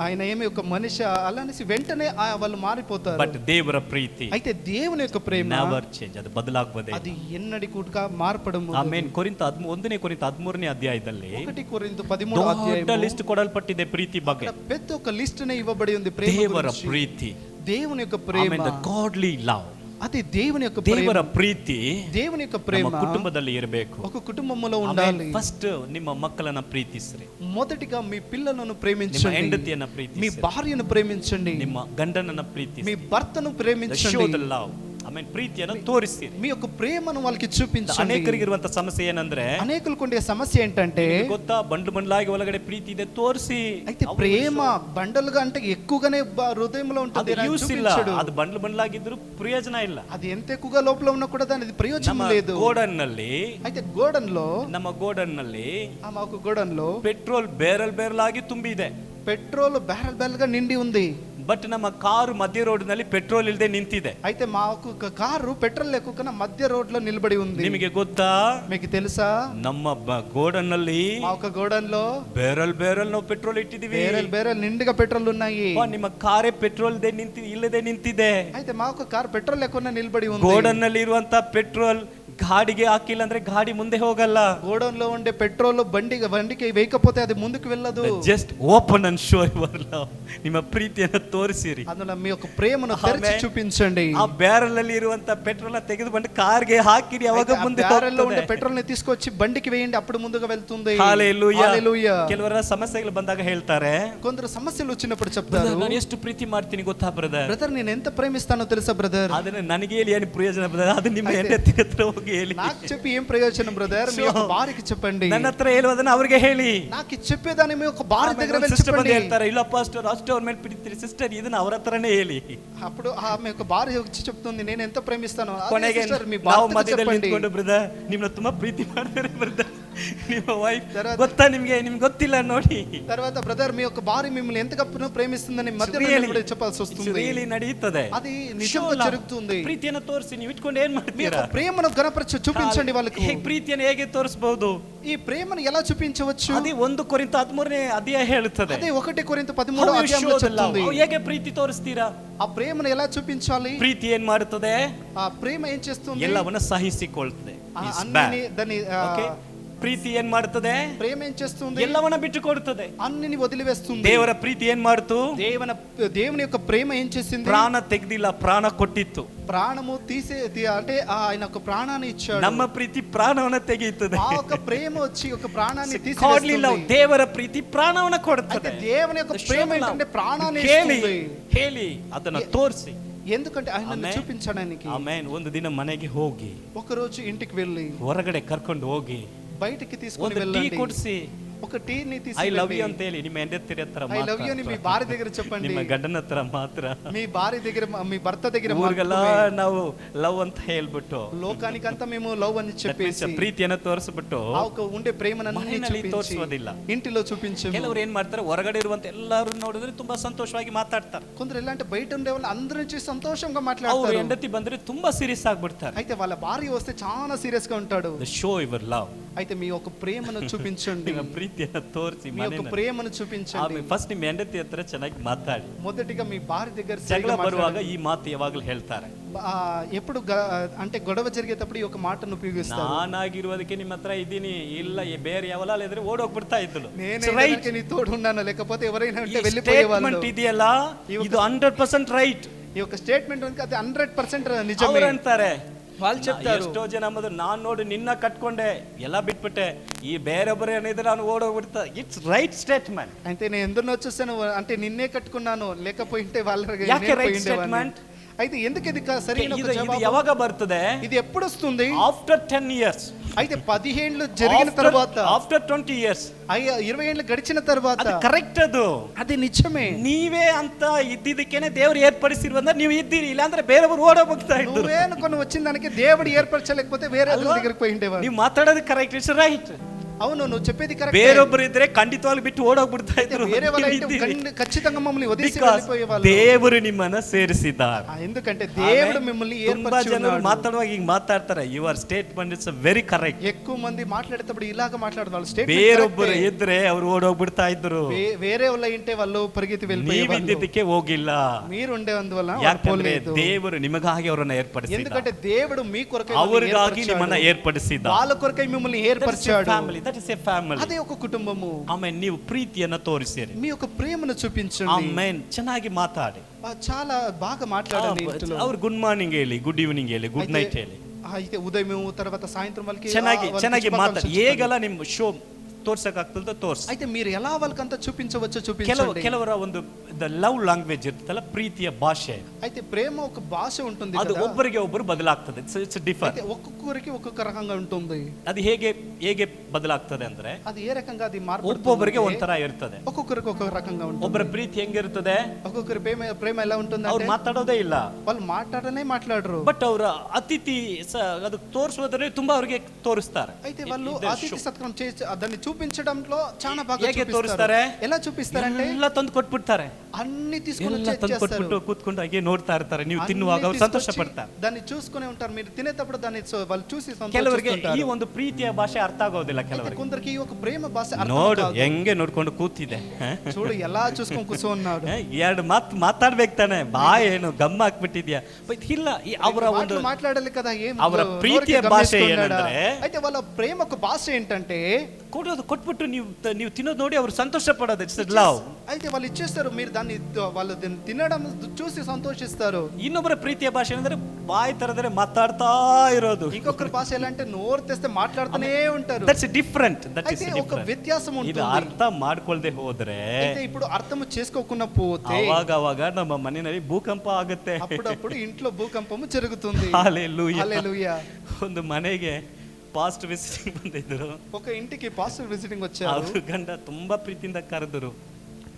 ఆయన ఏమి ఒక మనిషి అలానేసి వెంటనే వాళ్ళు మారిపోతారు. ಬಟ್ ದೇವರ ಪ್ರೀತಿ అయితే దేవుని యొక్క ప్రేమ ನೆವರ್ ಚೇಂಜ್, ಅದು ಬದಲಾಗಬಹುದೇ. అది ఎన్నడి కూడా మార్పడము. ಆಮೇನ್. ಕೊರಿಂಥ 1ನೇ ಕೊರಿಂಥ 13ನೇ ಅಧ್ಯಾಯದಲ್ಲಿ 1 కొరింథీ 13వ అధ్యాయము ದೊಡ್ಡ ಲಿಸ್ಟ್ ಕೊಡಲ್ಪಟ್ಟಿದೆ ಪ್ರೀತಿ ಬಗ್ಗೆ. పెద్ద ఒక లిస్ట్ నే ఇవ్వబడి ఉంది ప్రేమ ದೇವರ గురించి. ಪ್ರೀತಿ, దేవుని యొక్క ప్రేమ, ಆಮೇನ್, ದ ಗಾಡ್ಲಿ ಲವ್. అది దేవుని యొక్క ప్రేమ. ದೇವರ ಪ್ರೀತಿ దేవుని యొక్క ప్రేమ ನಮ್ಮ ಕುಟುಂಬದಲ್ಲಿ ಇರಬೇಕು. ఒక కుటుంబంలో ఉండాలి. ಫಸ್ಟ್ ನಿಮ್ಮ ಮಕ್ಕಳನ್ನ ಪ್ರೀತಿಸ್ರಿ, మొదటిగా మీ పిల్లలను ನಿಮ್ಮ ప్రేమించండి, ಹೆಂಡತಿಯನ್ನ మీ ಪ್ರೀತಿಸಿ, భార్యను ప్రేమించండి, ನಿಮ್ಮ ಗಂಡನನ್ನ ಪ್ರೀತಿಸಿ, మీ భర్తను ಶೋ ప్రేమించండి, ದ ಲವ್. ಆಮೇಲೆ ಪ್ರೀತಿಯನ್ನು ತೋರಿಸ್ತೀರಿ. మీ యొక్క ప్రేమను వాళ్ళకి చూపించండి. ಅನೇಕರಿಗಿರುವಂತ ಸಮಸ್ಯೆ ಏನಂದ್ರೆ, అనేకులకు ఉండే సమస్య ఏంటంటే, ಗೊತ್ತಾ, ಬಂಡು ಬಂಡ್ಲಾಗಿ ಒಳಗಡೆ ಪ್ರೀತಿ ಇದೆ ತೋರಿಸಿ, అయితే ప్రేమ బండలుగా అంటే ఎక్కువగానే హృదయంలో ఉంటుంది, ಅದು ಯೂಸ್ ಇಲ್ಲ. చూపించడు. ಅದು ಬಂಡ್ಲು ಬಂಡ್ಲಾಗಿದ್ರು ಪ್ರಯೋಜನ ಇಲ್ಲ. అది ఎంత ఎక్కువగా లోపల ఉన్నా కూడా దానికి ప్రయోజనం ನಮ್ಮ లేదు. ಗೋಡನ್ನಲ್ಲಿ, అయితే గోడన్లో, ನಮ್ಮ ಗೋಡನ್ನಲ್ಲಿ మాకు గోడన్లో ಪೆಟ್ರೋಲ್ ಬೇರಲ್ ಆಗಿ ತುಂಬಿದೆ. పెట్రోల్ బ్యారెల్ బ్యారెల్ గా నిండి ఉంది. ಬಟ್ ನಮ್ಮ ಕಾರು ಮಧ್ಯ ರೋಡ್ನಲ್ಲಿ ಪೆಟ್ರೋಲ್ ಇಲ್ಲದೆ ನಿಂತಿದೆ. అయితే మాకు కారు పెట్రోల్ లేకుండా మధ్య రోడ్ లో నిలబడి ఉంది. ನಿಮಗೆ ಗೊತ್ತಾ, మీకు తెలుసా, ನಮ್ಮ ಗೋಡನ್ನಲ್ಲಿ మా ఒక గోడన్లో ಬೇರಲ್ ನಾವು ಪೆಟ್ರೋಲ್ ಇಟ್ಟಿದೀವಿ. బేరల్ నిండుగా పెట్రోల్ ఉన్నాయి. ನಿಮ್ಮ ಕಾರೇ ಪೆಟ್ರೋಲ್ ಇಲ್ಲದೆ ನಿಂತಿದೆ. అయితే మా ఒక కారు పెట్రోల్ లేకుండా నిలబడి ఉంది. ಗೋಡನ್ನಲ್ಲಿ ಇರುವಂತ ಪೆಟ್ರೋಲ್ ಗಾಡಿಗೆ ಹಾಕಿಲ್ಲ ಅಂದ್ರೆ ಗಾಡಿ ಮುಂದೆ ಹೋಗಲ್ಲ. గోడౌన్ లో ఉండే పెట్రోల్ బండికి వేయకపోతే అది ముందుకు వెళ్ళదు. Just open and show your love. ನಿಮ್ಮ ಪ್ರೀತಿಯನ್ನು ತೋರಿಸಿರಿ. అందులో మీ యొక్క ప్రేమను తెరిచి చూపించండి. ಆ ಬ್ಯಾರಲ್ ಅಲ್ಲಿ ಇರುವಂತ ಪೆಟ್ರೋಲ್ ನ ತೆಗೆದು ಬಂದು ಕಾರ್ಗೆ ಹಾಕಿರಿ, ಅವಾಗ ಮುಂದೆ బ్యారెల్ లో ఉండే పెట్రోల్ ని తీసుకొచ్చి బండికి వేయండి, అప్పుడు ముందుగా వెళ్తుంది. హల్లెలూయా. హల్లెలూయా. ಕೆಲವರ ಸಮಸ್ಯೆಗಳು ಬಂದಾಗ ಹೇಳ್ತಾರೆ, కొందరు సమస్యలు వచ్చినప్పుడు చెప్తారు, ನಾನು ಎಷ್ಟು ಪ್ರೀತಿ ಮಾಡ್ತೀನಿ ಗೊತ್ತಾ ಬ್ರದರ್. బ్రదర్ నేను ఎంత ప్రేమిస్తానో తెలుసా బ్రదర్. ಅದನ್ನ ನನಗೆ ಹೇಳಿ ಏನು ಪ್ರಯೋಜನ ಬ್ರದರ್, ಅದು ನಿಮ್ಮ ಹೆಂಡತಿ ಹತ್ರ ಹೋಗಿ ಹೇಳಿ. నాకు చెప్పి ఏం ప్రయోజనం బ్రదర్, మీ యొక్క భార్యకి చెప్పండి. ನನ್ನ ಹತ್ರ ಹೇಳುವುದನ್ನ ಅವ್ರಿಗೆ ಹೇಳಿ. నాకు చెప్పేదాన్ని మీ యొక్క భార్య దగ్గర వెళ్ళి ಸಿಸ್ಟರ್ ಬಂದು చెప్పండి. ಹೇಳ್ತಾರೆ, ಇಲ್ಲ ಪಾಸ್ಟರ್ ಅಷ್ಟು ಅವ್ರ ಮೇಲೆ ಪ್ರೀತಿ ಸಿಸ್ಟರ್, ಇದನ್ನ ಅವ್ರ ಹತ್ರನೇ ಹೇಳಿ. అప్పుడు ఆమె యొక్క భార్య వచ్చి చెప్తుంది, నేను ఎంత ప్రేమిస్తానో. ಕೊನೆಗೆ సిస్టర్ మీ ನಾವು భార్యకి ಮಧ್ಯದಲ್ಲಿ చెప్పండి. ನಿಂತ್ಕೊಂಡು ಬ್ರದರ್ ನಿಮ್ಮನ್ನ ತುಂಬಾ ಪ್ರೀತಿ ಮಾಡ್ತಾರೆ ಬ್ರದರ್, ನಿಮ್ಮ ವೈಫ್ ಗೊತ್ತಾ ನಿಮ್ಗೆ ಗೊತ್ತಿಲ್ಲ ನೋಡಿ. తర్వాత బ్రదర్ మీ యొక్క భార్య మిమ్మల్ని ఎంతగా ప్రేమిస్తుందని మధ్యలో నిలబడి చెప్పాల్సి వస్తుంది. రియಲಿ ನಡೆಯುತ್ತದೆ, అది నిజంగా జరుగుతుంది. ಪ್ರೀತಿಯನ್ನು ತೋರಿಸಿ ನೀವು ಇಟ್ಕೊಂಡು ಏನ್ మీ ಮಾಡ್ತೀರಾ? యొక్క ప్రేమను గణపరచు చూపించండి వాళ్ళకి. ಪ್ರೀತಿಯನ್ನು ಹೇಗೆ ತೋರಿಸಬಹುದು? ఈ ప్రేమను ఎలా చూపించవచ్చు? ಅದೇ 1 ಕೊರಿಂಥ 13ನೇ ಅಧ್ಯಾಯ ಹೇಳುತ್ತದೆ. అదే 1 కొరింథీ 13వ అధ్యాయంలో చెప్తుంది. ಹೇಗೆ ಪ್ರೀತಿ ತೋರಿಸ್ತೀರಾ? ఆ ప్రేమను ఎలా చూపించాలి? ಪ್ರೀತಿ ಏನ್ ಮಾಡುತ್ತದೆ? ఆ ప్రేమ ఏం చేస్తుంది? ಎಲ್ಲವನ್ನ ಸಹಿಸಿಕೊಳ್ಳುತ್ತದೆ. అన్ని దాని ಪ್ರೀತಿ ಏನ್ ಮಾಡುತ್ತದೆ? ప్రేమ ఏం చేస్తుంది? ಎಲ್ಲವನ್ನ ಬಿಟ್ಟು ಕೊಡುತ್ತದೆ, అన్నిని వదిలివేస్తుంది. ದೇವರ ಪ್ರೀತಿ ಏನ್ ಮಾಡ್ತು? దేవుని యొక్క ప్రేమ ఏం చేసింది? ಪ್ರಾಣ ತೆಗೆದಿಲ್ಲ, ಪ್ರಾಣ ಕೊಟ್ಟಿತ್ತು. ప్రాణము అంటే ఆయన ఒక ప్రాణాన్ని ఇచ్చాడు. ನಮ್ಮ ಪ್ರೀತಿ ಪ್ರಾಣವನ್ನ ತೆಗೆಯುತ್ತದೆ. ఆ ఒక ప్రేమ వచ్చి ఒక ప్రాణాన్ని Godly తీసేస్తుంది. love, ದೇವರ ಪ್ರೀತಿ ಪ್ರಾಣವನ್ನ ಕೊಡುತ್ತದೆ. దేవుని యొక్క ప్రేమ ఏంటంటే ప్రాణాన్ని ಹೇಳಿ ఇస్తుంది. ಹೇಳಿ ಅದನ್ನ ತೋರಿಸಿ. ఎందుకంటే ఆయనను చూపించడానికి. ಆಮೆನ್. ಒಂದು ದಿನ ಮನೆಗೆ ಹೋಗಿ, ఒక రోజు ఇంటికి వెళ్ళి ಹೊರಗಡೆ ಕರ್ಕೊಂಡು ಹೋಗಿ, బయటికి తీసుకొని ಒಂದು ಟೀ వెళ్ళండి. ಕೊಡಿಸಿ, ఒక టీని ಐ ಲವ್ తీసుకొని ಯು ಅಂತ ಹೇಳಿ ನಿಮ್ಮ ಹೆಂಡತಿ ಹತ್ರ ఐ లవ్ యు అని మీ భార్య దగ్గర చెప్పండి. ನಿಮ್ಮ ಗಂಡನ ಹತ್ರ ಮಾತ್ರ, మీ భార్య దగ్గర మీ భర్త దగ్గర ಊರಿಗೆಲ್ಲ మాత్రమే. ನಾವು ಲವ್ ಅಂತ ಹೇಳ್ಬಿಟ್ಟು, లోకానికంతా మేము లవ్ అని చెప్పేసి ಪ್ರೀತಿಯನ್ನ ತೋರಿಸ್ಬಿಟ್ಟು ఆ ఒక ఉండే ప్రేమనన్నీ ಮನೆಯಲ್ಲಿ చూపించి ತೋರಿಸೋದಿಲ್ಲ. ఇంటిలో చూపించము. ಕೆಲವರು ಏನ್ ಮಾಡ್ತಾರೆ, ಹೊರಗಡೆ ಇರುವಂತ ಎಲ್ಲರೂ ನೋಡಿದ್ರೆ ತುಂಬಾ ಸಂತೋಷವಾಗಿ ಮಾತಾಡ್ತಾರೆ. కొందరు ఎలా అంటే బయట ఉండే వాళ్ళు అందరి నుంచి సంతోషంగా ಅವ್ರ మాట్లాడతారు. ಹೆಂಡತಿ ಬಂದ್ರೆ ತುಂಬಾ ಸೀರಿಯಸ್ ಆಗ್ಬಿಡ್ತಾರೆ. అయితే వాళ్ళ భార్య వస్తే చాలా సీరియస్ గా ఉంటాడు. Show your love. అయితే మీ యొక్క ప్రేమను చూపించండి. ನಿಮ್ಮ ಪ್ರೀತಿಯನ್ನ ತೋರಿಸಿ మీ యొక్క ప్రేమను చూపించండి. ಫಸ್ಟ್ ನಿಮ್ಮ ಹೆಂಡತಿ ಹತ್ರ ಚೆನ್ನಾಗಿ ಮಾತಾಡಿ. మొదటిగా మీ భార్య దగ్గర ಜಗಳ ಬರುವಾಗ ಈ ಮಾತು ಯಾವಾಗಲೂ ಹೇಳ್ತಾರೆ. ఎప్పుడు అంటే గొడవ జరిగేటప్పుడు ఈ ఒక మాటను ఉపయోగిస్తారు. ನಾನಾಗಿರುವುದಕ್ಕೆ ನಿಮ್ಮ ಹತ್ರ ಇದ್ದೀನಿ, ಇಲ್ಲ ಬೇರೆ ಯಾವಲ್ಲ ಇದ್ರೆ ಓಡೋಗ್ಬಿಡ್ತಾ ಇದ್ದಳು. నేనే నీ తోడు ఉన్నాను, లేకపోతే ఎవరైనా ఉంటే వెళ్ళిపోయేవాళ్ళు. ಇದೆಯಲ್ಲ ಇದು 100% ರೈಟ್. ఈ యొక్క స్టేట్మెంట్ అది 100% నిజమే ಅಂತಾರೆ. వాళ్ళు చెప్తారు. ಎಷ್ಟೋ ಜನ ಅಂಬುದು, ನಾನ್ ನೋಡಿ ನಿನ್ನ ಕಟ್ಕೊಂಡೆ ಎಲ್ಲ ಬಿಟ್ಬಿಟ್ಟೆ, ಈ ಬೇರೊಬ್ಬರು ಏನಿದ್ರೆ ನಾನು ಓಡೋಗ್ಬಿಡ್ತಾ. It's right statement. అంటే నేను ఎందుకు వచ్చేసాను అంటే నిన్నే కట్టుకున్నాను, లేకపోతే వాళ్ళ ಯಾಕೆ ರೈಟ್ ಸ್ಟೇಟ್ಮೆಂಟ್? అయితే ఎందుకు ఇది సరైన ಇದು ಯಾವಾಗ ಬರ್ತದೆ? ఇది ఎప్పుడు వస్తుంది? After 10 years. అయితే 10 ఏళ్ళు జరిగిన తర్వాత, ఆఫ్టర్ 20 years, 20 ఏళ్ళు గడిచిన తర్వాత. ಅದು ಕರೆಕ್ಟ್, అది నిజమే. ನೀವೇ ಅಂತ ಇದ್ದಿದ್ದಕ್ಕೇನೆ ದೇವರು ಏರ್ಪಡಿಸಿರುವಂದ್ರೆ ನೀವು ಇದ್ದೀರಿ, ಇಲ್ಲಾಂದ್ರೆ ಬೇರೆಯವರು ಓಡೋಗ್ತಾ ಇದ್ರು. నువ్వే అనుకొని వచ్చిన దానికి దేవుడు ఏర్పరచలేకపోతే వేరే వాళ్ళ దగ్గరికి పోయి ఉండేవారు. ನೀವು ಮಾತಾಡೋದು ಕರೆಕ್ಟ್, ಇಟ್ಸ್ ರೈಟ್. అవును, నువ్వు చెప్పేది కరెక్ట్. ಬೇರೊಬ್ಬರು ಇದ್ರೆ ಖಂಡಿತವಾಗಿ ಬಿಟ್ಟು ಓಡೋಗ್ಬಿಡ್ತಾ ಇದ್ರು. వేరే వాళ్ళు ఖచ్చితంగా మమ్మల్ని వదిలేసి వెళ్ళిపోయేవాళ్ళు. ದೇವರು ನಿಮ್ಮನ್ನ ಸೇರಿಸಿದ್ದಾರೆ. ఎందుకంటే దేవుడు మిమ్మల్ని ತುಂಬಾ ಜನರು ఏర్పరచున్నాడు. ಮಾತಾಡುವಾಗ ಈಗ ಮಾತಾಡ್ತಾರೆ, your statement it's very correct. ఎక్కువ మంది మాట్లాడేటప్పుడు ఇలాగ మాట్లాడుతున్నారు. స్టేట్మెంట్ ಬೇರೊಬ್ಬರು ಇದ್ರೆ ಅವರು ಓಡೋಗ್ಬಿಡ್ತಾ ಇದ್ರು. వేరే వాళ్ళ ఇంటే వాళ్ళు పరిగెత్తి వెళ్ళిపోయేవాళ్ళు. ನೀವಿದ್ದಕ್ಕೆ ಹೋಗಿಲ್ಲ. మీరు ఉండేందువల్ల ಯಾಕಂದ್ರೆ ದೇವರು ನಿಮಗಾಗಿ ಅವರನ್ನ ಏರ್ಪಡಿಸಿದ. ఎందుకంటే దేవుడు మీ కొరకై ಅವರಿಗಾಗಿ ನಿಮ್ಮನ್ನ ಏರ್ಪಡಿಸಿದ. వాళ్ళ కొరకై మిమ్మల్ని ఏర్పరిచాడు. That is a family. అదే ఒక కుటుంబము. ಆಮೇಲೆ ನೀವು ಪ್ರೀತಿಯನ್ನ ತೋರಿಸಿರಿ. మీ యొక్క ప్రేమను చూపించండి. ಆಮೇಲೆ ಚೆನ್ನಾಗಿ ಮಾತಾಡಿ. చాలా బాగా మాట్లాడండి. ಅವ್ರು ಗುಡ್ ಮಾರ್ನಿಂಗ್ ಹೇಳಿ, ಗುಡ್ ಈವ್ನಿಂಗ್ ಹೇಳಿ, ಗುಡ್ ನೈಟ್ ಹೇಳಿ. అయితే ఉదయం తర్వాత సాయంత్రం వాళ్ళకి ಚೆನ್ನಾಗಿ ಮಾತಾಡಿ. ಹೇಗಲ್ಲ ನಿಮ್ಮ ಶೋ ತೋರ್ಸಕ್ಕಾಗ್ತದ ತೋರ್ಸಿ. అయితే మీరు ఎలా వాళ్ళకంతా చూపించవచ్చో చూపించండి. ಕೆಲವರ ಒಂದು ದ ಲವ್ ಲ್ಯಾಂಗ್ವೇಜ್ ಇರ್ತಲ್ಲ, ಪ್ರೀತಿಯ ಭಾಷೆ. అయితే ప్రేమ ఒక భాష ఉంటుంది ಅದು కదా. ಒಬ್ಬರಿಗೆ ಒಬ್ಬರು ಬದಲಾಗ್ತದೆ. It's different. అయితే ఒక్కొక్కరికి ఒక్కొక్క రకంగా ఉంటుంది. ಅದು ಹೇಗೆ ಬದಲಾಗ್ತದೆ ಅಂದ್ರೆ, అది ఏ రకంగా అది మార్పు ಒಬ್ಬೊಬ್ಬರಿಗೆ ಒಂಥರ ಇರ್ತದೆ. ఒక్కొక్కరికి ఒక్కొక్క రకంగా ఉంటుంది. ಒಬ್ಬರ ಪ್ರೀತಿ ಹೆಂಗಿರ್ತದೆ, ఒక్కొక్కరి ప్రేమ ఎలా ఉంటుంది ಅವ್ರು అంటే ಮಾತಾಡೋದೇ ಇಲ್ಲ, వాళ్ళు మాట్లాడరు. ಬಟ್ ಅವರ ಅತಿಥಿ ಅದು ತೋರಿಸೋದ್ರೆ ತುಂಬಾ ಅವ್ರಿಗೆ ತೋರಿಸ್ತಾರೆ. అయితే వాళ్ళు అతిథి సత్కారం చేసి దాన్ని చూపించడంలో చాలా బాగా ಹೇಗೆ చూపిస్తారు. ತೋರಿಸ್ತಾರೆ? ఎలా చూపిస్తారంటే ಎಲ್ಲ ತಂದು ಕೊಟ್ಬಿಡ್ತಾರೆ, అన్ని తీసుకొని ಎಲ್ಲ ತಂದು ಕೊಟ್ಬಿಟ್ಟು ಕೂತ್ಕೊಂಡು ಹಾಗೆ ನೋಡ್ತಾ ಇರ್ತಾರೆ. ನೀವು ತಿನ್ನುವಾಗ ಅವ್ರು ಸಂತೋಷ ಪಡ್ತಾರೆ. దాన్ని చూసుకునే ఉంటారు. మీరు తినేటప్పుడు దాన్ని వాళ్ళు చూసి ಕೆಲವರಿಗೆ ಈ సంతోషిస్తుంటారు. ಒಂದು ಪ್ರೀತಿಯ ಭಾಷೆ ಅರ್ಥ ಆಗೋದಿಲ್ಲ. అయితే ಕೆಲವರಿಗೆ కొందరికి ఈ ఒక ప్రేమ భాష అర్థం ನೋಡು కాదు. ಹೆಂಗೆ ನೋಡ್ಕೊಂಡು ಕೂತಿದೆ, చూడు ఎలా చూసుకొని కూర్చోన్నాడు. ಎರಡು ಮಾತು ಮಾತಾಡ್ಬೇಕು ತಾನೆ, ಬಾಯ್ ಏನು ಗಮ್ಮ ಹಾಕ್ಬಿಟ್ಟಿದ್ಯಾ? ಇಲ್ಲ, ಅವರ ಒಂದು మాట్లాడాలి కదా, ఏం ಅವರ నోరుకి ಪ್ರೀತಿಯ ಭಾಷೆ గమనిస్తున్నాడా? ಏನಂದ್ರೆ అయితే వాళ్ళ ప్రేమకు భాష ఏంటంటే ಕೊಡೋದು, ಕೊಟ್ಬಿಟ್ಟು ನೀವು ತಿನ್ನೋದು ನೋಡಿ ಅವ್ರು ಸಂತೋಷ ಪಡೋದು. It's love. అయితే వాళ్ళు ఇచ్చేస్తారు, మీరు దాన్ని వాళ్ళు తినడం చూసి సంతోషిస్తారు. ಇನ್ನೊಬ್ಬರ ಪ್ರೀತಿಯ ಭಾಷೆ ಏನಂದ್ರೆ ಬಾಯಿ ತರದ್ರೆ ಮಾತಾಡ್ತಾ ಇರೋದು. ఇంకొకరి భాష ఎలా అంటే నోరు తెస్తే మాట్లాడుతూనే ఉంటారు. That's different. ದಟ್ ಇಸ್ అయితే ఒక వ్యత్యాసం ಇದು ఉంటుంది. ಅರ್ಥ ಮಾಡ್ಕೊಳ್ದೆ ಹೋದ್ರೆ అయితే ఇప్పుడు అర్థం చేసుకోకుండా పోతే ಅವಾಗ ನಮ್ಮ ಮನೆಯಲ್ಲಿ ಭೂಕಂಪ ಆಗುತ್ತೆ. అప్పుడప్పుడు ఇంట్లో భూకంపము జరుగుతుంది. Hallelujah. హల్లెలూయా. ಒಂದು ಮನೆಗೆ ಪಾಸ್ಟ್ ವಿಸಿಟಿಂಗ್ ಬಂದಿದ್ರು. ఒక ఇంటికి పాస్టర్ విజిటింగ్ వచ్చారు. ಅವ್ರ ಗಂಡ ತುಂಬಾ ಪ್ರೀತಿಯಿಂದ ಕರೆದ್ರು,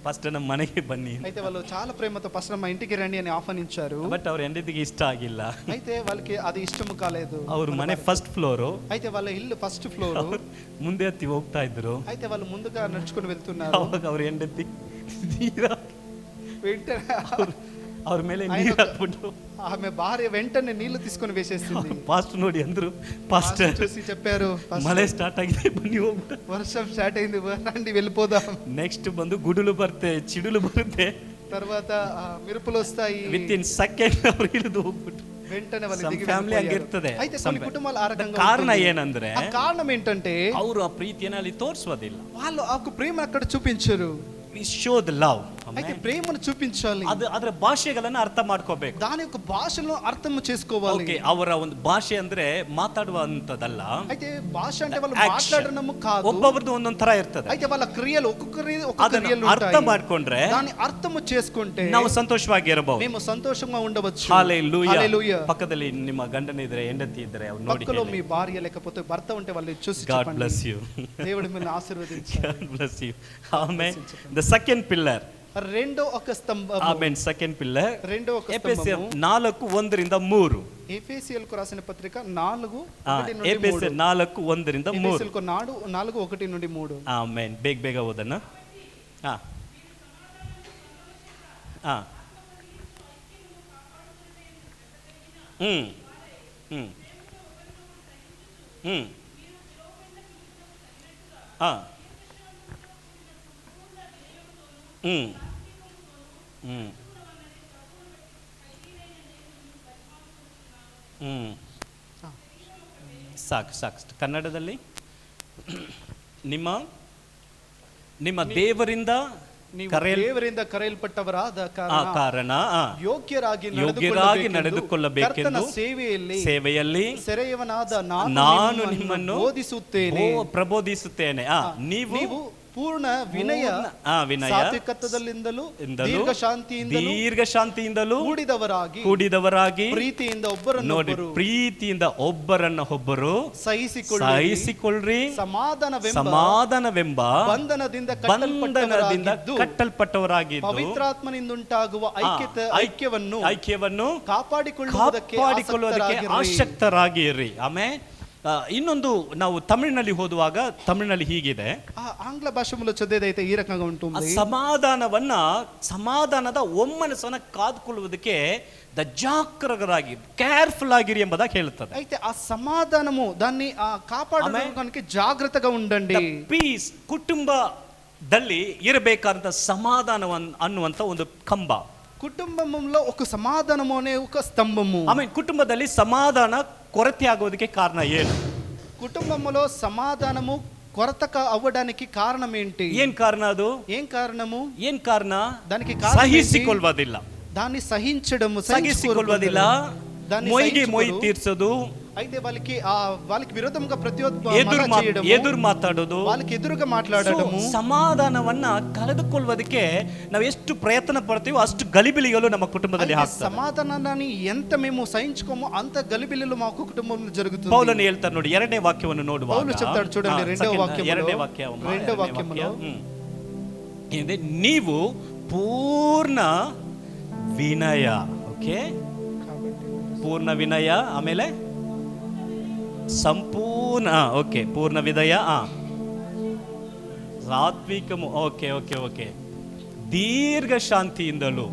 ಫಸ್ಟ್ ನಮ್ಮ ಮನೆಗೆ ಬನ್ನಿ. అయితే వాళ్ళు చాలా ప్రేమతో పాస్టర్ మా ఇంటికి రండి అని ఆహ్వానించారు. ಬಟ್ ಅವ್ರ ಹೆಂಡತಿಗೆ ಇಷ್ಟ ಆಗಿಲ್ಲ. అయితే వాళ్ళకి అది ఇష్టము కాలేదు. ಅವ್ರ ಮನೆ ಫಸ್ಟ್ ಫ್ಲೋರು, అయితే వాళ్ళ ఇల్లు ఫస్ట్ ఫ్లోర్. ಮುಂದೆ ಹತ್ತಿ ಹೋಗ್ತಾ ಇದ್ರು. అయితే వాళ్ళు ముందుగా నడుచుకొని వెళ్తున్నారు. ಅವಾಗ ಅವ್ರ ಹೆಂಡತಿ ನೀರ వెంటనే ಅವ್ರ ಮೇಲೆ ನೀರು ಹಾಕ್ಬಿಟ್ಟು ఆమె భార్య వెంటనే నీళ్లు తీసుకొని వేసేసింది. ಪಾಸ್ಟ್ ನೋಡಿ ಅಂದ್ರು, ಪಾಸ್ಟ್ చూసి చెప్పారు, ಮಳೆ ಸ್ಟಾರ್ಟ್ ಆಗಿದೆ ಬನ್ನಿ ಹೋಗ್ಬಿಟ್ಟು. వర్షం స్టార్ట్ అయింది, రండి వెళ్ళిపోదాం. ನೆಕ್ಸ್ಟ್ ಬಂದು ಗುಡುಲು ಬರುತ್ತೆ, ಚಿಡುಲು ಬರುತ್ತೆ. తర్వాత మెరుపులు వస్తాయి. ವಿತ್ ಇನ್ ಸೆಕೆಂಡ್ ಅವ್ರು ಇಳಿದು ಹೋಗ್ಬಿಟ್ಟು. వెంటనే వాళ్ళు దిగి ಫ್ಯಾಮಿಲಿ వెళ్ళిపోయారు. ಹಂಗಿರ್ತದೆ. అయితే కొన్ని కుటుంబాలు ఆ రకంగా ಕಾರಣ ఉంటుంది. ಏನಂದ್ರೆ ఆ కారణం ఏంటంటే ಅವರು ಆ ಪ್ರೀತಿಯನ್ನು ಅಲ್ಲಿ ತೋರಿಸೋದಿಲ್ಲ. వాళ్ళు ఆ ప్రేమ అక్కడ చూపించరు. We show the love. అయితే ప్రేమను చూపించాలి. ಅದರ ಭಾಷೆಗಳನ್ನ ಅರ್ಥ ಮಾಡ್ಕೋಬೇಕು. దాని యొక్క భాషను అర్థం చేసుకోవాలి. ಓಕೆ, ಅವರ ಒಂದು ಭಾಷೆ ಅಂದ್ರೆ ಮಾತಾಡುವಂತದಲ್ಲ. అయితే భాష అంటే వాళ్ళు Action. మాట్లాడడము కాదు. ಒಬ್ಬೊಬ್ರದ್ದು ಒಂದೊಂದ್ ತರ ಇರ್ತದೆ. అయితే వాళ్ళ క్రియలు ఒక్కొక్కరి ఒక్కొక్క ಅದನ್ನ క్రియలు ಅರ್ಥ ఉంటాయి. ಮಾಡ್ಕೊಂಡ್ರೆ దాన్ని అర్థము చేసుకుంటే ನಾವು ಸಂತೋಷವಾಗಿರಬಹುದು. మేము సంతోషంగా ఉండవచ్చు. ಹಾಲೆಲೂಯಾ. హల్లెలూయా. ಪಕ್ಕದಲ್ಲಿ ನಿಮ್ಮ ಗಂಡನ ಇದ್ರೆ, ಹೆಂಡತಿ ಇದ್ರೆ ಅವ್ರು ನೋಡಿ పక్కలో ಹೇಳಿ. మీ భార్య లేకపోతే భర్త ఉంటే వాళ్ళు చూసి God చెప్పండి. bless you. దేవుడు మిమ్మల్ని ఆశీర్వదించాలి. God bless you. Amen. The second pillar. రెండో ఒక స్తంభము. Amen. Second pillar. రెండో ఒక ಎಫೆಸಿಯರ್ స్తంభము. 4:1-3. ఎఫెసీయులకు రాసిన పత్రిక 4:1-3. ಎಫೆಸಿಯರ್ 4:1-3. ఎఫెసీయులకు 4:1-3. ಆಮೆನ್. ಬೇಗ ಓದೋಣ. ಹಾ ಹಾ ಹ್ಮ್ ಹ್ಮ್ ಹ್ಮ್ ಹಾ ಹ್ಮ್ ಹ್ಮ್ ಹ್ಮ್ ಸಾಕು. ಕನ್ನಡದಲ್ಲಿ ನಿಮ್ಮ ದೇವರಿಂದ ನೀವು ದೇವರಿಂದ ಕರೆಯಲ್ಪಟ್ಟವರಾದ ಕಾರಣ ಯೋಗ್ಯರಾಗಿ ನಡೆದುಕೊಳ್ಳಬೇಕೆಂದು ಸೇವೆಯಲ್ಲಿ ಸೆರೆಯವನಾದ ನಾನು ನಿಮ್ಮನ್ನು ಬೋಧಿಸುತ್ತೇನೆ, ಪ್ರಬೋಧಿಸುತ್ತೇನೆ. ನೀವು ಪೂರ್ಣ ವಿನಯ ಸಾತ್ವಿಕತ್ವದಲ್ಲಿಂದಲೂ ದೀರ್ಘ ಶಾಂತಿಯಿಂದಲೂ ಕೂಡಿದವರಾಗಿ ಪ್ರೀತಿಯಿಂದ ಒಬ್ಬರನ್ನೊಬ್ಬರು ಸಹಿಸಿಕೊಳ್ಳ್ರಿ. ಸಮಾಧಾನವೆಂಬ ಬಂಧನದಿಂದ ಕಟ್ಟಲ್ಪಟ್ಟವರಾಗಿದ್ದು ಪವಿತ್ರಾತ್ಮನಿಂದುಂಟಾಗುವ ಐಕ್ಯವನ್ನು ಕಾಪಾಡಿಕೊಳ್ಳುವುದಕ್ಕೆ ಆಸಕ್ತರಾಗಿರ್ರಿ. ಆಮೇಲೆ ಇನ್ನೊಂದು, ನಾವು ತಮಿಳಿನಲ್ಲಿ ಓದುವಾಗ ತಮಿಳಿನಲ್ಲಿ ಹೀಗಿದೆ, ಆಂಗ್ಲ ಭಾಷೆಯಲ್ಲಿ ಚದಿದೈತೆ ಈ ರಕಂగా ఉంటుంది. ಸಮಾಧಾನದ ಒಮ್ಮನಸನ್ನ ಕಾದುಕೊಳ್ಳುವುದಕ್ಕೆ ಜಾಗರೂಕರಾಗಿ, ಕೇರ್ಫುಲ್ ಆಗಿರಿ ಎಂಬುದಾಗಿ ಹೇಳುತ್ತದೆ. అయితే ఆ సమాధానము దాన్ని కాపాడడానికి జాగ్రత్తగా ఉండండి. ಪೀಸ್, ಕುಟುಂಬದಲ್ಲಿ ಇರಬೇಕಾದಂತ ಸಮಾಧಾನ ಅನ್ನುವಂತ ಒಂದು ಕಂಬ. ಕುಟುಂಬಂలో ఒక సమాధానము అనే ఒక స్తంభము. ಆಮೇಲೆ ಕುಟುಂಬದಲ್ಲಿ ಸಮಾಧಾನ ಕೊರತೆ ಆಗೋದಕ್ಕೆ ಕಾರಣ ಏನು? కుటుంబంలో సమాధానము కొరత అవ్వడానికి కారణం ఏంటి? ఏం కారణ ಅದು? ఏం కారణము? ఏం కారణ? దానికి ಸಹಿಸಿಕೊಳ್ಳುವುದಿಲ್ಲ. దాన్ని సహించడము, ಸಹಿಸಿಕೊಳ್ಳುವುದಿಲ್ಲ. ಮೊಯ್ಗೆ ಮೊಯ್ ತೀರ್ಸೋದು. అయితే వాళ్ళకి విరోధంగా ಎದುರು ಮಾತಾಡೋದು, వాళ్ళకి ఎదురుగా మాట్లాడడము. ಸಮಾಧಾನವನ್ನ ಕಳೆದುಕೊಳ್ಳುವುದಕ್ಕೆ ನಾವು ಎಷ್ಟು ಪ್ರಯತ್ನ ಪಡ್ತೀವೋ ಅಷ್ಟು ಗಲಿಬಿಲಿಗಳು ನಮ್ಮ ಕುಟುಂಬದಲ್ಲಿ ಆಗ್ತವೆ. సమాధానాన్ని ఎంత మేము సహించుకోమో అంత గలిబిలిలు మా కుటుంబంలో జరుగుతుంది. ಪೌಲನು ಹೇಳ್ತಾರೆ ನೋಡಿ, 2ನೇ ವಾಕ್ಯವನ್ನು ನೋಡುವಾಗ పౌలు చెప్తాడు చూడండి, 2వ ವಾಕ್ಯము ಇದೆ, ನೀವು ಪೂರ್ಣ ವಿನಯ. ಓಕೆ, ಪೂರ್ಣ ವಿನಯ, ಆಮೇಲೆ ಸಂಪೂರ್ಣ, ಓಕೆ, ಪೂರ್ಣ ವಿನಯ, ಸಾತ್ವಿಕము, ಓಕೆ ಓಕೆ ಓಕೆ, ದೀರ್ಘ ಶಾಂತಿಯಿಂದಲೂ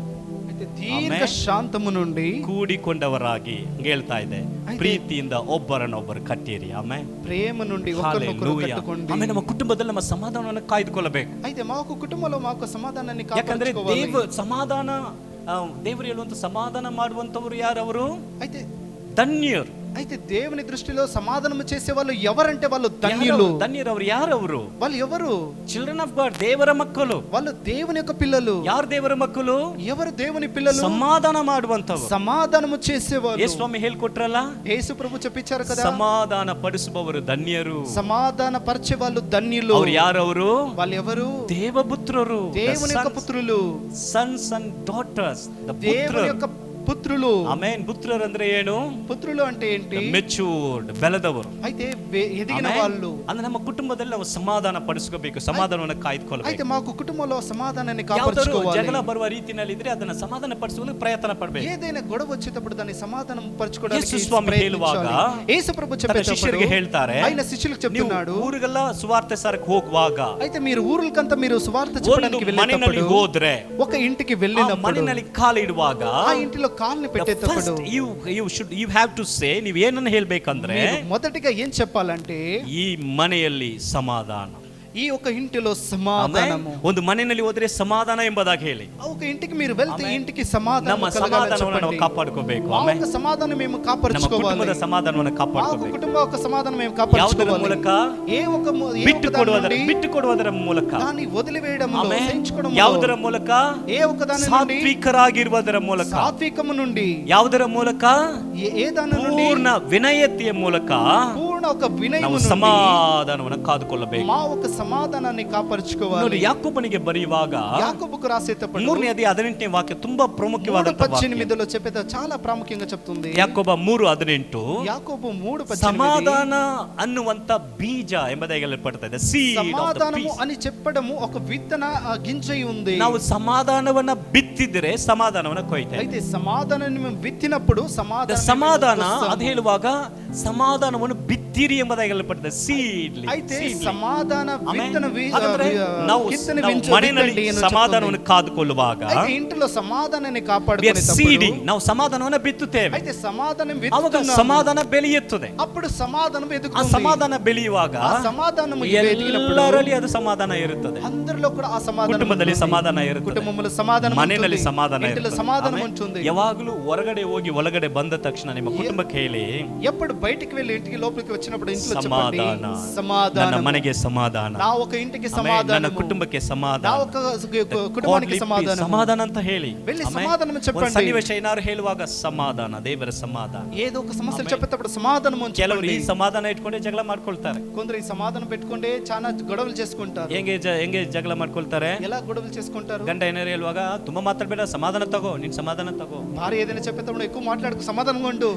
అయితే దీర్ఘ శాంతము నుండి ಕೂಡಿಕೊಂಡವರಾಗಿ ಹೇಳ್ತಾ ಇದೆ, ಪ್ರೀತಿಯಿಂದ ಒಬ್ಬರನ್ನೊಬ್ಬರು ಕಟ್ಟಿರಿ. ಆಮೇಲೆ ప్రేమ నుండి ఒకరినొకరు కట్టుకోండి. ಆಮೇಲೆ ನಮ್ಮ ಕುಟುಂಬದಲ್ಲಿ ನಮ್ಮ ಸಮಾಧಾನವನ್ನು ಕಾಯ್ದುಕೊಳ್ಳಬೇಕು. అయితే మాకు కుటుంబంలో మాకు సమాధానాన్ని ಯಾಕಂದ್ರೆ కాపాడుకోవాలి. ಸಮಾಧಾನ, ದೇವರು ಹೇಳುವಂತ ಸಮಾಧಾನ ಮಾಡುವಂತವರು ಯಾರವರು? అయితే ಧನ್ಯರು. అయితే దేవుని దృష్టిలో సమాధానం చేసే వాళ్ళు ఎవరంటే వాళ్ళు ధన్యులు. ಧನ್ಯರು ಅವರು ಯಾರವರು? వాళ్ళు ఎవరు? ಚಿಲ್ಡ್ರನ್ ಆಫ್ ಗಾಡ್, ದೇವರ ಮಕ್ಕಳು. వాళ్ళు దేవుని యొక్క పిల్లలు. ಯಾರು ದೇವರ ಮಕ್ಕಳು? ఎవరు దేవుని పిల్లలు? ಸಮಾಧಾನ ಮಾಡುವಂತವರು, సమాధానము చేసేవారు. ಯೇಸು ಸ್ವಾಮಿ ಹೇಳ್ಕೊಟ್ರಲ್ಲ, యేసు ప్రభు చెప్పించారు కదా, ಸಮಾಧಾನ ಪಡಿಸುವವರು ಧನ್ಯರು. సమాధాన పరిచే వాళ్ళు ధన్యులు. ಅವ್ರು ಯಾರವರು? వాళ్ళు ఎవరు? ದೇವಪುತ್ರರು, దేవుని యొక్క పుత్రులు, ಸನ್ಸ್ ಅಂಡ್ ಡಾಟರ್ಸ್, దేవుని యొక్క పుత్రులు. ಆಮೆನ್. ಪುತ್ರರು ಅಂದ್ರೆ ಏನು? పుత్రులు అంటే ఏంటి? ಮೆಚೂರ್ಡ್, ಬೆಳೆದವರು. అయితే ఎదిగిన వాళ్ళు. ಅಂದ್ರೆ ನಮ್ಮ ಕುಟುಂಬದಲ್ಲಿ ನಾವು ಸಮಾಧಾನ ಪಡಿಸ್ಕೋಬೇಕು, ಸಮಾಧಾನವನ್ನು ಕಾಯ್ದುಕೊಳ್ಳಬೇಕು. అయితే మాకు కుటుంబంలో సమాధానాన్ని ಯಾವ್ದಾದ್ರು కాపాడుకోవాలి. ಜಗಳ ಬರುವ ರೀತಿಯಲ್ಲಿ ಇದ್ರೆ ಅದನ್ನ ಸಮಾಧಾನ ಪಡಿಸುವುದು ಪ್ರಯತ್ನ ಪಡಬೇಕು. ఏదైనా గొడవ వచ్చేటప్పుడు దాన్ని సమాధానం పరచుకోవడానికి ಯೇಸು ಸ್ವಾಮಿ ಹೇಳುವಾಗ యేసు ప్రభు ತನ್ನ చెప్పేటప్పుడు ಶಿಷ್ಯರಿಗೆ ಹೇಳ್ತಾರೆ, ఆయన శిష్యులకు చెప్తున్నాడు, ಊರಿಗೆಲ್ಲ ಸುವಾರ್ತೆ ಸಾರಕ್ಕೆ ಹೋಗುವಾಗ అయితే మీరు ఊరులకంతా మీరు సువార్త ಒಂದು చెప్పడానికి ಮನೆಯಲ್ಲಿ వెళ్ళేటప్పుడు ಹೋದ್ರೆ, ఒక ఇంటికి ಆ వెళ్ళినప్పుడు ಮನೆಯಲ್ಲಿ ಕಾಲಿಡುವಾಗ ఆ ఇంటిలో కాల్ని పెట్టేటప్పుడు you have to say, ನೀವು ಏನನ್ನು ಹೇಳ್ಬೇಕಂದ್ರೆ, మీరు మొదటిగా ఏం చెప్పాలంటే, ಈ ಮನೆಯಲ್ಲಿ ಸಮಾಧಾನ. ఈ ఒక ఇంటిలో సమాధానము. ಒಂದು ಮನೆಯಲ್ಲಿ ಹೋದ್ರೆ ಸಮಾಧಾನ ಎಂಬುದಾಗಿ ಹೇಳಿ. ఒక ఇంటికి మీరు వెళ్తే ఇంటికి సమాధానం ನಮ್ಮ ಸಮಾಧಾನವನ್ನು ನಾವು ಕಾಪಾಡ್ಕೋಬೇಕು. ఒక సమాధానం మేము ನಮ್ಮ కాపాడుకోవాలి. ಕುಟುಂಬದ ಸಮಾಧಾನವನ್ನು ఒక ಕಾಪಾಡ್ಕೋಬೇಕು. కుటుంబ ఒక సమాధానం మేము ಯಾವುದರ కాపాడుకోవాలి. ಮೂಲಕ? ఏ ఒక ಬಿಟ್ಟು ಕೊಡುವುದರ ಮೂಲಕ. దాన్ని వదిలివేయడంలో, సహించుకోవడంలో. ಯಾವುದರ ಮೂಲಕ? ఏ ఒక దాని నుండి? ಸಾತ್ವಿಕರಾಗಿರುವುದರ ಮೂಲಕ. సాత్వికము నుండి. ಯಾವುದರ ಮೂಲಕ? ఏ దాని నుండి? ಪೂರ್ಣ ವಿನಯತೆಯ ಮೂಲಕ పూర్ణ ఒక వినయము ನಾವು నుండి ಸಮಾಧಾನವನ್ನು ಕಾದುಕೊಳ್ಳಬೇಕು. మా ఒక సమాధానాన్ని కాపాడుకోవాలి. ನೋಡಿ, ಯಾಕೋಬನಿಗೆ ಬರೆಯುವಾಗ యాకోబుకు రాసేటప్పుడు 3ನೇ ಅಧ್ಯಾಯ 18ನೇ ವಾಕ್ಯ ತುಂಬಾ ಪ್ರಾಮುಖ್ಯವಾದ ವಾಕ್ಯ. 3:18లో చెప్పేది చాలా ప్రాముఖ్యంగా చెప్తుంది. ಯಾಕೋಬ 3:18 యాకోబు 3:18 ಸಮಾಧಾನ ಅನ್ನುವಂತ ಬೀಜ ಎಂಬುದಾಗಿ ಹೇಳಲ್ಪಡ್ತದೆ. సమాధానము అని చెప్పడము ఒక విత్తన గింజై ఉంది. ನಾವು ಸಮಾಧಾನವನ್ನ ಬಿತ್ತಿದ್ರೆ ಸಮಾಧಾನವನ್ನ ಕೊಯ್ತೇವೆ. అయితే సమాధానాన్ని మేము విత్తినప్పుడు ಸಮಾಧಾನ ಅದು ಹೇಳುವಾಗ ಸಮಾಧಾನವನ್ನು ಬಿತ್ತಿರಿ ಎಂಬುದಾಗಿ ಹೇಳಲ್ಪಡ್ತದೆ. ಸೀಡ್ಲಿ. అయితే సమాధాన విత్తన ನಾವು ಮನೆಯಲ್ಲಿ ಸಮಾಧಾನವನ್ನು ಕಾದುಕೊಳ್ಳುವಾಗ, అయితే ఇంటిలో సమాధానాన్ని కాపాడుకునేటప్పుడు ನಾವು ಸಮಾಧಾನವನ್ನು ಬಿತ್ತುತ್ತೇವೆ. అయితే సమాధానం ಅವಾಗ విత్తుతున్నాము. ಸಮಾಧಾನ ಬೆಳೆಯುತ್ತದೆ. అప్పుడు సమాధానం ಆ ఎదుగుతుంది. ಸಮಾಧಾನ ಬೆಳೆಯುವಾಗ ఆ సమాధానము ఎదిగినప్పుడు ಎಲ್ಲರಲ್ಲಿ ಅದು ಸಮಾಧಾನ ಇರುತ್ತದೆ. అందరిలో కూడా ఆ సమాధానం ಕುಟುಂಬದಲ್ಲಿ ఉంటుంది. ಸಮಾಧಾನ ಇರುತ್ತದೆ. కుటుంబంలో సమాధానం ಮನೆಯಲ್ಲಿ ఉంటుంది. ಸಮಾಧಾನ ఇంటిలో ಇರುತ್ತದೆ. సమాధానం ಆಮೇಲೆ ఉంటుంది. ಯಾವಾಗಲೂ ಹೊರಗಡೆ ಹೋಗಿ ಒಳಗಡೆ ಬಂದ ತಕ್ಷಣ ನಿಮ್ಮ ಕುಟುಂಬಕ್ಕೆ ಹೇಳಿ, ఎప్పుడు బయటికి వెళ్ళి ఇంటికి లోపలికి వచ్చినప్పుడు ఇంట్లో చెప్పండి, ಸಮಾಧಾನ, ನನ್ನ సమాధానం. ಮನೆಗೆ ಸಮಾಧಾನ, నా ఒక ఇంటికి ಆಮೇಲೆ సమాధానం, ನನ್ನ ಕುಟುಂಬಕ್ಕೆ నా ಸಮಾಧಾನ, ఒక కుటుంబానికి సమాధానం. ಸಮಾಧಾನ ಅಂತ ಹೇಳಿ వెళ్ళి ಆಮೇಲೆ సమాధానం ಒಂದು చెప్పండి. ಸನ್ನಿವೇಶ ಏನಾದ್ರು ಹೇಳುವಾಗ ಸಮಾಧಾನ, ದೇವರ ಸಮಾಧಾನ. ఏదో ఒక సమస్యలు చెప్పేటప్పుడు సమాధానం అని ಕೆಲವರು ಈ చెప్పండి. ಸಮಾಧಾನ ಇಟ್ಕೊಂಡೆ ಜಗಳ ಮಾಡ್ಕೊಳ್ತಾರೆ. కొందరు ఈ సమాధానం పెట్టుకుంటే చాలా గొడవలు చేసుకుంటారు. ಹೆಂಗೆ ಜಗಳ ಮಾಡ್ಕೊಳ್ತಾರೆ? ఎలా గొడవలు చేసుకుంటారు? ಗಂಡ ಏನಾರು ಹೇಳುವಾಗ ತುಂಬಾ ಮಾತಾಡ್ಬೇಡ, ಸಮಾಧಾನ ತಗೋ, ನೀನ್ ಸಮಾಧಾನ ತಗೋ. భార్య ఏదైనా చెప్పేటప్పుడు ఎక్కువ మాట్లాడుకు సమాధానంగా ఉండు.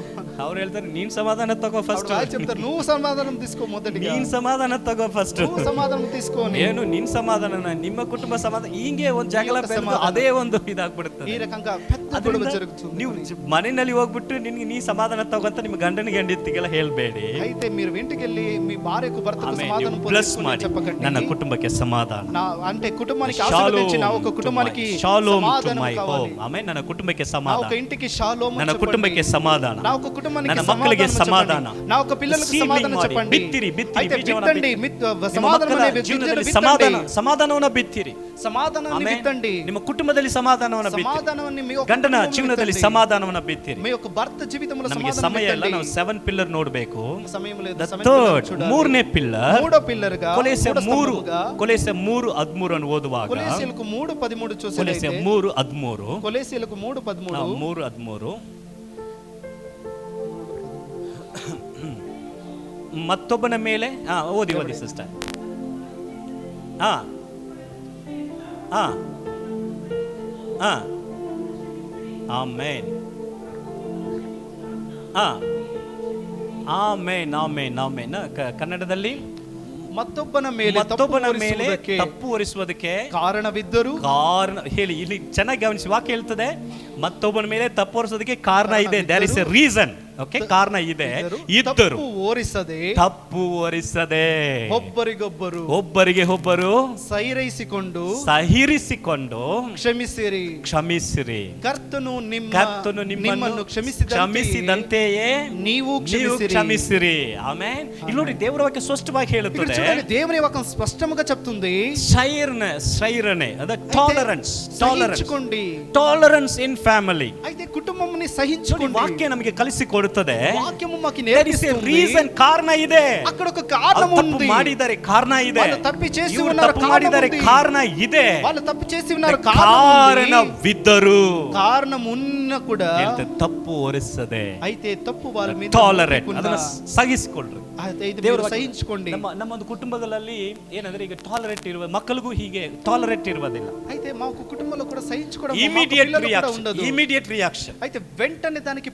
ಅವ್ರು ಹೇಳ್ತಾರೆ, ನೀನ್ ಸಮಾಧಾನ ತಗೋ ಫಸ್ಟ್. వాళ్ళు చెప్తారు, నువ్వు సమాధానం తీసుకో మొదటిగా. ನೀನ್ ಸಮಾಧಾನ ತಗೋ ಫಸ್ಟ್. నువ్వు సమాధానం తీసుకోని. ಏನು ನಿನ್ ಸಮಾಧಾನ, ನಿಮ್ಮ ಕುಟುಂಬ ಸಮಾಧಾನ, ಹಿಂಗೆ ಒಂದು ಜಗಳ ಬೆಳೆದು ಅದೇ ಒಂದು ಇದಾಗ್ಬಿಡುತ್ತೆ. ఈ రకంగా పెద్ద గొడవ జరుగుతుంది. ನೀವು ಮನೆಯಲ್ಲಿ ಹೋಗ್ಬಿಟ್ಟು ನಿನ್ಗೆ ನೀ ಸಮಾಧಾನ ತಗೋಂತ ನಿಮ್ಮ ಗಂಡನಿಗೆ ಹೆಂಡತಿಗೆಲ್ಲ ಹೇಳ್ಬೇಡಿ. అయితే మీరు ఇంటికి వెళ్ళి మీ భార్యకు భర్తకు ಆಮೇಲೆ సమాధానం ನೀವು ಬ್ಲೆಸ್ పొందుకొని ಮಾಡಿ, చెప్పకండి. ನನ್ನ ಕುಟುಂಬಕ್ಕೆ ಸಮಾಧಾನ, అంటే కుటుంబానికి ఆశీర్వదించి నా ఒక కుటుంబానికి ಶಾಲೋಮ್ ಟು సమాధానం ಮೈ కావాలి. ಹೋಮ್. ಆಮೇಲೆ ನನ್ನ ಕುಟುಂಬಕ್ಕೆ నా ಸಮಾಧಾನ, ఒక ఇంటికి షాలోమ్ ನನ್ನ చెప్పండి. ಕುಟುಂಬಕ್ಕೆ ಸಮಾಧಾನ, నా ఒక కుటుంబానికి ನನ್ನ ಮಕ್ಕಳಿಗೆ సమాధానం ಸಮಾಧಾನ, చెప్పండి. నా ఒక పిల్లలకు Seedling సమాధానం ಮಾಡಿ, చెప్పండి. ಬಿತ್ತಿರಿ, అయితే ಬೀಜವನ್ನು విత్తండి, ನಿಮ್ಮ సమాధానం ಮಕ್ಕಳ అనే గింజను ಜೀವನದಲ್ಲಿ విత్తండి. ಸಮಾಧಾನವನ್ನು ಬಿತ್ತಿರಿ. సమాధానాన్ని ಆಮೇಲೆ విత్తండి. ನಿಮ್ಮ ಕುಟುಂಬದಲ್ಲಿ ಸಮಾಧಾನವನ್ನು ಬಿತ್ತಿರಿ. సమాధానాన్ని మీ యొక్క ಗಂಡನ కుటుంబంలో ಜೀವನದಲ್ಲಿ విత్తండి. ಸಮಾಧಾನವನ್ನು ಬಿತ್ತಿರಿ. మీ యొక్క భర్త జీవితంలో ನಮಗೆ సమాధానం ಸಮಯ ಇಲ್ಲ, ನಾವು విత్తండి. 7 ಪಿಲ್ಲರ್ ನೋಡಬೇಕು. సమయం లేదు. The సమయం third, లేదు, చూడాలి. ಮೂರನೇ ಪಿಲ್ಲರ್, మూడో పిల్లర్ గా ಕೊಲೆಸೆ మూడో 3 స్తంభముగా, ಕೊಲೆಸೆ 3:13 ಅನ್ನು ಓದುವಾಗ, కొలెసీయులకు 3:13 ಕೊಲೆಸೆ చూసినట్లయితే 3:13, కొలెసీయులకు 3:13 3:13 ಮತ್ತೊಬ್ಬನ ಮೇಲೆ ಓದಿ ಸಿಸ್ಟರ್. ಆಮೇನ್, ಆಮೇನ್, ಆಮೇನ್, ಆಮೇನ್. ಕನ್ನಡದಲ್ಲಿ ಮತ್ತೊಬ್ಬನ ಮೇಲೆ ತಪ್ಪು ಹೊರಿಸುವುದಕ್ಕೆ ಕಾರಣವಿದ್ದರೂ ಕಾರಣ ಹೇಳಿ. ಇಲ್ಲಿ ಚೆನ್ನಾಗಿ ಗಮನಿಸಿ, ವಾಕ್ಯ ಹೇಳ್ತದೆ, ಮತ್ತೊಬ್ಬನ ಮೇಲೆ ತಪ್ಪು ಹೊರಿಸೋದಕ್ಕೆ ಕಾರಣ ಇದೆ. There is a reason. Okay, ಕಾರಣ ಇದೆ. ಇದ್ದರು ತಪ್ಪು ಹೊರಿಸದೆ ಒಬ್ಬರಿಗೆ ಒಬ್ಬರು ಸಹಿರಿಸಿಕೊಂಡು ಕ್ಷಮಿಸಿರಿ. ಕರ್ತನು ನಿಮ್ಮನ್ನು ಕ್ಷಮಿಸಿದಂತೆಯೇ ನೀವು ಕ್ಷಮಿಸಿರಿ. ಆಮೆನ್. ಇಲ್ಲಿ ನೋಡಿ, ದೇವರ ವಾಕ್ಯ ಸ್ಪಷ್ಟವಾಗಿ ಹೇಳುತ್ತದೆ. దేవుని వాక్యం స్పష్టంగా చెప్తుంది. సైరనే అదే టాలరెన్స్ ఇన్ ఫ్యామిలీ. అయితే కుటుంబంని సహించుకోండి. వాక్యం నಮಗೆ ಕಲಿಸಿಕೊಡುತ್ತದೆ. వాక్యము మాకు నేర్పిస్తుంది. రీజన్, కారణ ಇದೆ. అక్కడ ఒక కారణం ఉంది. ಮಾಡಿದ್ದಾರೆ, ಕಾರಣ ಇದೆ. వాళ్ళు తప్పు చేసి ఉన్నారు, ಮಾಡಿದ್ದಾರೆ, కాರಣ ಇದೆ. వాళ్ళు తప్పు చేసి ఉన్నారు, ಕಾರಣವಿದ್ದರು. కారణం ఉన్న కూడా ತಪ್ಪು ಹೊರಿಸದೆ. అయితే ತಪ್ಪು వాళ్ళ మీద ಟಾಲರೇಟ್, ಅದನ್ನ ಸಹಿಸಿಕೊಳ್ಳ್ರಿ. ದೇವರು ಸಹಿಸಿಕೊಳ್ಳಿ. ನಮ್ಮೊಂದು ಕುಟುಂಬಗಳಲ್ಲಿ ಏನಂದ್ರೆ ಈಗ ಟಾಲರೇಟ್ ಇರುವ ಮಕ್ಕಳಿಗೂ ಹೀಗೆ ಟಾಲರೇಟ್ ಇರುವುದಿಲ್ಲ. అయితే మాకు కుటుంబంలో కూడా సహించుకోవడం ఇమీడియట్ రియాక్షన్. అయితే వెంటనే దానికి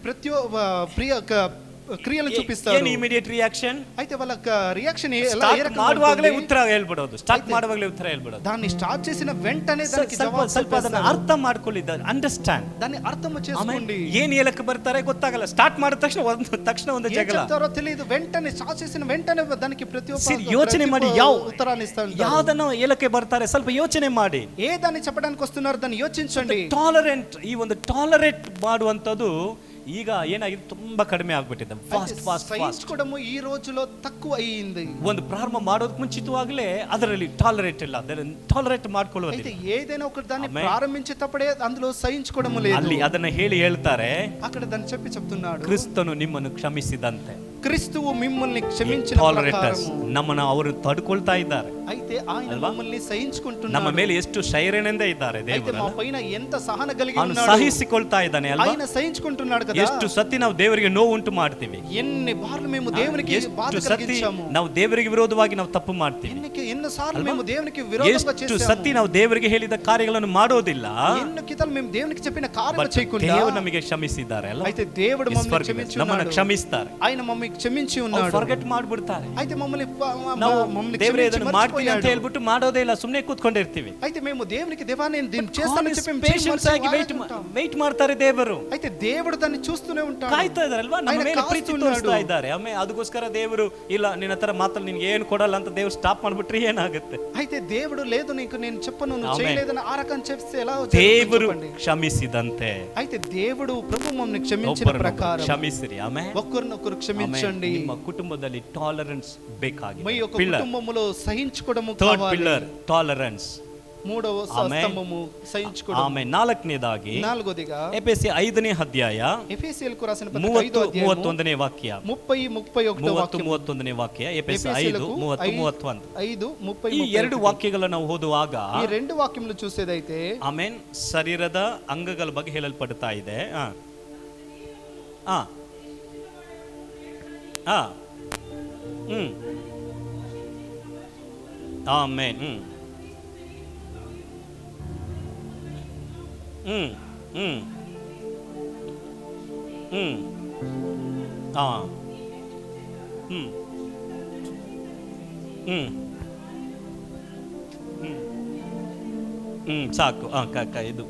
ಕ್ರಿಯೆಯನ್ನು చూపిస్తారు. ಏನು ಇಮಿಡಿಯೇಟ್ ರಿಯಾಕ್ಷನ್? అయితే వాళ్ళ రియాక్షన్ ಮಾಡುವಾಗಲೇ ಉತ್ತರ ಹೇಳ್ಬಿಡೋದು. ಸ್ಟಾರ್ಟ್ ಮಾಡುವಾಗಲೇ ಉತ್ತರ ಹೇಳ್ಬಿಡೋದು. దాన్ని స్టార్ట్ చేసిన వెంటనే దానికి ಸ್ವಲ್ಪ ಅದನ್ನ ಅರ್ಥ ಮಾಡ್ಕೊಳ್ಳಿದ್ದಾರೆ. ಅಂಡರ್ಸ್ಟ್ಯಾಂಡ್, దాన్ని అర్థం చేసుకోండి. ಏನ್ ಹೇಳಕ್ಕೆ ಬರ್ತಾರೆ ಗೊತ್ತಾಗಲ್ಲ. ಸ್ಟಾರ್ಟ್ ಮಾಡಿದ ತಕ್ಷಣ ಒಂದು ಜಗಳ. చెప్తారో తెలియదు. వెంటనే స్టార్ట్ చేసిన వెంటనే దానికి ಯೋಚನೆ ಮಾಡಿ ఉత్తరాన్ని ఇస్తాను. ಯಾವ್ದನ್ನ ಹೇಳಕ್ಕೆ ಬರ್ತಾರೆ ಸ್ವಲ್ಪ ಯೋಚನೆ ಮಾಡಿ. ఏ దాన్ని చెప్పడానికి వస్తున్నారు దాన్ని యోచించండి. ಟಾಲರೆಂಟ್, ಈ ಒಂದು ಟಾಲರೇಟ್ ಮಾಡುವಂತದ್ದು ಈಗ ಏನಾಗಿದೆ, ತುಂಬಾ ಕಡಿಮೆ ಆಗ್ಬಿಟ್ಟಿದೆ. ಸಹಿಸಿಕೊಳ್ಳುವುದು ಈ రోజులో ತక్కుವ ಅయ్యింది. ಒಂದು ಪ್ರಾರಂಭ ಮಾಡೋದಕ್ಕೆ ಮುಂಚಿತವಾಗಲೇ ಅದರಲ್ಲಿ ಟಾಲರೇಟ್ ಇಲ್ಲ, ಟಾಲರೇಟ್ ಮಾಡ್ಕೊಳ್ಳೋದು. అయితే ఏదైనా ఒక దాన్ని ప్రారంభించేటప్పుడే అందులో సహించుకోవడం లేదు. ಅಲ್ಲಿ ಅದನ್ನ ಹೇಳ್ತಾರೆ, అక్కడ దాన్ని చెప్తున్నాడు, ಕ್ರಿಸ್ತನು ನಿಮ್ಮನ್ನು ಕ್ಷಮಿಸಿದಂತೆ. క్రీస్తువు మిమ్మల్ని క్షమించిన ప్రకారం ನಮ್ಮನ್ನು ಅವರು ತಡ್ಕೊಳ್ತಾ ಇದ್ದಾರೆ. అయితే ఆయన మమ్మల్ని సహించుకుంటున్నాడు. ನಮ್ಮ ಮೇಲೆ ಎಷ್ಟು ಶೈರ್ಯದಿಂದ ಇದ್ದಾರೆ ದೇವರು. అయితే మా పైన ఎంత సహన కలిగి ఉన్నాడు. ಸಹಿಸಿಕೊಳ್ತಾ ಇದ್ದಾನೆ ಅಲ್ವಾ? ఆయన సహించుకుంటున్నాడు కదా. ಎಷ್ಟು ಸತಿ ನಾವು ದೇವರಿಗೆ ನೋವು ಉಂಟು ಮಾಡ್ತೀವಿ. ఎన్ని బార్లు మేము దేవునికి బాధ కలిగించాము. ನಾವು ದೇವರಿಗೆ ವಿರೋಧವಾಗಿ ನಾವು ತಪ್ಪು ಮಾಡ್ತೀವಿ. ఎన్ని సార్లు మేము దేవునికి విరోధంగా చేశాము. ಎಷ್ಟು ಸತಿ ನಾವು ದೇವರಿಗೆ ಹೇಳಿದ ಕಾರ್ಯಗಳನ್ನು ಮಾಡೋದಿಲ್ಲ. ఎన్ని కితాలు మేము దేవునికి చెప్పిన కార్యము చేయకుండా ದೇವರು ನಮಗೆ ಕ್ಷಮಿಸಿದ್ದಾರೆ ಅಲ್ವಾ? అయితే దేవుడు మమ్మల్ని క్షమించున్నాడు. ನಮ್ಮನ್ನು ಕ್ಷಮಿಸ್ತಾರೆ. ఆయన మమ్మల్ని క్షమించి ఉన్నాడు. ಫರ್ಗೆಟ್ ಮಾಡ್ಬಿಡ್ತಾರೆ. అయితే మమ్మల్ని ದೇವರೇ ಇದನ್ನು ಮಾಡ್ತೀನಿ ಅಂತ ಹೇಳ್ಬಿಟ್ಟು ಮಾಡೋದೇ ಇಲ್ಲ, ಸುಮ್ಮನೆ ಕೂತ್ಕೊಂಡಿರ್ತೀವಿ. అయితే మేము దేవునికి దేవా నేను దీన్ని చేస్తానని చెప్పి ಪೇಷನ್ಸ್ ಆಗಿ ವೇಟ್ ಮಾಡ್ತಾರೆ ದೇವರು. అయితే దేవుడు దాన్ని చూస్తూనే ఉంటాడు, ಕಾಯ್ತಾ ಇದಾರಲ್ವಾ, ನಮ್ಮ ಮೇಲೆ ಪ್ರೀತಿ ತೋರಿಸ್ತಾ ಇದ್ದಾರೆ. ಆಮೇಲೆ ಅದಕ್ಕೋಸ್ಕರ ದೇವರು ಇಲ್ಲ ನಿನ್ನ ಹತ್ರ ಮಾತ್ರ ನಿನ್ಗೆ ಏನು ಕೊಡಲ್ಲ ಅಂತ ದೇವರು ಸ್ಟಾಪ್ ಮಾಡ್ಬಿಟ್ರೆ ಏನಾಗುತ್ತೆ? అయితే దేవుడు లేదు నీకు నేను చెప్పను నువ్వు చేయలేదని ఆ రకం చెప్తే ఎలా ದೇವರು ಕ್ಷಮಿಸಿದಂತೆ. అయితే దేవుడు ప్రభు మమ్మల్ని క్షమించిన ప్రకారం ಕ್ಷಮಿಸಿರಿ. ಆಮೇಲೆ ఒక్కరినొకరు క్షమించండి. ನಿಮ್ಮ ಕುಟುಂಬದಲ್ಲಿ ಟಾಲರೆನ್ಸ್ ಬೇಕಾಗಿದೆ. మీ యొక్క కుటుంబములో సహించుకోవడము ಕಾవాలి. Third pillar tolerance. ಮೂಡವ ಸ್ತಂಭము ಸಹಿಂచుకోవడం. ಆಮೇಲೆ ನಾಲ್ಕನೇದಾಗಿ ನಾಲ್ಕನೇದಿగా ಎಫೆಸಿ 5ನೇ ಅಧ್ಯಾಯ ಎಫೆಸಿಯಲ್ಕು ರಾసిన ಪತ್ರಿಕೆ 5ನೇ ಅಧ್ಯಾಯ 31ನೇ ವಾಕ್ಯ 31ನೇ ವಾಕ್ಯ ಎಫೆಸಿ 5:30-31 5:30 ಈ ಎರಡು ವಾಕ್ಯಗಳನ್ನು ನಾವು ಓದುವಾಗ ಈ ಎರಡು ವಾಕ್ಯಗಳನ್ನು చూసేదైతే ಆಮೆನ್ ಶರೀರದ ಅಂಗಗಳ ಬಗ್ಗೆ ಹೇಳಲ್ಪಡುತ್ತಾ ಇದೆ. ಆಮೆನ್. ಸಾಕು. ಇದು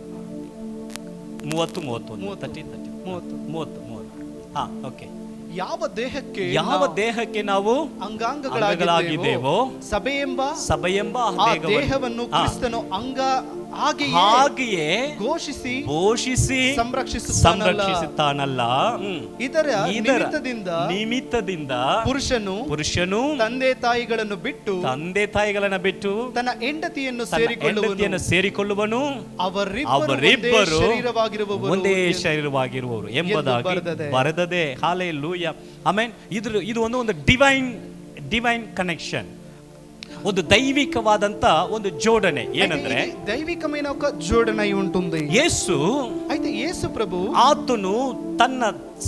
30. ಓಕೆ. ಯಾವ ದೇಹಕ್ಕೆ ನಾವು ಅಂಗಗಳಾಗಿದ್ದೇವೋ ಸಭೆಯೆಂಬ ದೇಹವನ್ನು ಕ್ರಿಸ್ತನು ಅಂಗ ಹಾಗೆಯೇ ಘೋಷಿಸಿ ಸಂರಕ್ಷಿಸುತ್ತಾನಲ್ಲ. ಇದರ ನಿಮಿತ್ತದಿಂದ ಪುರುಷನು ತಂದೆ ತಾಯಿಗಳನ್ನು ಬಿಟ್ಟು ತನ್ನ ಹೆಂಡತಿಯನ್ನು ಸೇರಿಕೊಳ್ಳುವನು, ಅವರಿಬ್ಬರು ಒಂದೇ ಶರೀರವಾಗಿರುವವರು ಎಂಬುದಾಗಿ ಬರೆದದೆ. ಹಾಲೆಲೂಯ. ಆಮೆನ್. ಇದು ಒಂದು ಡಿವೈನ್ ಕನೆಕ್ಷನ್, ಒಂದು దైవికವಾದಂತ ಒಂದು ಜೋಡಣೆ. ಏನಂದ್ರೆ దైవికమైన ఒక జోడన ఉంటుంది. యేసు ప్రభు ಆತನು ತನ್ನ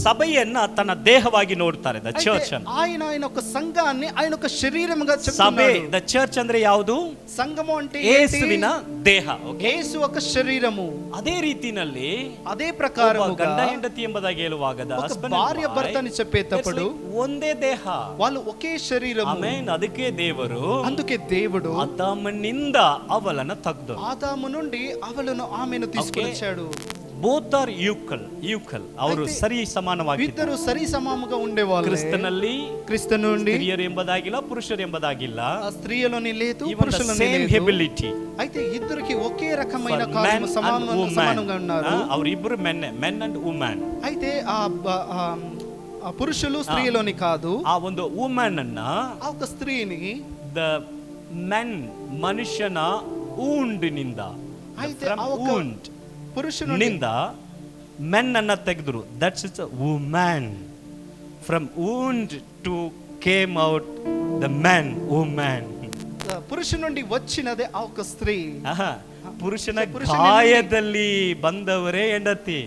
ಸಭೆಯನ್ನ ತನ್ನ ದೇಹವಾಗಿ ನೋಡ್ತಾರೆ. ದ ಚರ್ಚ್ ఆయన ఒక సంఘాన్ని ఆయన ఒక శరీరముగా ಸಭೆ. ದ ಚರ್ಚ್ ಅಂದ್ರೆ ಯಾವುದು? ಸಂಘము అంటే ಯೇಸುವಿನ ದೇಹ. యేసు ఒక శరీరము. ಅದೇ ರೀತಿನಲ್ಲಿ ಅದೇ ಪ್ರಕಾರముగా ಗಂಡ ಹೆಂಡತಿ ಎಂಬುದಾಗಿ ಹೇಳುವಾಗ ಭಾರ್ಯ ಭರ್ತని చెప్పేటప్పుడు ಒಂದೇ ದೇಹ, వాళ్ళు ఒకే శరీరము. ಆಮೆನ್. అందుకే దేవుడు ಆದಾಮನಿಂದ ಅವಳನ್ನು ತೆಗೆದು ఆదాము నుండి అవలను ఆమెను తీసుకొచ్చాడు. ಬೋತ್ ಆರ್ ಈಕ್ವಲ್ ಅವರು అయితే ಸರಿ ಸಮಾನವಾಗಿ ఇద్దరు సరి సమానంగా ఉండేవాళ్ళు. ಕ್ರಿಸ್ತನಲ್ಲಿ క్రీస్తు నుండి ಸ್ತ್ರೀಯರು ಎಂಬುದಾಗಿಲ್ಲ ಪುರುಷರು ಎಂಬುದಾಗಿಲ್ಲ, ఆ స్త్రీలోని లేదు Even the పురుషులోని same లేదు. ability. అయితే ఇద్దరికి ఒకే రకమైన For కార్యము men and సమానంగా woman. ఉన్నారు. ಅವರಿಬ್ಬರು men and woman. అయితే ఆ పురుషులు స్త్రీలోని కాదు, ಆ ಒಂದು woman ಅನ್ನ ఆ ఒక స్త్రీని ದ ಮೆನ್ ಮನುಷ್ಯನ ಊಂಡಿನಿಂದ అయితే ఆ ఒక పురుషుని ನಿಂದ ಮೆನ್ ಅನ್ನ ತೆಗೆದ್ರು. That's it's woman. From wound to came out the men woman. పురుషు నుండి వచ్చినదే ఆ ఒక స్త్రీ. ಪುರುಷನ ಗಾಯದಲ್ಲಿ ಬಂದವರೇ ಹೆಂಡತಿ.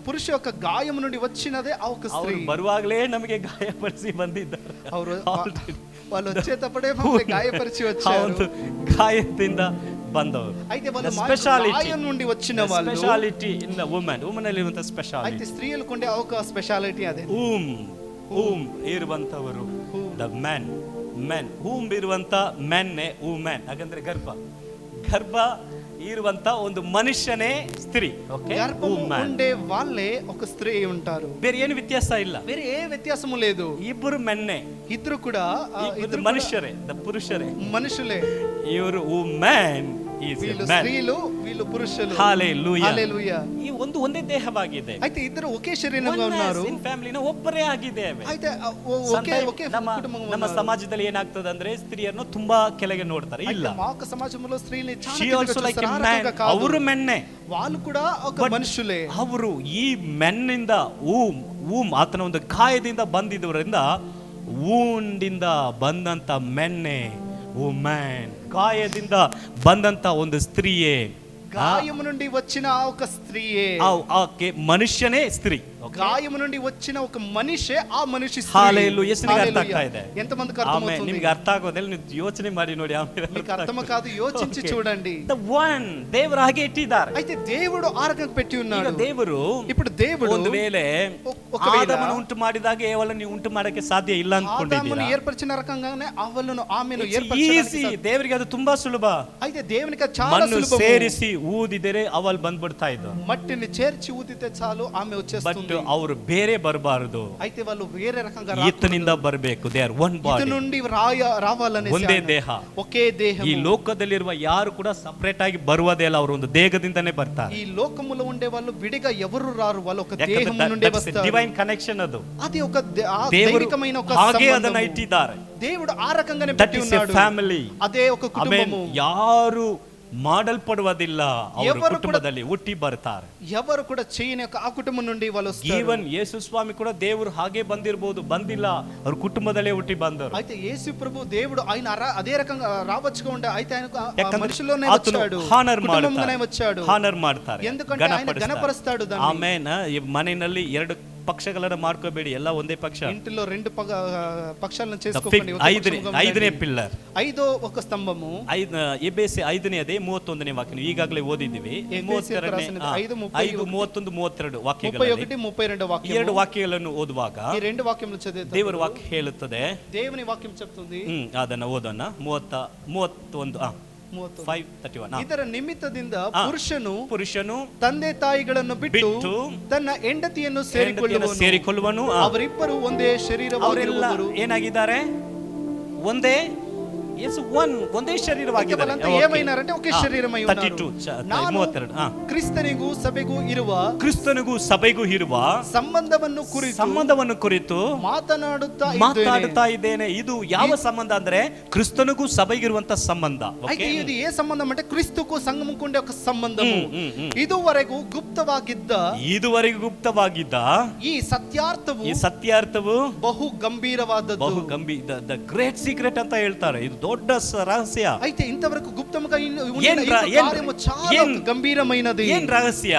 పురుష యొక్క గాయం నుండి వచ్చినదే ఆ ఒక స్త్రీ. ಅವರು ಬರುವಾಗಲೇ ನಮಗೆ ಗಾಯಪಡಿಸಿ ಬಂದಿದ್ದಾರೆ. వాళ్ళు వచ్చేటప్పుడే మమ్మల్ని గాయపరిచి వచ్చారు. ಗಾಯದಿಂದ ಬಂದವರು. అయితే వాళ్ళు ಸ್ಪೆಷಾಲಿಟಿ గాయం నుండి వచ్చిన వాళ్ళు. Speciality in the woman. Woman ಅಲ್ಲಿ ಇರುವಂತ ಸ್ಪೆಷಾಲಿಟಿ. అయితే స్త్రీలకు ఉండే ఒక స్పెషాలిటీ అదే. ಊಮ್ ಇರುವಂತವರು ದ ಮೆನ್. ಊಮ್ ಇರುವಂತ ಮೆನ್ನೇ ವುಮೆನ್. ಹಾಗಂದ್ರೆ ಗರ್ಭ ಇರುವಂತ ಒಂದು ಮನುಷ್ಯನೇ ಸ್ತ್ರೀ. గర్భము ఉండే వాళ్ళే ఒక స్త్రీ ఉంటారు. ಬೇರೆ ಏನು ವ್ಯತ್ಯಾಸ ಇಲ್ಲ, వేరే ఏ వ్యత్యాసము లేదు. ಇಬ್ಬರು ಮೆನ್ನೆ, ఇద్దరు కూడా ಮನುಷ್ಯರೇ, ಪುರುಷರೇ, మనుషులే. ಇವರು ವುಮೆನ್, వీళ్ళు స్త్రీలు, వీళ్ళు పురుషులు. హల్లెలూయా. హల్లెలూయా. ಈ ಒಂದೇ ದೇಹವಾಗಿದೆ. అయితే ఇద్దరు ఒకే శరీరంగా ఉన్నారు. ಫ್ಯಾಮಿಲಿನ ಒಬ್ಬರೇ ಆಗಿದ್ದೇವೆ. అయితే ఒకే ನಮ್ಮ ಸಮಾಜದಲ್ಲಿ ಏನಾಗ್ತದೆ ಅಂದ್ರೆ ಸ್ತ್ರೀಯರನ್ನು ತುಂಬಾ ಕೆಳಗೆ ನೋಡ್ತಾರೆ. ಇಲ್ಲ, మా యొక్క సమాజంలో స్త్రీని ಅವರು ಮೆನ್ನೆ, వాళ్ళు కూడా ఒక మనుషులే. ಅವರು ಈ ಮೆನ್ನಿಂದ ಊಮ್ ಆತನ ಒಂದು ಗಾಯದಿಂದ ಬಂದಿದ್ದವರಿಂದ ಊಂಡಿಂದ ಬಂದಂತ ಮೆನ್ನೆ ವುಮೆನ್. ಗಾಯದಿಂದ ಬಂದಂತ ಒಂದು ಸ್ತ್ರೀಯೇ, గాయము నుండి వచ్చిన ఒక స్త్రీయే, ಆಕೆ ಮನುಷ್ಯನೇ ಸ್ತ್ರೀ. గాయము నుండి వచ్చిన ఒక మనిషే ఆ మనిషి స్త్రీ. హల్లెలూయా. ಎಷ್ಟು ಅರ್ಥ ಆಗ್ತಾ ಇದೆ? ఎంతమందికి అర్థమవుతుంది? ನಿಮಗೆ ಅರ್ಥ ಆಗೋದಿಲ್ಲ, ನೀವು ಯೋಚನೆ ಮಾಡಿ ನೋಡಿ. ಆಮೇಲೆ మీకు అర్థమ కాదు, యోచించి చూడండి. ದ ಒನ್ ದೇವರು ಹಾಗೆ ಇಟ್ಟಿದ್ದಾರೆ. అయితే దేవుడు ఆరగం పెట్టి ఉన్నాడు. ದೇವರು ఇప్పుడు దేవుడు ಒಂದು ವೇಳೆ ಆದಾಮನು ಉಂಟು ಮಾಡಿದಾಗ ಏವಳನ್ನು ನೀವು ಉಂಟು ಮಾಡಕ್ಕೆ ಸಾಧ್ಯ ಇಲ್ಲ ಅನ್ಕೊಂಡಿದ್ದೀರಾ? ఏర్పరిచిన రకంగానే అవలను ఆమెను ಈಸಿ. ఏర్పరచడానికి ದೇವರಿಗೆ ಅದು ತುಂಬಾ ಸುಲಭ. అయితే దేవునికి అది చాలా ಮಣ್ಣು సులభం. ಸೇರಿಸಿ ಊದಿದರೆ ಅವಳು ಬಂದ್ಬಿಡ್ತಾ ಇದ್ದು. మట్టిని చేర్చి ఊదితే చాలు ఆమె వచ్చేస్తుంది. ಬಟ್ ಅವರು ಬೇರೆ ಬರಬಾರದು. అయితే వాళ్ళు వేరే రకంగా ಈತನಿಂದ ಬರಬೇಕು. They are one body. ಇದು నుండి రావాలనే ಒಂದೇ ದೇಹ, ఒకే దేహం. ಈ ಲೋಕದಲ್ಲಿರುವ ಯಾರು ಕೂಡ ಸಪರೇಟ್ ಆಗಿ ಬರುವುದೇ ಇಲ್ಲ, ಅವರು ಒಂದು ದೇಹದಿಂದನೇ ಬರ್ತಾರೆ. ఈ లోకములో ఉండే వాళ్ళు విడిగా ఎవరు రారు, వాళ్ళు ఒక దేహం నుండి వస్తారు. ಡಿವೈನ್ ಕನೆಕ್ಷನ್ ಅದು. అది ఒక దైవికమైన ఒక ಹಾಗೆ సంబంధం. ಅದನ್ನ ಇಟ್ಟಿದ್ದಾರೆ. దేవుడు ఆ రకంగానే పెట్టి ఉన్నాడు. ಫ್ಯಾಮಿಲಿ. అదే ఒక కుటుంబము. ಯಾರು ಮಾಡಲ್ಪಡುವುದಿಲ್ಲ, ಅವರ ಕುಟುಂಬದಲ್ಲಿ ಹುಟ್ಟಿ ಬರ್ತಾರೆ. ఎవరు కూడా చేయని ఆ కుటుంబం నుండి వాళ్ళు వస్తారు. ಈವನ್ ಯೇಸು ಸ್ವಾಮಿ ಕೂಡ ದೇವರು ಹಾಗೆ ಬಂದಿರಬಹುದು, ಬಂದಿಲ್ಲ, ಅವ್ರ ಕುಟುಂಬದಲ್ಲೇ ಹುಟ್ಟಿ ಬಂದರು. అయితే యేసు ప్రభు దేవుడు ఆయన అదే రకంగా రావచ్చుగా ఉండే, అయితే ఆయన మనుషుల్లోనే వచ్చాడు, కుటుంబంలోనే వచ్చాడు. ಹಾನರ್ ಮಾಡ್ತಾರೆ, ఎందుకంటే ఆయన ఘనపరుస్తాడు దాన్ని. ಆಮೇನ್. ಈ ಮನೆಯಲ್ಲಿ ಎರಡು ಪಕ್ಷಗಳನ್ನು ಮಾಡ್ಕೋಬೇಡಿ, ಎಲ್ಲ ಒಂದೇ ಪಕ್ಷ. ఇంటిలో రెండు పక్షాలను చేసుకోకండి. ಐದನೇ ಪಿಲ್ಲರ್, ఐదో ఒక స్తంభము. ಎಬೇಸಿ 5ನೇ 31ನೇ ವಾಕ್ಯ ಈಗಾಗಲೇ ಓದಿದ್ದೀವಿ. 5:31-32 ವಾಕ್ಯಗಳಲ್ಲಿ 31-32 ವಾಕ್ಯ, ಎರಡು ವಾಕ್ಯಗಳನ್ನು ಓದುವಾಗ ಈ రెండు ವಾಕ್ಯಗಳನ್ನು ಚದಿದ್ರೆ ದೇವರ ವಾಕ್ಯ ಹೇಳುತ್ತದೆ. దేవుని వాక్యం చెప్తుంది. ಅದನ್ನ ಓದೋಣ. 31 ಇದರ ನಿಮಿತ್ತದಿಂದ ಪುರುಷನು ತಂದೆ ತಾಯಿಗಳನ್ನು ಬಿಟ್ಟು ತನ್ನ ಹೆಂಡತಿಯನ್ನು ಸೇರಿಕೊಳ್ಳುವನು, ಅವರಿಬ್ಬರು ಒಂದೇ ಶರೀರವಾಗಿರುವರು. ಏನಾಗಿದ್ದಾರೆ? ಒಂದೇ ಒಂದೇ ಶರೀರವಾಗಿದ್ದಾರೆ. ఏమైనారంటే ఒకే శరీరమై ఉన్నారు. 32 ಕ್ರಿಸ್ತನಿಗೂ ಸಭೆಗೂ ಇರುವ ಸಂಬಂಧವನ್ನು ಕುರಿತು ಮಾತನಾಡುತ್ತಾ ಇದ್ದೇನೆ. ಇದು ಯಾವ ಸಂಬಂಧ ಅಂದ್ರೆ ಕ್ರಿಸ್ತನಿಗೂ ಸಭೆಗಿರುವಂತ ಸಂಬಂಧ. అయితే ఇది ఏ సంబంధం అంటే క్రీస్తుకు సంఘముకు ఉండే ఒక సంబంధము. ఇదువರೆಗೂ గుప్తವಾಗಿದ್ದ ఈ సత్యార్థವು ಬಹು గంభీరವಾದದ್ದು. ద ಗ್ರೇಟ್ ಸೀಕ್ರೆಟ್ ಅಂತ ಹೇಳ್ತಾರೆ. ಇದು ದೊಡ್ಡ ರಹಸ್ಯ. అయితే ఇంతవరకు గుప్తముగా కార్యము చాలా గంభీరమైనది. ఏం రహస్య?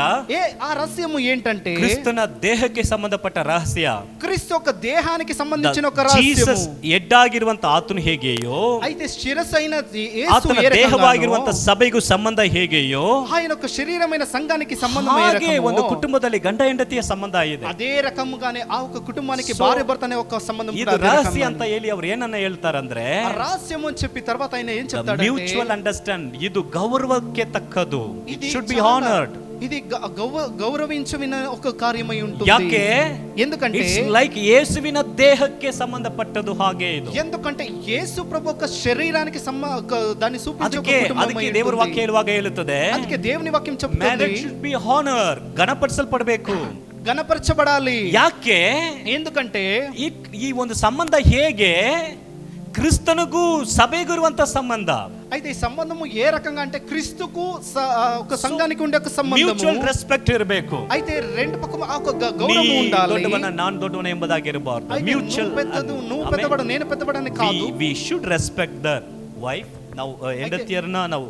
ఆ రహస్యము ఏంటంటే క్రీస్తున దేహಕ್ಕೆ ಸಂಬಂಧಪಟ್ಟ ರಹಸ್ಯ. క్రీస్తు యొక్క దేహానికి సంబంధించిన ఒక రహస్యము. జీసస్ ಹೆಡ್ ಆಗಿರುವಂತ ಆತನು ಹೇಗೆಯೋ, అయితే శిరస్సైన యేసు ದೇಹವಾಗಿರುವಂತ ಸಭೆಗೂ ಸಂಬಂಧ ಹೇಗೆಯೋ, ఆయన యొక్క శరీరమైన సంఘానికి సంబంధం ಹಾಗೆ ಒಂದು ಕುಟುಂಬದಲ್ಲಿ ಗಂಡ ಹೆಂಡತಿಯ ಸಂಬಂಧ ಇದೆ. ಅದೇ రకముగానే ఆ ఒక కుటుంబానికి భార్య భర్త అనే ఒక సంబంధం. ಇದು ರಹಸ್ಯ ಅಂತ ಹೇಳಿ ಅವರು ಏನನ್ನ ಹೇಳ್ತಾರಂದ್ರೆ, రహస్యం అని చెప్పి తర్వాత ఆయన ఏం చెప్తాడంటే మ్యూచువల్ అండర్స్టాండ్. ಇದು ಗೌರವಕ್ಕೆ ತಕ್ಕದು. It should be honoured. ఇది ಗೌರವಿಂಚುವಿನ ఒక ಕಾರ್ಯಮೈ ఉంటుంది. ಯಾಕೆ? ఎందుకంటే ಇಟ್ಸ್ ಲೈಕ್ ಯೇಸುವಿನ ದೇಹಕ್ಕೆ ಸಂಬಂಧಪಟ್ಟದು ಹಾಗೆ ಇದು. ఎందుకంటే యేసు ప్రభు యొక్క శరీరానికి దాన్ని చూపించే ఒక ಅದಕ್ಕೆ ದೇವರ ವಾಕ್ಯ ಹೇಳುವಾಗ ಹೇಳುತ್ತದೆ, ಅದಕ್ಕೆ దేవుని వాక్యం man చెప్తుంది should be honor, ಘನಪಡಿಸಲ್ಪಡಬೇಕು. ఘనపరచబడాలి. ಯಾಕೆ? ఎందుకంటే ಈ ಒಂದು ಸಂಬಂಧ ಹೇಗೆ ಕ್ರಿಸ್ತನಿಗೂ ಸಭೆಗೂ ಇರುವಂತ ಸಂಬಂಧ. అయితే ఈ సంబంధము ఏ రకంగా అంటే క్రీస్తుకు ఒక సంఘానికి ఉండే ఒక సంబంధము. ಮ್ಯೂಚುವಲ್ ರೆಸ್ಪೆಕ್ಟ್ ಇರಬೇಕು. అయితే రెండు పక్కల ఒక గౌరవం ఉండాలి. ದೊಡ್ಡವನ ನಾನು ದೊಡ್ಡವನ ಎಂಬುದಾಗಿರಬಾರದು. ಮ್ಯೂಚುವಲ್ నువ్వు పెద్దవాడు నేను పెద్దవాడని కాదు. we should respect the wife. ನಾವು ಹೆಂಡತಿಯರನ್ನ ನಾವು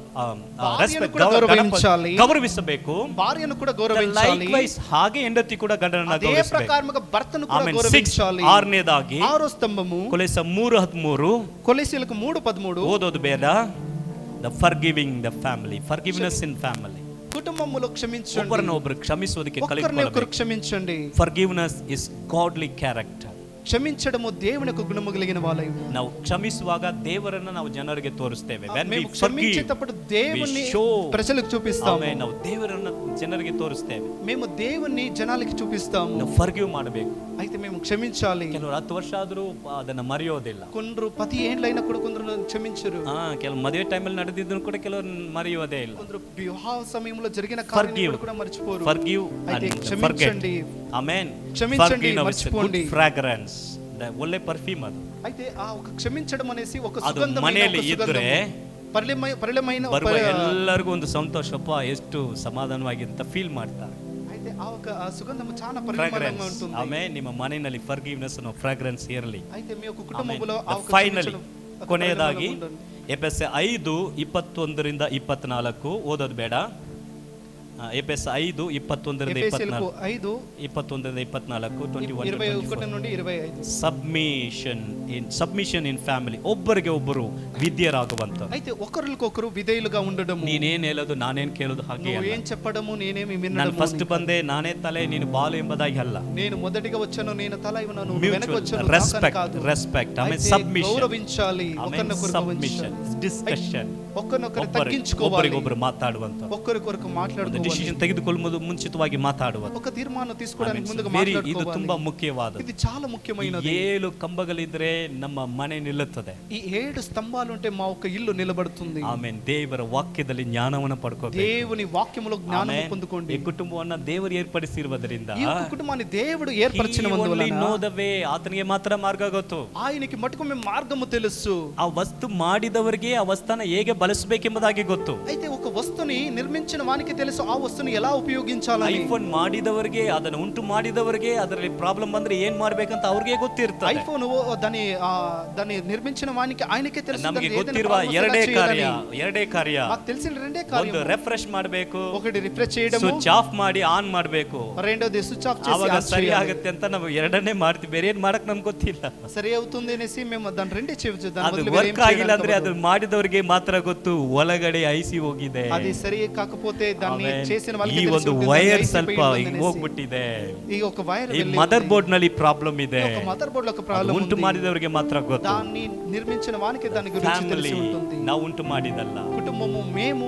ರೆಸ್ಪೆಕ್ಟ್ ಗೌರವಿಸಬೇಕು. ಗೌರವಿಸಬೇಕು. ಭಾರ್ಯನು ಕೂಡ ಗೌರವಿಸಬೇಕು. ಲೈಕ್ವೈಸ್ ಹಾಗೆ ಹೆಂಡತಿ ಕೂಡ ಗಂಡನನ್ನ ಅದೇ ಗೌರವಿಸಬೇಕು. ಪ್ರಕಾರವಾಗಿ ಭರ್ತನು ಕೂಡ ಗೌರವಿಸಬೇಕು. ಆರನೇದಾಗಿ ಆರೋ ಸ್ತಂಭము ಕೊಲೊಸ್ಸೆ 3:13 ಕೊಲೊಸ್ಸೆలకు 3:13 ಓದೋದು ಬೇಡ. the forgiving the family, forgiveness in family. కుటుంబములో క్షమించండి. ಒಬ್ಬರನ್ನೊಬ್ಬರು ಕ್ಷಮಿಸುವುದಕ್ಕೆ ఒకరినొకరు క్షమించండి. forgiveness is godly character. క్షమించడము దేవుని యొక్క గుణము కలిగిన వాళ్ళై. ನಾವು ಕ್ಷಮಿಸುವಾಗ ದೇವರನ್ನ ನಾವು ಜನರಿಗೆ ತೋರಿಸ್ತೇವೆ. when we క్షమించేటప్పుడు దేవుని ప్రజలకు చూపిస్తాము. ನಾವು ದೇವರನ್ನ ಜನರಿಗೆ ತೋರಿಸ್ತೇವೆ. మేము దేవుని జనాలకు చూపిస్తాము. ನಾವು ಫರ್ಗಿವ್ ಮಾಡಬೇಕು. అయితే మేము క్షమించాలి. ಕೆಲವರು 10 ವರ್ಷ ಆದರೂ ಅದನ್ನ ಮರೆಯೋದಿಲ್ಲ. కొందరు 10 ఏండ్లైనా కూడా కొందరు క్షమించరు. ಕೆಲವು ಮದುವೆ ಟೈಮಲ್ಲಿ ನಡೆದಿದ್ದನ್ನು ಕೂಡ ಕೆಲವರು ಮರೆಯೋದೇ ಇಲ್ಲ. కొందరు వివాహ సమయంలో జరిగిన కార్యాలను కూడా మర్చిపోరు. ఫర్గివ్ అయితే క్షమించండి. ఆమేన్. క్షమించండి, మర్చిపోండి. ಫ್ರಾಗ್ರೆನ್ಸ್, ಒಳ್ಳೆ ಪರ್ಫ್ಯೂಮ್ ಅದು. అయితే ఆ ఒక క్షమించడం అనేసి ఒక ಅದು సుగంధమైన ಮನೆಯಲ್ಲಿ ಇದ್ರೆ ಪರಿಮಳమైన ಎಲ್ಲರಿಗೂ ಒಂದು ಸಂತೋಷಪ್ಪ, ಎಷ್ಟು ಸಮಾಧಾನವಾಗಿಂತ ಫೀಲ್ ಮಾಡ್ತಾರೆ. అయితే ಆ ఒక సుగంధము చాలా పరిమళంగా ఉంటుంది. ಆಮೇಲೆ ನಿಮ್ಮ ಮನೆಯಲ್ಲಿ ಫರ್ಗಿವ್ನೆಸ್ ಅನ್ನೋ ಫ್ರಾಗ್ರೆನ್ಸ್ ಇರಲಿ. అయితే మీ యొక్క కుటుంబంలో ఆ ఒక ಫೈನಲಿ ಕೊನೆಯದಾಗಿ ಎಫೆಸೆ 5:21-24 ಓದೋದು ಬೇಡ. ಎಫೆಸೆ 5:21-24 ಸಬ್ಮಿಷನ್ ಇನ್ ಫ್ಯಾಮಿಲಿ. ಒಬ್ಬರಿಗೆ ಒಬ್ಬರು ವಿದ್ಯರಾಗುವಂತ. అయితే ఒకరికొకరు విధేయులుగా ఉండడము. ನೀನೇನ್ ಹೇಳೋದು ನಾನೇನ್ ಕೇಳೋದು ಹಾಗೆ నువ్వు ఏం చెప్పడము నేనేమి వినడము. ನಾನು ಫಸ್ಟ್ ಬಂದೆ ನಾನೇ ತಲೆ ನೀನು ಬಾಲು ಎಂಬುದಾಗಿ ಅಲ್ಲ. నేను మొదటిగా వచ్చాను నేను తల ఇవ్వను నువ్వు వెనక వచ్చాను రెస్పెక్ట్ ఆమె సబ్మిషన్. గౌరవించాలి. ఒకరినొకరు సబ్మిషన్, డిస్కషన్, ఒకరినొకరు తగ్గించుకోవాలి. ಒಬ್ಬರಿಗೊಬ್ಬರು ಮಾತಾಡುವಂತ, ఒకరికొకరు మాట్లాడుకోవాలి. ಡಿಸಿಷನ್ ತೆಗೆದುಕೊಳ್ಳುವುದು ಮುಂಚಿತವಾಗಿ ಮಾತಾಡುವುದು. ఒక తీర్మానం తీసుకోవడానికి ముందుగా ಇದು మాట్లాడుకోవాలి. ತುಂಬಾ ಮುಖ್ಯವಾದದ್ದು. ఇది చాలా ముఖ్యమైనది. 7 ಕಂಬಗಳಿದ್ರೆ ನಮ್ಮ ಮನೆ ನಿಲ್ಲುತ್ತದೆ. ఈ 7 స్తంభాలు ఉంటే మా ఒక ఇల్లు నిలబడుతుంది. ಆಮೆನ್. ದೇವರ ವಾಕ್ಯದಲ್ಲಿ ಜ್ಞಾನವನ್ನು ಪಡ್ಕೋಬೇಕು. దేవుని వాక్యములో జ్ఞానము పొందుకోండి. ಈ ಕುಟುಂಬವನ್ನ ದೇವರು ಏರ್ಪಡಿಸಿರುವುದರಿಂದ, ఈ కుటుంబాన్ని దేవుడు ఏర్పరిచినందువలన ನೋ ದ ವೇ, ಆತನಿಗೆ ಮಾತ್ರ ಮಾರ್ಗ ಗೊತ್ತು. ఆయనకి మటుకు మేము మార్గము తెలుసు. ಆ ವಸ್ತು ಮಾಡಿದವರಿಗೆ ಆ ವಸ್ತುನ ಹೇಗೆ ಬಳಸಬೇಕೆಂಬುದಾಗಿ ಗೊತ್ತು. అయితే ఒక వస్తుని నిర్మించిన వానికి తెలుసు ఆ వస్తుని ఎలా ఉపయోగించాలని. ಐಫೋನ್ ಮಾಡಿದವರಿಗೆ, ಅದನ್ನು ಉಂಟು ಮಾಡಿದವರಿಗೆ ಅದರಲ್ಲಿ ಪ್ರಾಬ್ಲಮ್ ಬಂದ್ರೆ ಏನ್ ಮಾಡ್ಬೇಕಂತ ಅವ್ರಿಗೆ ಗೊತ್ತಿರ್ತದೆ. ಐಫೋನ್ దాన్ని నిర్మించిన వానికి ఆయనకే తెలుసు. ನಮಗೆ ಗೊತ್ತಿರುವ ಎರಡೇ ಕಾರ್ಯ మాకు తెలిసిన రెండే కార్యం. ಒಂದು ರಿಫ್ರೆಶ್ ಮಾಡಬೇಕು, ఒకటి రిఫ్రెష్ చేయడం, ಸ್ವಿಚ್ ಆಫ್ ಮಾಡಿ ಆನ್ ಮಾಡಬೇಕು. రెండోది స్విచ్ ఆఫ్ చేసి ಆವಾಗ ಸರಿ ಆಗುತ್ತೆ ಅಂತ ನಾವು ಎರಡನ್ನೇ ಮಾಡ್ತೀವಿ. ಬೇರೆ ಏನ್ ಮಾಡಕ್ ನಮ್ಗೆ ಗೊತ್ತಿಲ್ಲ. ಸರಿ అవుతుంది అనేసి మేము దాన్ని రెండే చేయవచ్చు. ಅದು ವರ್ಕ್ ಆಗಿಲ್ಲ ಅಂದ್ರೆ ಅದು ಮಾಡಿದವರಿಗೆ ಮಾತ್ರ ಗೊತ್ತು, ಒಳಗಡೆ ಐಸಿ ಹೋಗಿದೆ. అది ಸರಿ కాకపోతే దాన్ని చేసిన వాళ్ళకి ಈ ಒಂದು ವೈರ್ ಸ್ವಲ್ಪ ಹೋಗ್ಬಿಟ್ಟಿದೆ. ಈ ఒక వైర్ ಈ ಮದರ್ ಬೋರ್ಡ್ ನಲ್ಲಿ ಪ್ರಾಬ್ಲಮ್ ಇದೆ. ఒక మదర్ బోర్డ్ లో ఒక ప్రాబ్లం ఉంది. ಉಂಟು ಮಾಡಿದವರಿಗೆ ಮಾತ್ರ ಗೊತ್ತು. దాన్ని నిర్మించిన వానికి దాని గురించి తెలిసి ఉంటుంది. ನಾವು ಉಂಟು ಮಾಡಿದಲ್ಲ. కుటుంబము మేము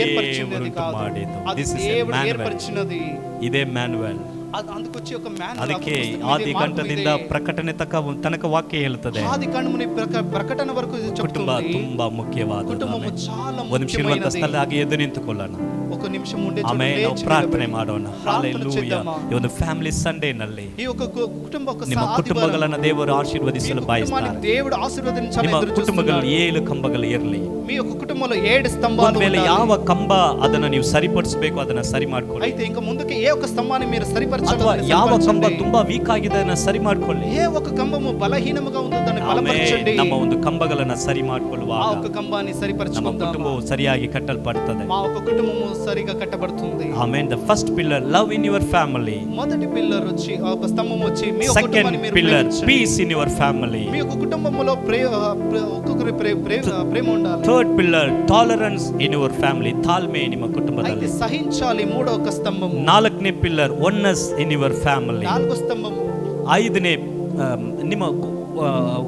ఏర్పరిచినది కాదు. అది దేవుడు ఏర్పరిచినది. ಇದೇ ಮ್ಯಾನ್ಯುವಲ್. అందుకొచ్చి ఒక మ్యాన్యువల్. ಅದಕ್ಕೆ ಆದಿಕಾಂಡದಿಂದ ಪ್ರಕಟಣೆ ತನಕ ವಾಕ್ಯ ಹೇಳುತ್ತದೆ. ఆదికాండముని ప్రకటన వరకు చెప్తుంది. ತುಂಬಾ ಮುಖ್ಯವಾದ. కుటుంబము చాలా ಒಂದು ನಿಮಿಷ ಇರುವಂತ ಸ್ಥಳದಲ್ಲಿ ಎದ್ದು ನಿಂತುಕೊಳ್ಳೋಣ. ఒక నిమిషం ఉండే ಆಮೇಲೆ ನಾವು ಪ್ರಾರ್ಥನೆ ಮಾಡೋಣ. ಹಲ್ಲೆಲೂಯಾ. ಈ ಒಂದು ಫ್ಯಾಮಿಲಿ ಸಂಡೇ ನಲ್ಲಿ ಈ ఒక కుటుంబ ఒక ನಿಮ್ಮ ಕುಟುಂಬಗಳನ್ನು ದೇವರು ಆಶೀರ್ವದಿಸಲು ಬಯಸುತ್ತಾರೆ. దేవుడు ఆశీర్వదించాలని ನಿಮ್ಮ ఎదురు చూస్తున్నారు. ಕುಟುಂಬಗಳಲ್ಲಿ 7 ಕಂಬಗಳು ಇರಲಿ. మీ యొక్క కుటుంబంలో 7 స్తంభాలు ఉండాలి. ಯಾವ ಕಂಬ ಅದನ್ನ ನೀವು ಸರಿಪಡಿಸಬೇಕು, ಅದನ್ನ ಸರಿ ಮಾಡ್ಕೊಳ್ಳಿ. అయితే ఇంకా ముందుకి ఏ ఒక స్తంభాన్ని మీరు సరిపరచాలి. ಯಾವ ಕಂಬ ತುಂಬಾ ವೀಕ್ ಆಗಿದೆ ಅದನ್ನ ಸರಿ ಮಾಡ್ಕೊಳ್ಳಿ. ఏ ఒక కంబము బలహీనముగా ఉందో దాన్ని బలపరచండి. ನಮ್ಮ ಒಂದು ಕಂಬಗಳನ್ನ ಸರಿ ಮಾಡ್ಕೊಳ್ಳುವಾಗ ఆ ఒక కంబాన్ని సరిపరచుకుందాం. ನಮ್ಮ ಕುಟುಂಬವು ಸರಿಯಾಗಿ ಕಟ್ಟಲ್ಪಡುತ್ತದೆ. మా ఒక కుటుంబము సరిగా కట్టబడుతుంది. Amen. The first pillar love in your family. మొదటి పిల్లర్ వచ్చి ఒక స్తంభం వచ్చి మీ ఒక కుటుంబాన్ని మీరు pillar peace in your family. మీ ఒక కుటుంబములో ఒక్కొక్కరి ప్రేమ ఉండాలి. Third pillar tolerance in your family. ತಾಳ್ಮೆ ನಿಮ್ಮ ಕುಟುಂಬದಲ್ಲಿ. అయితే సహించాలి. మూడో ఒక స్తంభం. ನಾಲ್ಕನೇ pillar oneness in your family. నాలుగో స్తంభం. ಐದನೇ ನಿಮ್ಮ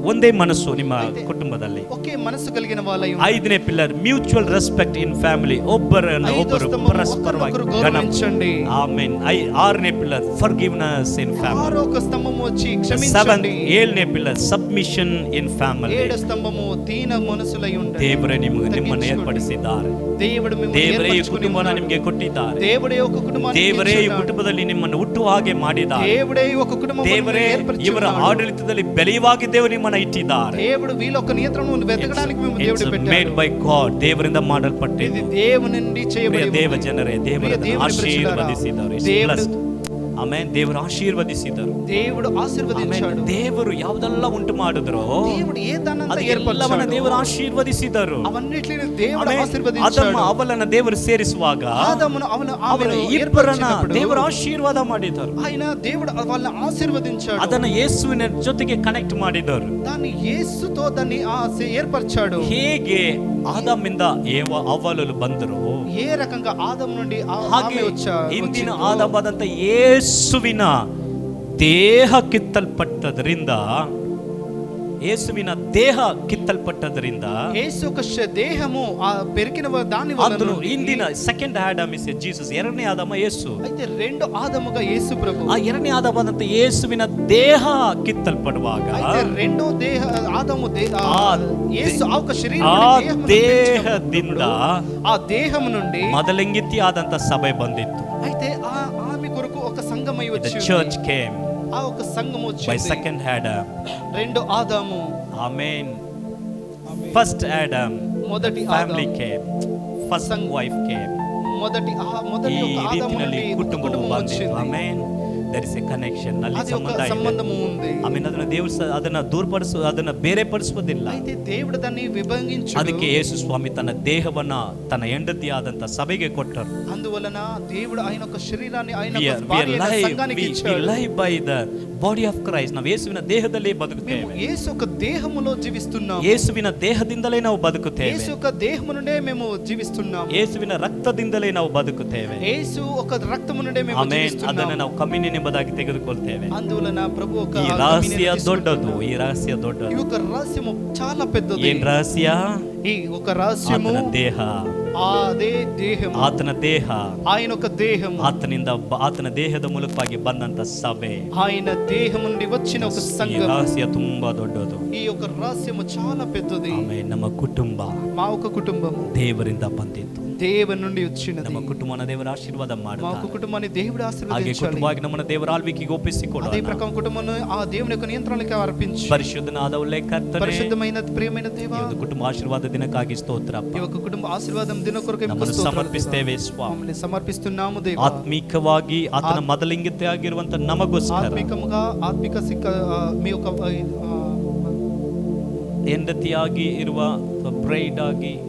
ಒಂದೇ ಮನಸ್ಸು ನಿಮ್ಮ ಕುಟುಂಬದಲ್ಲಿ. ఒకే మనసు కలిగిన వాళ్ళై ఉండాలి. ಐದನೇ pillar mutual respect in family, ಒಬ್ಬರನ್ನು ಒಬ್ಬರು ಪರಸ್ಪರವಾಗಿ గౌరవించండి. ಆಮೆನ್. ಆರನೇ ಪಿಲ್ಲರ್ ಫರ್ಗಿವ್ನೆಸ್ ಇನ್ ಫ್ಯಾಮಿಲಿ. ఆరో స్తంభము వచ్చి క్షమించండి. ಏಳನೇ ಪಿಲ್ಲರ್ ಸಬ್ಮಿಷನ್ ಇನ್ ಫ್ಯಾಮಿಲಿ. ఏడో స్తంభము దీన మనసులై ఉండండి. ದೇವರೇ ನಿಮ್ಮನ್ನು ಏರ್ಪಡಿಸಿದ್ದಾರೆ. దేవుడు మిమ్మల్ని ದೇವರೇ ಈ ఏర్పరచుకొని ಕುಟುಂಬನ ನಿಮಗೆ ಕೊಟ್ಟಿದ್ದಾರೆ. దేవుడే ఒక కుటుంబాన్ని ದೇವರೇ ಈ ఇచ్చాడు. ಕುಟುಂಬದಲ್ಲಿ ನಿಮ್ಮನ್ನು ಹುಟ್ಟು ಹಾಗೆ ಮಾಡಿದ್ದಾರೆ. దేవుడే ఒక కుటుంబాన్ని ದೇವರೇ ಇವರ ಆಡಳಿತದಲ್ಲಿ ಬೆಳೆಯುವಾಗಿ ದೇವರು ನಿಮ್ಮನ್ನು ಇಟ್ಟಿದ್ದಾರೆ. దేవుడు వీళ్ళ ఒక నియంత్రణను వెతకడానికి మేము దేవుడు పెట్టాడు. ಮೇಡ್ ಬೈ ಗಾಡ್, ದೇವರಿಂದ ಮಾಡಲ್ಪಟ್ಟಿದೆ. ఇది దేవుని నుండి చేయబడి ದೇವ ಜನರೇ, ದೇವರನ್ನು ಆಶೀರ್ವದಿಸಿದರು. ಆಮೆನ್. ದೇವರು ಆಶೀರ್ವದಿಸಿದರು. దేవుడు ఆశీర్వదించాడు. ದೇವರು ಯಾವುದೆಲ್ಲ ಉಂಟು ಮಾಡಿದ್ರು దేవుడు ఏదన్నంత ಎಲ್ಲವನ್ನ ఏర్పరచాడు. ದೇವರು ಆಶೀರ್ವದಿಸಿದರು. అవన్నిటిని దేవుడు ಆದಮ ఆశీర్వదించాడు. ಅವಳನ್ನ ದೇವರು ಸೇರಿಸುವಾಗ ఆదామును ಅವರ ಇಬ್ಬರನ್ನ ದೇವರು ಆಶೀರ್ವಾದ ಮಾಡಿದರು. ఆయన దేవుడు వాళ్ళని ఆశీర్వదించాడు. ಅದನ್ನ ಯೇಸುವಿನ ಜೊತೆಗೆ ಕನೆಕ್ಟ್ ಮಾಡಿದರು. దాన్ని యేసుతో దాన్ని ఏర్పరచాడు. ಹೇಗೆ ಆದಾಮಿಂದ ಅವ್ವಲಲು ಬಂದರು, ఏ రకంగా ఆదాము నుండి ಹಾಗೆ ఆమె వచ్చారు. ಇಂದಿನ ಆದಾಮದಂತ ಯೇಸುವಿನ ದೇಹ ಕಿತ್ತಲ್ಪಟ್ಟದರಿಂದ, ಯೇಸುವಿನ ದೇಹ ಕಿತ್ತಲ್ಪಟ್ಟದರಿಂದ, యేసు యొక్క దేహము పెరికిన దాని వలన ಇಂದಿನ ಸೆಕೆಂಡ್ ಆಡಮ್ ಇಸ್ ಜೀಸಸ್. ಎರಡನೇ ಆದಾಮ ಯೇಸು. అయితే రెండు ఆదాముగా యేసు ప్రభు. ಆ ಎರಡನೇ ಆದಾಮದಂತ ಯೇಸುವಿನ ದೇಹ ಕಿತ್ತಲ್ಪಡುವಾಗ అయితే రెండో దేహ ఆదాము యేసు ఆ ఒక శరీరం ಆ ದೇಹದಿಂದ ఆ దేహం నుండి ಮೊದಲಿಂಗಿತ್ತಿ ಆದಂತ ಸಭೆ ಬಂದಿತ್ತು. అయితే ఆమె కొరకు ఒక సంఘమై The వచ్చింది. church came ఆ ఒక సంఘం by వచ్చింది. second Adam. రెండు ఆదాము. Amen. First Adam, మొదటి family ఆదాము. came. First wife came. మొదటి ಈ ఒక ఆదాము ರೀತಿಯಲ್ಲಿ నుండి ಕುಟುಂಬವು కుటుంబం ಬಂದಿತ್ತು. వచ్చింది. Amen. There is a connection. ಅಲ್ಲಿ అది ఒక ಸಂಬಂಧ ಇದೆ. సంబంధము ఉంది. ಆಮೇಲೆ ಅದನ್ನ ದೇವರು ಅದನ್ನ ಅದನ್ನ ಬೇರೆ ಪಡಿಸುವುದಿಲ್ಲ. అయితే దేవుడు దాన్ని విభజించు. ಅದಕ್ಕೆ ಯೇಸು ಸ್ವಾಮಿ ತನ್ನ ದೇಹವನ್ನ ತನ್ನ ಹೆಂಡತಿಯಾದಂತ ಸಭೆಗೆ ಕೊಟ್ಟರು. అందువలన దేవుడు ఆయన యొక్క శరీరాన్ని ఆయన We సంఘానికి ఇచ్చాడు. live by the body of Christ. ನಾವು ಯೇಸುವಿನ ದೇಹದಲ್ಲಿ ಬದುಕುತ್ತೇವೆ. యేసు యొక్క దేహములో జీవిస్తున్నాము. ಯೇಸುವಿನ ದೇಹದಿಂದಲೇ ನಾವು ಬದುಕುತ್ತೇವೆ. యేసు యొక్క దేహము నుండే మేము జీవిస్తున్నాము. ಯೇಸುವಿನ ರಕ್ತದಿಂದಲೇ ನಾವು ಬದುಕುತ್ತೇವೆ. యేసు ఒక రక్తము నుండే మేము ಆಮೆನ್. జీవిస్తున్నాము. ಅದನ್ನು ನಾವು ಕಮ್ಯುನಿಯನ್ ಎಂಬುದಾಗಿ ತೆಗೆದುಕೊಳ್ತೇವೆ. అందువలన ప్రభు ఒక ಈ ರಹಸ್ಯ ದೊಡ್ಡದು. ಈ ರಹಸ್ಯ ఈ ದೊಡ್ಡದು. ఒక రహస్యము చాలా పెద్దది. ಏನ್ ರಹಸ್ಯ? ఈ ఒక రహస్యము ಆತನ ದೇಹ, అదే దేహము, ಆತನ ದೇಹ, ఆయన ఒక దేహము, ಆತನ ದೇಹದ ಮೂಲಕವಾಗಿ ಬಂದಂತ ಸಭೆ, ఆయన దేహం నుండి వచ్చిన ఒక ಈ సంఘం. ರಹಸ್ಯ ತುಂಬಾ ದೊಡ್ಡದು. ఈ ఒక రహస్యము చాలా పెద్దది. ಆಮೇಲೆ ನಮ್ಮ ಕುಟುಂಬ మా ఒక కుటుంబము ದೇವರಿಂದ ಬಂದಿತ್ತು. దేవుని నుండి వచ్చినది. ನಮ್ಮ ಕುಟುಂಬನ ದೇವರ ಆಶೀರ್ವಾದ మా ಮಾಡುತ್ತಾರೆ. ఒక కుటుంబాన్ని దేవుడు ಹಾಗೆ ఆశీర్వదించాలి. ಕುಟುಂಬವಾಗಿ ನಮ್ಮನ್ನ ದೇವರ ಆಳ್ವಿಕೆಗೆ అదే ಒಪ್ಪಿಸಿಕೊಡೋಣ. ప్రకారం కుటుంబాన్ని ఆ దేవుని యొక్క నియంత్రణకి అర్పించి, ಪರಿಶುದ್ಧನಾದ ಒಳ್ಳೆ ಕರ್ತನೇ, పరిశుద్ధమైన ప్రియమైన ಈ దేవా, ಒಂದು ಕುಟುಂಬ ಆಶೀರ್ವಾದ ದಿನಕ್ಕಾಗಿ ಸ್ತೋತ್ರಪ್ಪ. ఈ యొక్క కుటుంబ ఆశీర్వాదం దిన కొరకు ನಮ್ಮನ್ನು ಸಮರ್ಪಿಸ್ತೇವೆ ಸ್ವಾಮಿ. మమ్మల్ని సమర్పిస్తున్నాము దేవా. ಆತ್ಮೀಕವಾಗಿ ಆತನ ಮೊದಲಿಂಗತೆ ಆಗಿರುವಂತ ನಮಗೋಸ್ಕರ ఆత్మికంగా మీ యొక్క ಹೆಂಡತಿಯಾಗಿ ಇರುವ ಬ್ರೈಡ್ ಆಗಿ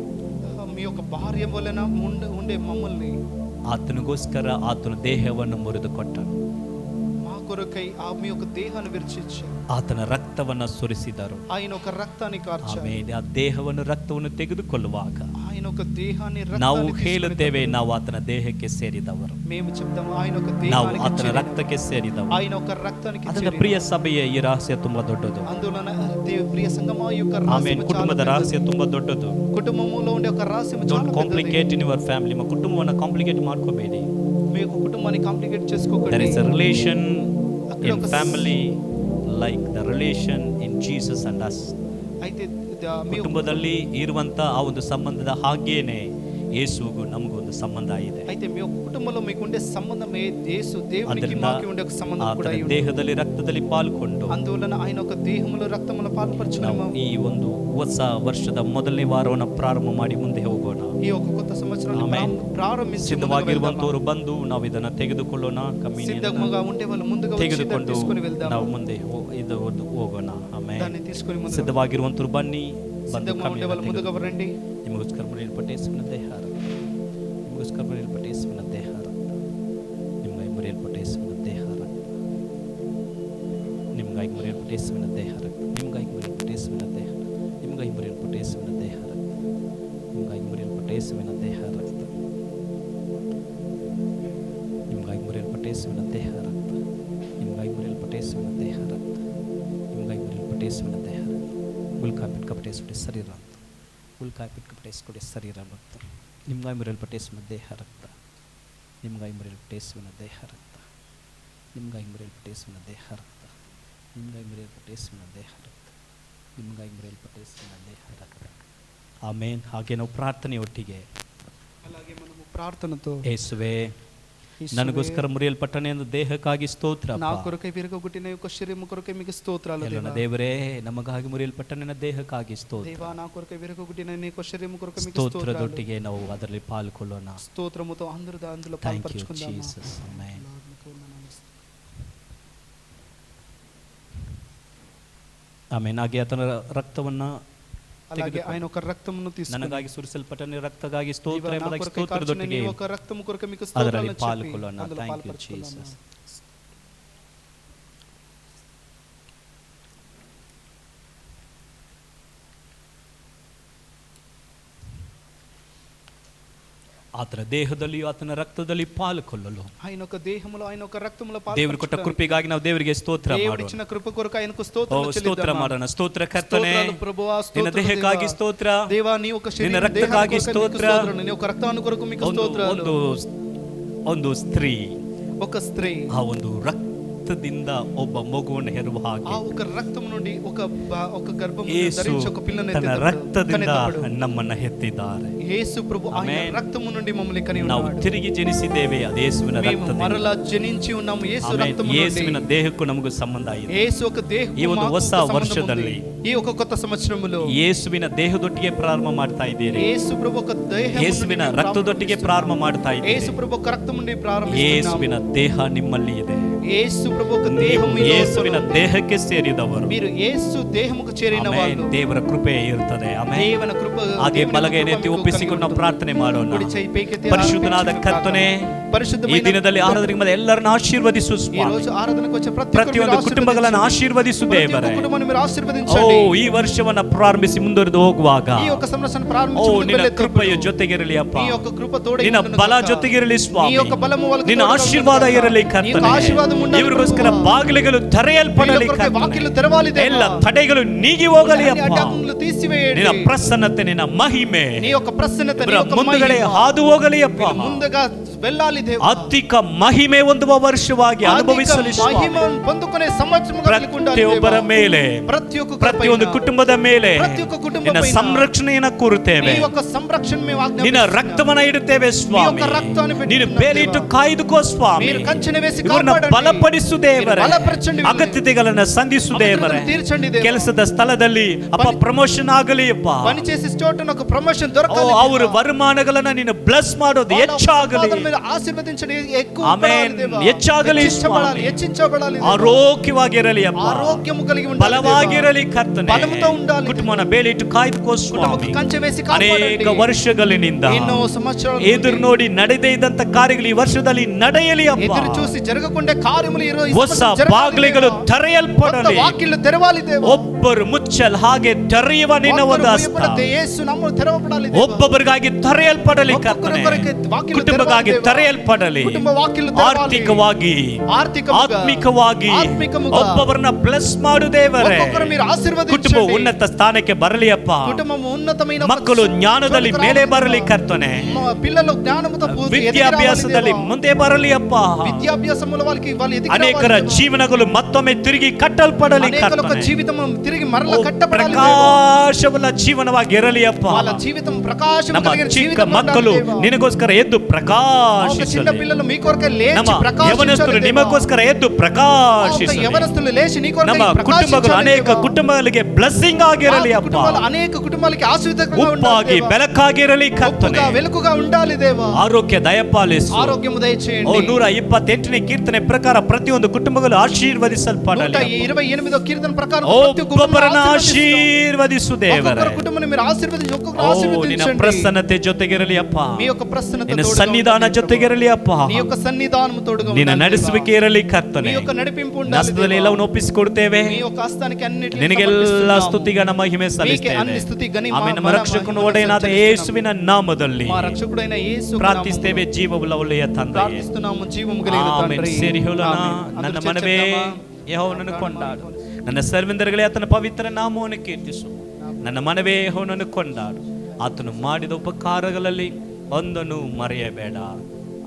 మీ యొక్క భార్య వలన ఉండే మమ్మల్ని ಆತನಿಗೋಸ್ಕರ ಆತನ ದೇಹವನ್ನು ಮುರಿದು ಕೊಟ್ಟನು. మా కొరకై మీ యొక్క దేహాన్ని విరిచిచ్చి ಆತನ ರಕ್ತವನ್ನ ಸುರಿಸಿದರು. ఆయన ఒక రక్తాన్ని కార్చారు. ಆಮೇಲೆ ಆ ದೇಹವನ್ನು ರಕ್ತವನ್ನು ತೆಗೆದುಕೊಳ್ಳುವಾಗ ఆయన ఒక దేహాన్ని ನಾವು ಹೇಳುತ್ತೇವೆ, ನಾವು ಆತನ ದೇಹಕ್ಕೆ ಸೇರಿದವರು, మేము చెప్తాము ఆయన ఒక ನಾವು దేహానికి ಆತನ చేరి- ರಕ್ತಕ್ಕೆ ಸೇರಿದವರು. ఆయన ఒక రక్తానికి ಅದನ್ನ చేరి- ಪ್ರಿಯ ಸಭೆಯ ಈ ರಹಸ್ಯ ತುಂಬಾ ದೊಡ್ಡದು. అందువలన ప్రియ సంగమా ఈ యొక్క ಆಮೇಲೆ రహస్యము ಕುಟುಂಬದ చాలా ರಹಸ್ಯ పెద్దది. ತುಂಬಾ ದೊಡ್ಡದು. కుటుంబములో ఉండే ఒక రహస్యము ಡೋಂಟ್ చాలా పెద్దది. Complicate in your family. ನಿಮ್ಮ ಕುಟುಂಬವನ್ನು ಕಾಂಪ್ಲಿಕೇಟ್ ಮಾಡ್ಕೋಬೇಡಿ. మీ యొక్క కుటుంబాన్ని కాంప్లికేట్ There చేసుకోకండి. is a relation in family like the relation in Jesus and us. అయితే మీ ಕುಟುಂಬದಲ್ಲಿ ಇರುವಂತ ಆ ಒಂದು ಸಂಬಂಧದ ಹಾಗೇನೆ ಯೇಸುವಿಗೂ ನಮಗೂ ಒಂದು ಸಂಬಂಧ ಇದೆ. అయితే మీ యొక్క కుటుంబంలో మీకు ఉండే సంబంధమే యేసు దేవునికి ಅದರಿಂದ మాకి ఉండే ఒక సంబంధం కూడా ಆತನ అయి ఉంది. ದೇಹದಲ್ಲಿ ರಕ್ತದಲ್ಲಿ ಪಾಲ್ಗೊಂಡು అందువలన ఆయన ఒక దేహములో రక్తములో ನಾವು పాల్పరచుకున్నాము. ಈ ಒಂದು ಹೊಸ ವರ್ಷದ ಮೊದಲನೇ ವಾರವನ್ನು ಪ್ರಾರಂಭ ಮಾಡಿ ಮುಂದೆ ಹೋಗೋಣ. ఈ ఒక కొత్త సంవత్సరాన్ని ಆಮೆನ್. ప్రారంభించి ಸಿದ್ಧವಾಗಿರುವಂತವರು ಬಂದು ನಾವು ಇದನ್ನ ತೆಗೆದುಕೊಳ್ಳೋಣ. సిద్ధంగా ఉండే వాళ్ళు ముందుగా వచ్చి దాన్ని ತೆಗೆದುಕೊಂಡು తీసుకొని వెళ్దాం. ನಾವು ಮುಂದೆ ಹೋಗೋಣ. ಆಮೇಲೆ దాన్ని తీసుకొని ముందుగా ಸಿದ್ಧವಾಗಿರುವಂತರು ಬನ್ನಿ, ಬಂದು సిద్ధంగా ఉండే వాళ్ళు ముందుగా రండి. ನಿಮಗೋಸ್ಕರ ಮರೆಯಲ್ಪಟ್ಟ ಯೇಸುವಿನ ದೇಹ, ನಿಮಗೋಸ್ಕರ ಮರೆಯಲ್ಪಟ್ಟ ಯೇಸುವಿನ ದೇಹ, ನಿಮಗಾಗಿ ಮರೆಯಲ್ಪಟ್ಟ ಯೇಸುವಿನ ದೇಹ, ನಿಮಗಾಗಿ ಮರೆಯಲ್ಪಟ್ಟ ಯೇಸುವಿನ ದೇಹ, ನಿಮಗಾಗಿ ಮರೆಯಲ್ಪಟ್ಟ ಯೇಸುವಿನ ದೇಹ, ನಿಮಗಾಗಿ ಮರೆಯಲ್ಪಟ್ಟ ಯೇಸುವಿನ ದೇಹ, ನಿಮಗಾಗಿ ಮರೆಯಲ್ಪಟ್ಟ ಯೇಸುವಿನ ದೇಹ, ನಿಮಗಾಗಿ ಮರೆಯಲ್ಪಟ್ಟ ಯೇಸುವಿನ ದೇಹ, ನಿಮಗಾಗಿ ಮರೆಯಲ್ಪಟ್ಟ ಯೇಸುವಿನ ದೇಹ, ನಿಮಗಾಗಿ ನಿಮ್ಗಾಗಿ ಮುರಿಯಲ್ಪಟ್ಟೇಸುವಿನ ದೇಹ ಉಲ್ಕಾಪಿಟ್ಕಪಟ್ಟೇಸುಡೆ ಶರೀರ ಅಂತ ಉಲ್ಕಾಪಿಟ್ಕಪಟ್ಟೇಸುಡೆ ಶರೀರ ರಕ್ತ ನಿಮ್ಗಾಗಿ ಮುರಿಯಲ್ಪಟ್ಟೇಸುವಿನ ದೇಹ ರಕ್ತ ನಿಮ್ಗಾಗಿ ಮುರಿಯಲ್ಪಟ್ಟೇಸುವಿನ ದೇಹ ರಕ್ತ ನಿಮ್ಗಾಗಿ ಮುರಿಯಲ್ಪಟ್ಟೇಸುವಿನ ದೇಹ ರಕ್ತ ನಿಮ್ಗಾಗಿ ಮುರಿಯಲ್ಪಟ್ಟೇಸುವಿನ ದೇಹ ರಕ್ತ ನಿಮ್ಗಾಗಿ ಮುರಿಯಲ್ಪಟ್ಟೇಸುವಿನ ದೇಹ ರಕ್ತ. ಆಮೇನ್. ಹಾಗೆ ನಾವು ಪ್ರಾರ್ಥನೆ ಒಟ್ಟಿಗೆ అలాగే మనము ప్రార్థనతో ಯೇಸುವೇ ನನಗೋಸ್ಕರ ಮುರಿಯಲ್ಪಟ್ಟನೆ ಎಂದು ದೇಹಕ್ಕಾಗಿ ಸ್ತೋತ್ರ. నా కొరకై విరగొట్టిన యొక్క శరీరము కొరకై మీకు స్తోత్రాలు ನನ್ನ ದೇವರೇ, ನಮಗಾಗಿ ಮುರಿಯಲ್ಪಟ್ಟ ನಿನ್ನ ದೇಹಕ್ಕಾಗಿ ಸ್ತೋತ್ರ. ದೇವಾ, నా కొరకై విరగొట్టిన నీ యొక్క శరీరము కొరకై మీకు ಸ್ತೋತ್ರದೊಟ್ಟಿಗೆ ನಾವು ಅದರಲ್ಲಿ ಪಾಲ್ಗೊಳ್ಳೋಣ. స్తోత్రముతో అందులో ಥ್ಯಾಂಕ್ ಯು ಪಾಲ್ಪಂచుకుందాము. ಜೀಸಸ್. ಆಮೆನ್. ಆಮೆನ್. ಹಾಗೆ ಆತನ ರಕ್ತವನ್ನ అలాగే ఆయన ఒక రక్తమును తీసుకొని ನನಗಾಗಿ ಸುರಿಸಲ್ಪಟ್ಟ ನಿನ್ನ ರಕ್ತಕ್ಕಾಗಿ ಸ್ತೋತ್ರ ಎಂಬುದಾಗಿ కొరకై కార్చిన ಸ್ತೋತ್ರದೊಟ್ಟಿಗೆ నీ యొక్క రక్తము కొరకై మీకు ಅದರಲ್ಲಿ స్తోత్రాలు ಪಾಲ್ಗೊಳ್ಳೋಣ. అందులో ಥ್ಯಾಂಕ್ ಯು పాల్పంచుకుందాము. ಜೀಸಸ್. ಆತನ ದೇಹದಲ್ಲಿಯೂ ಆತನ ರಕ್ತದಲ್ಲಿ ಪಾಲ್ಗೊಳ್ಳಲು ఆయన ఒక దేహములో ఆయన ఒక రక్తములో ದೇವರು ಕೊಟ್ಟ ಕೃಪೆಗಾಗಿ ನಾವು ದೇವರಿಗೆ ಸ್ತೋತ್ರ ಮಾಡೋಣ. దేవుడిచ్చిన కృప కొరకు ఆయనకు ಓ స్తోత్రాలు ಸ್ತೋತ್ರ చెల్లిద్దాము. ಮಾಡೋಣ. ಸ್ತೋತ್ರ ಕರ್ತನೆ, స్తోత్రాలు ప్రభువా, ನಿನ್ನ స్తోత్రాలు ದೇಹಕ್ಕಾಗಿ దేవా. ಸ್ತೋತ್ರ, దేవా, నీ యొక్క ನಿನ್ನ శరీరం ರಕ್ತಕ್ಕಾಗಿ దేహానికి ಸ್ತೋತ್ರ. నీ యొక్క రక్తాన్ని కొరకు మీకు స్తోత్రాలు. ಒಂದು ಸ್ತ್ರೀ ఒక స్త్రీ ಆ ಒಂದು ರಕ್ತದಿಂದ ಒಬ್ಬ ಮಗುವನ್ನು ಹೆರುವ ಹಾಗೆ ఆ ఒక రక్తం నుండి ఒక గర్భం ಯೇಸು ధరించి ఒక పిల్లని ತನ್ನ ರಕ್ತದಿಂದ కనెత్తబడు. ನಮ್ಮನ್ನ ಹೆತ್ತಿದ್ದಾರೆ. యేసు ప్రభు ఆయన ಆಮೆನ್. రక్తము నుండి మమ్మల్ని కని ನಾವು ఉన్నాడు. ತಿರುಗಿ ಜನಿಸಿದ್ದೇವೆ ಅದು ಯೇಸುವಿನ మేము ರಕ್ತದಿಂದ. మరలా జనించి ఉన్నాము యేసు ಆಮೆನ್. రక్తము ಯೇಸುವಿನ నుండి. ದೇಹಕ್ಕೂ ನಮಗೂ ಸಂಬಂಧ ಇದೆ. యేసు ఒక దేహము ಈ ಒಂದು మాకు ಹೊಸ ఒక సంబంధం ವರ್ಷದಲ್ಲಿ ఉంది. ఈ ఒక కొత్త సంవత్సరములో ಯೇಸುವಿನ ದೇಹದೊಟ್ಟಿಗೆ ಪ್ರಾರಂಭ ಮಾಡ್ತಾ ಇದ್ದೀರಿ. యేసు ప్రభు ఒక దేహము ಯೇಸುವಿನ నుండి ರಕ್ತದೊಟ್ಟಿಗೆ ಪ್ರಾರಂಭ ಮಾಡ್ತಾ ಇದ್ದೀರಿ. యేసు ప్రభు ఒక రక్తం నుండి ప్రారంభిస్తున్నాము. ಯೇಸುವಿನ ದೇಹ ನಿಮ್ಮಲ್ಲಿ ಇದೆ. యేసు ప్రభు ఒక దేహము ನೀವು ಯೇಸುವಿನ ದೇಹಕ್ಕೆ ಸೇರಿದವರು. మీరు యేసు ದೇಹముకు చేరిన ಆಮೆನ್. వాళ్ళు. ದೇವರ ಕೃಪೆ ಇರುತ್ತದೆ. ಆಮೆನ್. ದೇವನ ಕೃಪೆ ಹಾಗೆ ದೇವನ ಬಲಗೈನೆತ್ತಿ ಕೃಪೆ ಒಪ್ಪಿಸಿಕೊಂಡು ನಾವು ಪ್ರಾರ್ಥನೆ ಮಾಡೋಣ. ಕುಡಿ ಚೈ ಪೈಕೆತ್ತಿ ಪರಿಶುದ್ಧನಾದ ಕರ್ತನೇ, ಈ ದಿನದಲ್ಲಿ ಆರಾಧನೆಗೆ ಎಲ್ಲರನ್ನು ಆಶೀರ್ವದಿಸು ఈ ಸ್ವಾಮಿ. రోజు ఆరాధనకు వచ్చే ಪ್ರತಿಯೊಂದು ಕುಟುಂಬಗಳನ್ನು ಆಶೀರ್ವದಿಸು ದೇವರೇ. కుటుంబాన్ని మీరు ಓ, ఆశీర్వదించండి. ಈ ವರ್ಷವನ್ನ ಪ್ರಾರಂಭಿಸಿ ಮುಂದುವರೆದು ಹೋಗುವಾಗ ఈ యొక్క సంవత్సరం ಓ, ప్రారంభించి ముందుకు ನಿನ್ನ వెళ్ళేటప్పుడు ಕೃಪೆಯು ಜೊತೆಗಿರಲಿ ಅಪ್ಪ. నీ యొక్క కృప తోడై ನಿನ್ನ ఉండును ಬಲ గాక. ಜೊತೆಗಿರಲಿ నీ ಸ್ವಾಮಿ. యొక్క బలము వాళ్ళకి ನಿನ್ನ తోడుగా ಆಶೀರ್ವಾದ ఉండును గాక. ಇರಲಿ నీ యొక్క ಕರ್ತನೇ. ಆಶೀರ್ವಾದం ఉండాలి ಇವರಿಗೋಸ್ಕರ ప్రభువా. ಬಾಗಿಲುಗಳು ತೆರೆಯಲ್ಪಡಲಿ వీళ్ళ కొరకై వాకిళ్ళు ಕರ್ತನೇ. తెరవాలి దేవా. ಎಲ್ಲ ತಡೆಗಳು ನೀಗಿ ಹೋಗಲಿ అన్ని ಅಪ್ಪ. అడ్డంకులు తీసివేయండి. ನಿನ್ನ ಪ್ರಸನ್ನತೆ, ನಿನ್ನ ಮಹಿಮೆ నీ యొక్క ప్రసన్నత, నీ ಇವರ యొక్క ಮುಂದುಗಡೆ మహిమ ಹಾದು ಹೋಗಲಿ ಅಪ್ಪ. వీళ్ళు ముందుగా వెళ్ళాలి దేవా. ಅಧಿಕ ಮಹಿಮೆ ಹೊಂದುವ ವರ್ಷವಾಗಿ ಅನುಭವಿಸಲಿ అధిక ಸ್ವಾಮಿ. మహిమను పొందుకునే సంవత్సరముగా కలిగి ఉండాలి ಪ್ರತಿಯೊಬ್ಬರ దేవా. ಮೇಲೆ, ప్రతి ఒక్క ಪ್ರತಿಯೊಂದು పైన, ಕುಟುಂಬದ ಮೇಲೆ ప్రతి ఒక్క కుటుంబం ನಿನ್ನ పైన ಸಂರಕ್ಷಣೆಯನ್ನ ಕೂರುತ್ತೇವೆ. నీ యొక్క సంరక్షణ మేము ನಿನ್ನ ఆజ్ఞాపిస్తున్నాము. ರಕ್ತವನ್ನ ಇಡುತ್ತೇವೆ ಸ್ವಾಮಿ. యొక్క రక్తాన్ని పెట్టుకున్నాం ನೀನು ಬೇಲಿಟ್ಟು ದೇವಾ. ಕಾಯ್ದುಕೋ ಸ್ವಾಮಿ. మీరు కంచెన వేసి ಇವರನ್ನ ಕಾಪಾడండి. ಬಲಪಡಿಸು ದೇವರೇ. మీరు బలపరచండి వీళ్ళని. ಅಗತ್ಯತೆಗಳನ್ನ ಸಂಧಿಸು ದೇವರೇ. అవసరతలను తీర్చండి దేవా. ಕೆಲಸದ ಸ್ಥಳದಲ್ಲಿ ಅಪ್ಪ ಪ್ರಮೋಷನ್ ಆಗಲಿ ಅಪ್ಪ. పని చేసే చోట ఒక ప్రమోషన్ ಓ, దొరకాలి ಅವರ దేవా. ವರಮಾನಗಳನ್ನ ನೀನು ಬ್ಲೆಸ್ ಮಾಡೋದು వాళ్ళ ಹೆಚ್ಚಾಗಲಿ. సంపాదన మీద ఆశీర్వదించండి. ఎక్కువ ಆಮೆನ್. పడాలి దేవా. ಹೆಚ್ಚಾಗಲಿ ಹೆಚ್ಚಿంచబడాలి, ಸ್ವಾಮಿ. ಹೆಚ್ಚించబడాలి ದೇవా. ಆರೋಗ್ಯವಾಗಿರಲಿ ಅಪ್ಪ. ఆరోగ్యము కలిగి ఉండాలి దేవా. ಬಲವಾಗಿರಲಿ ಕರ್ತನೆ. ಬಲముతో ఉండాలి. ಕುಟುಂಬನ ಬೇಲಿಟ್ಟು ಕಾಯ್ದುಕೋ ಸ್ವಾಮಿ. కుటుంబకు కంచె వేసి కాపాడండి. ಅನೇಕ ವರ್ಷಗಳಿನಿಂದ ఎన్నో సంవత్సరాల ಎದುರು నుండి ನೋಡಿ ನಡೆದೇ ಇದ್ದಂತ ಕಾರ್ಯಗಳು ಈ ವರ್ಷದಲ್ಲಿ ನಡೆಯಲಿ ಅಪ್ಪ. ఎదురు చూసి జరగకుండా కార్యములు ఈ రోజు ಹೊಸ ಬಾಗಿಲುಗಳು ತೆರೆಯಲ್ಪಡಲಿ. వాకిళ్ళు తెరవాలి దేవా. ಒಬ್ಬರು ಮುಚ್ಚಲ್ ಹಾಗೆ ತೆರೆಯುವ ನಿನ್ನ ಒಂದು ಹಸ್ತ ఒక్కరు యేసు నామములో తెరవబడాలి దేవా. ಒಬ್ಬೊಬ್ಬರಿಗಾಗಿ ತೆರೆಯಲ್ಪಡಲಿ ಕರ್ತನೆ. ಕುಟುಂಬಕ್ಕಾಗಿ ತೆರೆಯಲ್ಪಡಲಿ. కుటుంబ వాకిళ్ళు తెరవాలి. ಆರ್ಥಿಕವಾಗಿ, ఆర్థికముగా, ಆತ್ಮಿಕವಾಗಿ ఆత్మికముగా ಒಬ್ಬೊಬ್ಬರನ್ನ ಬ್ಲೆಸ್ ಮಾಡು ದೇವರೇ. ఒక్కొక్కరు మీరు ఆశీర్వదించండి. ಕುಟುಂಬ ಉನ್ನತ ಸ್ಥಾನಕ್ಕೆ ಬರಲಿ ಅಪ್ಪ. కుటుంబము ఉన్నతమైన ಮಕ್ಕಳು ಜ್ಞಾನದಲ್ಲಿ ಮೇಲೆ ಬರಲಿ ಕರ್ತನೆ. పిల్లలు జ్ఞానముతో ವಿದ್ಯಾಭ್ಯಾಸದಲ್ಲಿ ಮುಂದೆ ಬರಲಿ ಅಪ್ಪ. విద్యాభ్యాసముల వాళ్ళకి వాళ్ళు ఎదిగి ಅನೇಕರ రావాలి దేవా. ಜೀವನಗಳು ಮತ್ತೊಮ್ಮೆ ತಿರುಗಿ ಕಟ್ಟಲ್ಪಡಲಿ అనేకుల యొక్క ಕರ್ತನೆ. జీవితం తిరిగి మరల ಓ, కట్టబడాలి దేవా. ಪ್ರಕಾಶವುಳ್ಳ ಜೀವನವಾಗಿ ಇರಲಿ ಅಪ್ಪ. వాళ్ళ జీవితం ప్రకాశం ನಮ್ಮ కలిగిన ಚಿಕ್ಕ జీవితం ಮಕ್ಕಳು ఉండాలి దేవా. ನಿನಗೋಸ್ಕರ ಎದ್ದು ఒక చిన్న ಪ್ರಕಾಶಿಸಲಿ. పిల్లలు మీ కొరకే లేచి ನಮ್ಮ ప్రకాశించాలి ಯವನಸ್ಥರು దేవా. ನಿಮಗೋಸ್ಕರ ಎದ್ದು ఒక ಪ್ರಕಾಶಿಸಲಿ. యవనస్తులు లేచి నీ కొరకే ನಮ್ಮ ప్రకాశించాలి ಕುಟುಂಬಗಳು ಅನೇಕ దేవా. ಕುಟುಂಬಗಳಿಗೆ ಬ್ಲೆಸ್ಸಿಂಗ್ ಆಗಿರಲಿ ఆ ಅಪ್ಪ. కుటుంబాలు అనేక కుటుంబాలకి ఆశీర్వాదంగా ಉಪ್ಪಾಗಿ ఉండాలి దేవా. ಬೆಳಕಾಗಿರಲಿ ಕರ್ತನೆ. ఉప్పుగా వెలుగుగా ఉండాలి దేవా. ಆರೋಗ್ಯ ದಯಪಾಲಿಸು. ఆరోగ్యము ಓ, దయచేయండి. 128ನೇ ಕೀರ್ತನೆ ಪ್ರಕಾರ ಪ್ರತಿಯೊಂದು ಕುಟುಂಬಗಳು ಆಶೀರ್ವದಿಸಲ್ಪಡಲಿ. 128వ కీర్తన ప్రకారం ప్రతి ಒಬ್ಬೊಬ್ಬರನ್ನ కుటుంబాన్ని ಆಶೀರ್ವದಿಸು ದೇವರೇ. ఒక్కొక్కరు కుటుంబాన్ని మీరు ఆశీర్వదించి ఒక్కొక్కరు ಓ, ನಿನ್ನ ఆశీర్వదించండి. ಪ್ರಸನ್ನತೆ ಜೊತೆಗಿರಲಿ ಅಪ್ಪ. మీ యొక్క ప్రసన్నత ನಿನ್ನ తోడుగా ಸನ್ನಿಧಾನ ఉండండి ಜೊತೆಗಿರಲಿ ಅಪ್ಪ. ప్రభు. నీ యొక్క సన్నిధానము తోడుగా ನಿನ್ನ ఉండాలి ನಡೆಸುವಿಕೆ దేవా. ಇರಲಿ మీ ಕರ್ತನೆ. యొక్క నడిపింపు ఉండాలి ನಷ್ಟದಲ್ಲಿ దేవా. ಎಲ್ಲವನ್ನು ಒಪ್ಪಿಸಿಕೊಡ್ತೇವೆ. మీ యొక్క హస్తానికి అన్నిటిని ನಿನಗೆಲ್ಲ సమర్పిస్తున్నాము. ಸ್ತುತಿಗಣ ಮಹಿಮೆ మీకే ಸಲ್ಲಿಸ್ತೇವೆ. అన్ని స్తుతి ఘని ಆಮೇಲೆ ನಮ್ಮ మహిమ ರಕ್ಷಕನು మహిమ ಒಡೆಯನಾದ చెల్లిస్తున్నాము. ಯೇಸುವಿನ ನಾಮದಲ್ಲಿ మా రక్షకుడైన యేసు ಪ್ರಾರ್ಥಿಸ್ತೇವೆ ಜೀವವುಳ್ಳ ಒಳ್ಳೆಯ ತಂದೆಯೇ. ప్రార్థిస్తున్నాము జీవము కలిగిన ಆಮೆನ್. తండ్రి. ಸೇರಿ ಹೇಳೋಣ. ఆమేన్. ನನ್ನ అందరూ ಮನವೇ చేద్దామా? ಯೆಹೋವನನ್ನು ಕೊಂಡಾಡು. ನನ್ನ ಸರ್ವೆಂದರುಗಳೇ ಆತನ ಪವಿತ್ರ ನಾಮವನ್ನು ಕೀರ್ತಿಸು. ನನ್ನ ಮನವೇ ಅವನನ್ನು ಕೊಂಡಾಡು. ಆತನು ಮಾಡಿದ ಉಪಕಾರಗಳಲ್ಲಿ ಒಂದನ್ನು ಮರೆಯಬೇಡ.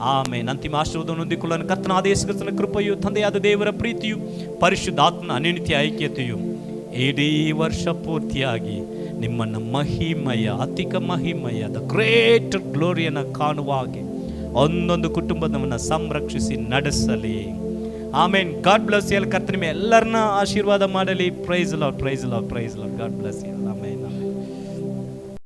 ಆಮೇಲೆ ಅಂತಿಮ ಆಶೀರ್ವಾದವನ್ನು ಹೊಂದಿಕೊಳ್ಳಲು ಕರ್ತನಾದ ಯೇಸು ಕ್ರಿಸ್ತನ ಕೃಪೆಯು, ತಂದೆಯಾದ ದೇವರ ಪ್ರೀತಿಯು, ಪರಿಶುದ್ಧಾತ್ಮನ ಅನಿತ್ಯ ಐಕ್ಯತೆಯು ಇಡೀ ವರ್ಷ ಪೂರ್ತಿಯಾಗಿ ನಿಮ್ಮನ್ನು ಮಹಿಮಯ, ಅಧಿಕ ಮಹಿಮಯ, ದ ಗ್ರೇಟ್ ಗ್ಲೋರಿಯನ್ನು ಕಾಣುವ ಹಾಗೆ ಒಂದೊಂದು ಕುಟುಂಬದವನ್ನು ಸಂರಕ್ಷಿಸಿ ನಡೆಸಲಿ. ಆಮೇನ್. God bless you. ಕರ್ತನ ಎಲ್ಲರನ್ನ ಆಶೀರ್ವಾದ ಮಾಡಲಿ. Praise Lord, praise Lord, praise Lord. God bless you. Amen.